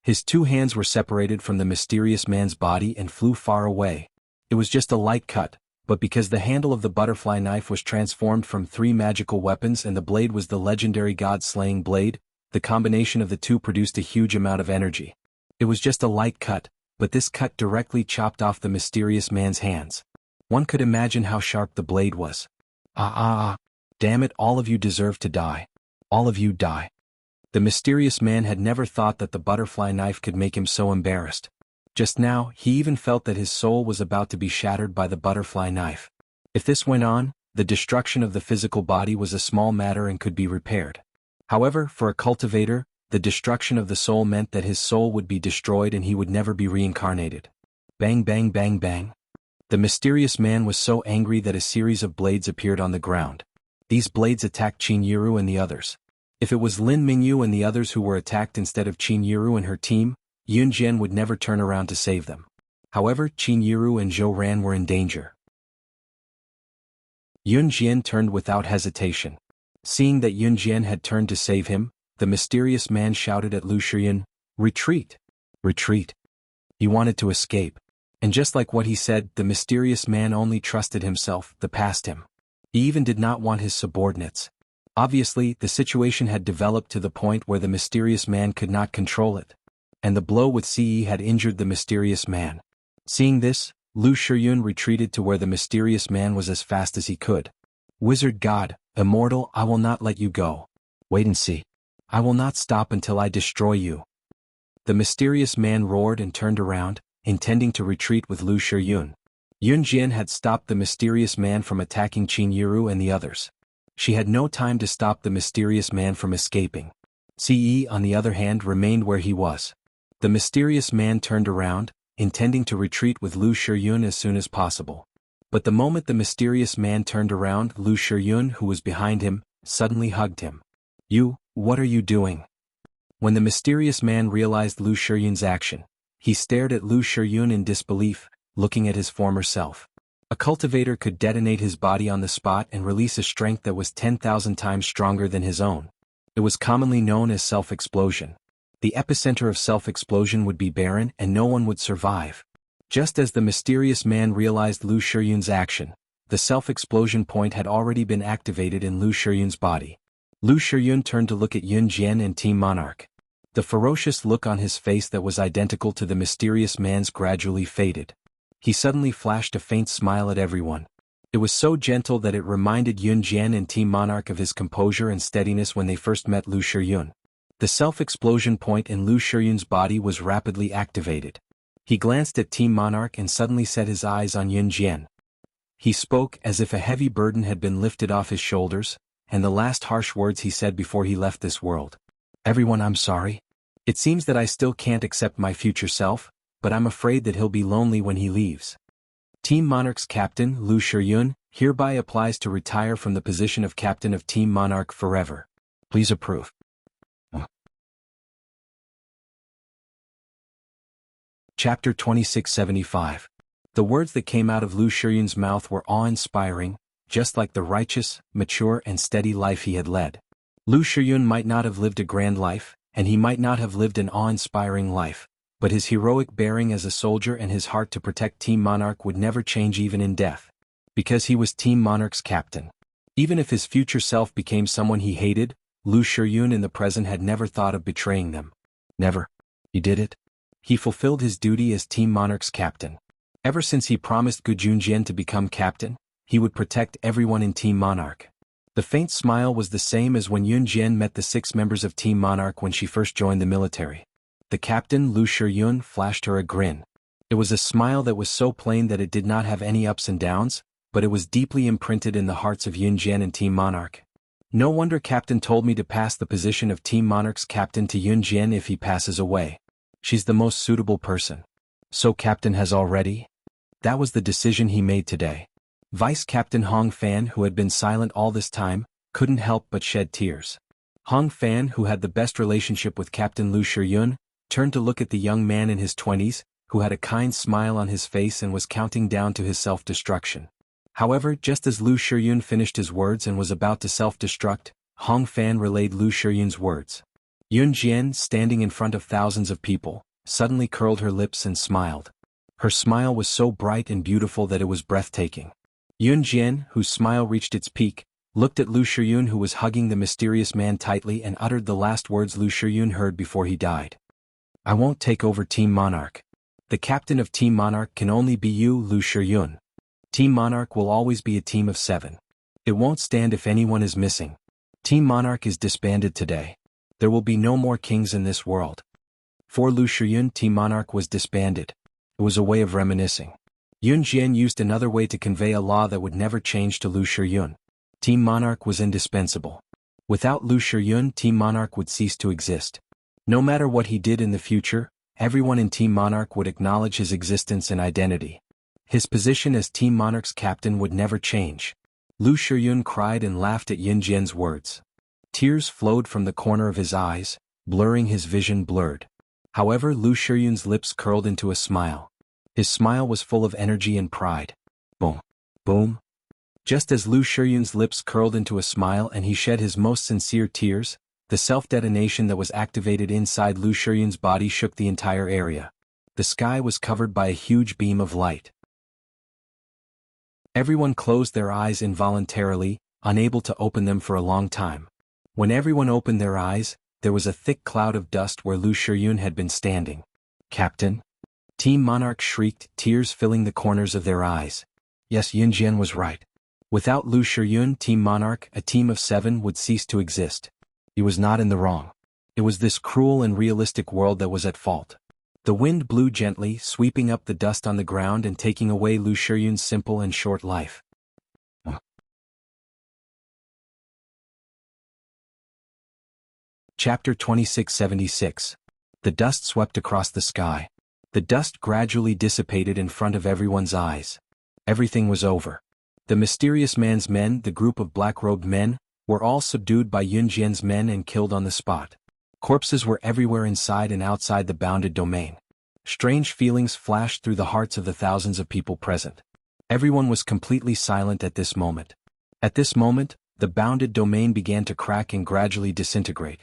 His 2 hands were separated from the mysterious man's body and flew far away. It was just a light cut, but because the handle of the butterfly knife was transformed from 3 magical weapons and the blade was the legendary god-slaying blade, the combination of the 2 produced a huge amount of energy. It was just a light cut, but this cut directly chopped off the mysterious man's hands. One could imagine how sharp the blade was. Ah ah ah. Damn it, all of you deserve to die. All of you die. The mysterious man had never thought that the butterfly knife could make him so embarrassed. Just now, he even felt that his soul was about to be shattered by the butterfly knife. If this went on, the destruction of the physical body was a small matter and could be repaired. However, for a cultivator, the destruction of the soul meant that his soul would be destroyed and he would never be reincarnated. Bang bang bang bang. The mysterious man was so angry that a series of blades appeared on the ground. These blades attacked Qin Yiru and the others. If it was Lin Mingyu and the others who were attacked instead of Qin Yiru and her team, Yunjian would never turn around to save them. However, Qin Yiru and Zhou Ran were in danger. Yunjian turned without hesitation. Seeing that Yunjian had turned to save him, the mysterious man shouted at Lu Shiyun, "Retreat! Retreat!" He wanted to escape. And just like what he said, the mysterious man only trusted himself, passed him. He even did not want his subordinates. Obviously, the situation had developed to the point where the mysterious man could not control it. And the blow with Ce had injured the mysterious man. Seeing this, Lu Shiyun retreated to where the mysterious man was as fast as he could. "Wizard God, immortal, I will not let you go. Wait and see. I will not stop until I destroy you." The mysterious man roared and turned around, intending to retreat with Lu Shiyun. Yunjian had stopped the mysterious man from attacking Qin Yiru and the others. She had no time to stop the mysterious man from escaping. Ce, on the other hand, remained where he was. The mysterious man turned around, intending to retreat with Lu Shiyun as soon as possible. But the moment the mysterious man turned around, Lu Shiyun, who was behind him, suddenly hugged him. "You, what are you doing?" When the mysterious man realized Lu Shiyun's action, He stared at Lu Shiyun in disbelief, looking at his former self. A cultivator could detonate his body on the spot and release a strength that was 10,000 times stronger than his own. It was commonly known as self-explosion. The epicenter of self-explosion would be barren and no one would survive. Just as the mysterious man realized Lu Shiyun's action, the self-explosion point had already been activated in Lu Shiyun's body. Lu Shiyun turned to look at Yun Jian and Team Monarch. The ferocious look on his face that was identical to the mysterious man's gradually faded. He suddenly flashed a faint smile at everyone. It was so gentle that it reminded Yun Jian and Team Monarch of his composure and steadiness when they first met Lu Shiyun. The self-explosion point in Lu Shiyun's body was rapidly activated. He glanced at Team Monarch and suddenly set his eyes on Yun Jian. He spoke as if a heavy burden had been lifted off his shoulders, and the last harsh words he said before he left this world. "Everyone, I'm sorry. It seems that I still can't accept my future self, but I'm afraid that he'll be lonely when he leaves. Team Monarch's captain, Lu Shiyun, hereby applies to retire from the position of captain of Team Monarch forever. Please approve." Chapter 2675. The words that came out of Lu Shiyun's mouth were awe-inspiring, just like the righteous, mature and steady life he had led. Lu Shiyun might not have lived a grand life, and he might not have lived an awe-inspiring life, but his heroic bearing as a soldier and his heart to protect Team Monarch would never change even in death. Because he was Team Monarch's captain. Even if his future self became someone he hated, Lu Shiyun in the present had never thought of betraying them. Never. He did it. He fulfilled his duty as Team Monarch's captain. Ever since he promised Gu Junjian to become captain, he would protect everyone in Team Monarch. The faint smile was the same as when Yun Jian met the 6 members of Team Monarch when she first joined the military. The captain, Lu Shiyun, flashed her a grin. It was a smile that was so plain that it did not have any ups and downs, but it was deeply imprinted in the hearts of Yun Jian and Team Monarch. No wonder Captain told me to pass the position of Team Monarch's captain to Yun Jian if he passes away. She's the most suitable person. So Captain has already? That was the decision he made today. Vice Captain Hong Fan, who had been silent all this time, couldn't help but shed tears. Hong Fan, who had the best relationship with Captain Lu Shiyun, turned to look at the young man in his 20s, who had a kind smile on his face and was counting down to his self-destruction. However, just as Lu Shiyun finished his words and was about to self-destruct, Hong Fan relayed Lu Shiyun's words. Yun Jian, standing in front of thousands of people, suddenly curled her lips and smiled. Her smile was so bright and beautiful that it was breathtaking. Yun Jian, whose smile reached its peak, looked at Lu Shiyun, who was hugging the mysterious man tightly, and uttered the last words Lu Shiyun heard before he died. "I won't take over Team Monarch. The captain of Team Monarch can only be you, Lu Shiyun. Team Monarch will always be a team of 7. It won't stand if anyone is missing. Team Monarch is disbanded today. There will be no more kings in this world." For Lu Shiyun, Team Monarch was disbanded. It was a way of reminiscing. Yun Jian used another way to convey a law that would never change to Lu Shiyun. Team Monarch was indispensable. Without Lu Shiyun, Team Monarch would cease to exist. No matter what he did in the future, everyone in Team Monarch would acknowledge his existence and identity. His position as Team Monarch's captain would never change. Lu Shiyun cried and laughed at Yun Jian's words. Tears flowed from the corner of his eyes, blurring his vision blurred. However, Lu Shiyun's lips curled into a smile. His smile was full of energy and pride. Boom. Boom. Just as Lu Shiyun's lips curled into a smile and he shed his most sincere tears, the self-detonation that was activated inside Lu Shiyun's body shook the entire area. The sky was covered by a huge beam of light. Everyone closed their eyes involuntarily, unable to open them for a long time. When everyone opened their eyes, there was a thick cloud of dust where Lu Shiyun had been standing. "Captain?" Team Monarch shrieked, tears filling the corners of their eyes. Yes, Yun Jian was right. Without Lu Shiyun, Team Monarch, a team of 7, would cease to exist. He was not in the wrong. It was this cruel and realistic world that was at fault. The wind blew gently, sweeping up the dust on the ground and taking away Lu Shiyun's simple and short life. Chapter 2676. The dust swept across the sky. The dust gradually dissipated in front of everyone's eyes. Everything was over. The mysterious man's men, the group of black-robed men, were all subdued by Yun Jian's men and killed on the spot. Corpses were everywhere inside and outside the bounded domain. Strange feelings flashed through the hearts of the thousands of people present. Everyone was completely silent at this moment. At this moment, the bounded domain began to crack and gradually disintegrate.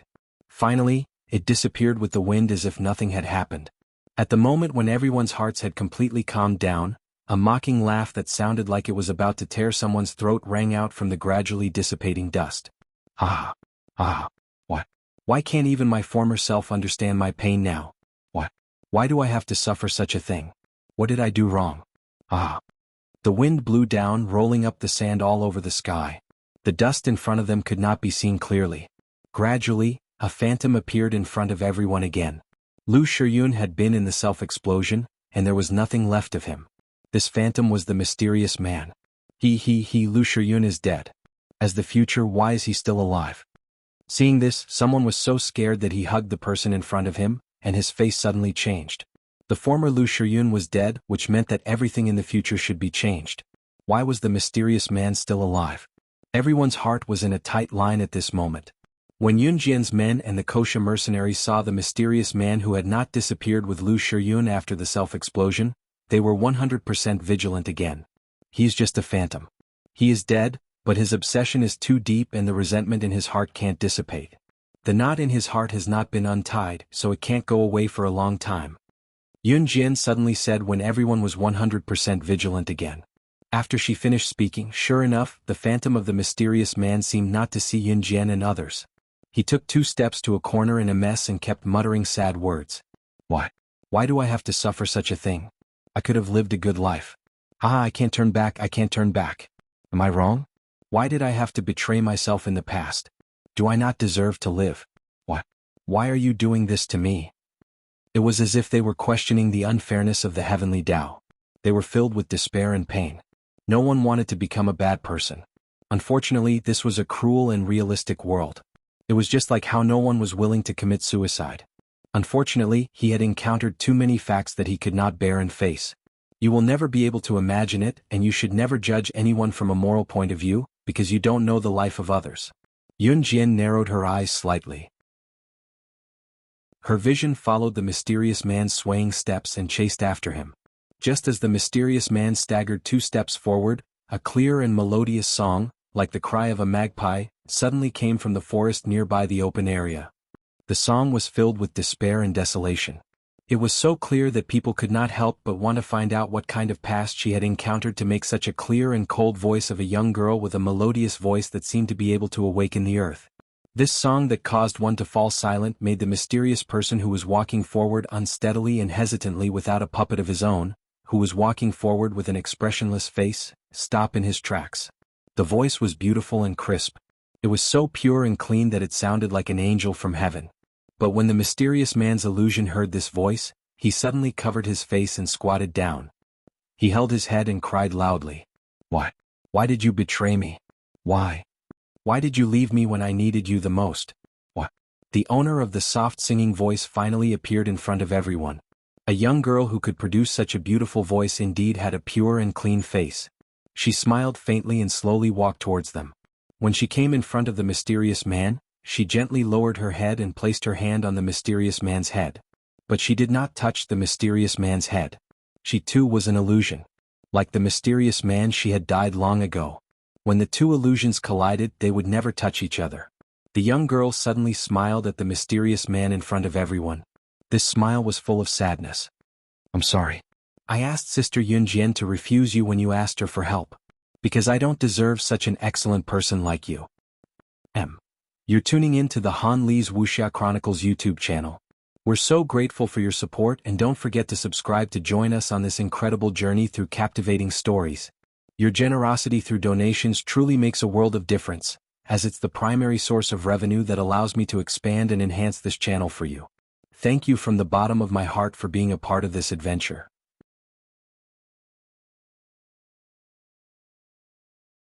Finally, it disappeared with the wind as if nothing had happened. At the moment when everyone's hearts had completely calmed down, a mocking laugh that sounded like it was about to tear someone's throat rang out from the gradually dissipating dust. Ah! Ah! What? Why can't even my former self understand my pain now? What? Why do I have to suffer such a thing? What did I do wrong? Ah! The wind blew down, rolling up the sand all over the sky. The dust in front of them could not be seen clearly. Gradually, a phantom appeared in front of everyone again. Lu Shiyun had been in the self-explosion, and there was nothing left of him. This phantom was the mysterious man. Lu Shiyun is dead. As the future, why is he still alive? Seeing this, someone was so scared that he hugged the person in front of him, and his face suddenly changed. The former Lu Shiyun was dead, which meant that everything in the future should be changed. Why was the mysterious man still alive? Everyone's heart was in a tight line at this moment. When Yunjian's men and the Kosha mercenaries saw the mysterious man who had not disappeared with Lu Shiyun after the self-explosion, they were 100% vigilant again. He's just a phantom. He is dead, but his obsession is too deep and the resentment in his heart can't dissipate. The knot in his heart has not been untied, so it can't go away for a long time. Yunjian suddenly said when everyone was 100% vigilant again. After she finished speaking, sure enough, the phantom of the mysterious man seemed not to see Yunjian and others. He took 2 steps to a corner in a mess and kept muttering sad words. Why? Why do I have to suffer such a thing? I could have lived a good life. I can't turn back, I can't turn back. Am I wrong? Why did I have to betray myself in the past? Do I not deserve to live? What? Why are you doing this to me? It was as if they were questioning the unfairness of the heavenly Tao. They were filled with despair and pain. No one wanted to become a bad person. Unfortunately, this was a cruel and realistic world. It was just like how no one was willing to commit suicide. Unfortunately, he had encountered too many facts that he could not bear and face. You will never be able to imagine it, and you should never judge anyone from a moral point of view, because you don't know the life of others. Yunjian narrowed her eyes slightly. Her vision followed the mysterious man's swaying steps and chased after him. Just as the mysterious man staggered 2 steps forward, a clear and melodious song, like the cry of a magpie, suddenly came from the forest nearby the open area. The song was filled with despair and desolation. It was so clear that people could not help but want to find out what kind of past she had encountered to make such a clear and cold voice of a young girl with a melodious voice that seemed to be able to awaken the earth. This song that caused one to fall silent made the mysterious person who was walking forward unsteadily and hesitantly without a puppet of his own, who was walking forward with an expressionless face, stop in his tracks. The voice was beautiful and crisp. It was so pure and clean that it sounded like an angel from heaven. But when the mysterious man's illusion heard this voice, he suddenly covered his face and squatted down. He held his head and cried loudly. Why? Why did you betray me? Why? Why did you leave me when I needed you the most? What? The owner of the soft singing voice finally appeared in front of everyone. A young girl who could produce such a beautiful voice indeed had a pure and clean face. She smiled faintly and slowly walked towards them. When she came in front of the mysterious man, she gently lowered her head and placed her hand on the mysterious man's head. But she did not touch the mysterious man's head. She too was an illusion. Like the mysterious man, she had died long ago. When the 2 illusions collided, they would never touch each other. The young girl suddenly smiled at the mysterious man in front of everyone. This smile was full of sadness. I'm sorry. I asked Sister Yunjian to refuse you when you asked her for help. Because I don't deserve such an excellent person like you. You're tuning in to the Han Li's Wuxia Chronicles YouTube channel. We're so grateful for your support, and don't forget to subscribe to join us on this incredible journey through captivating stories. Your generosity through donations truly makes a world of difference, as it's the primary source of revenue that allows me to expand and enhance this channel for you. Thank you from the bottom of my heart for being a part of this adventure.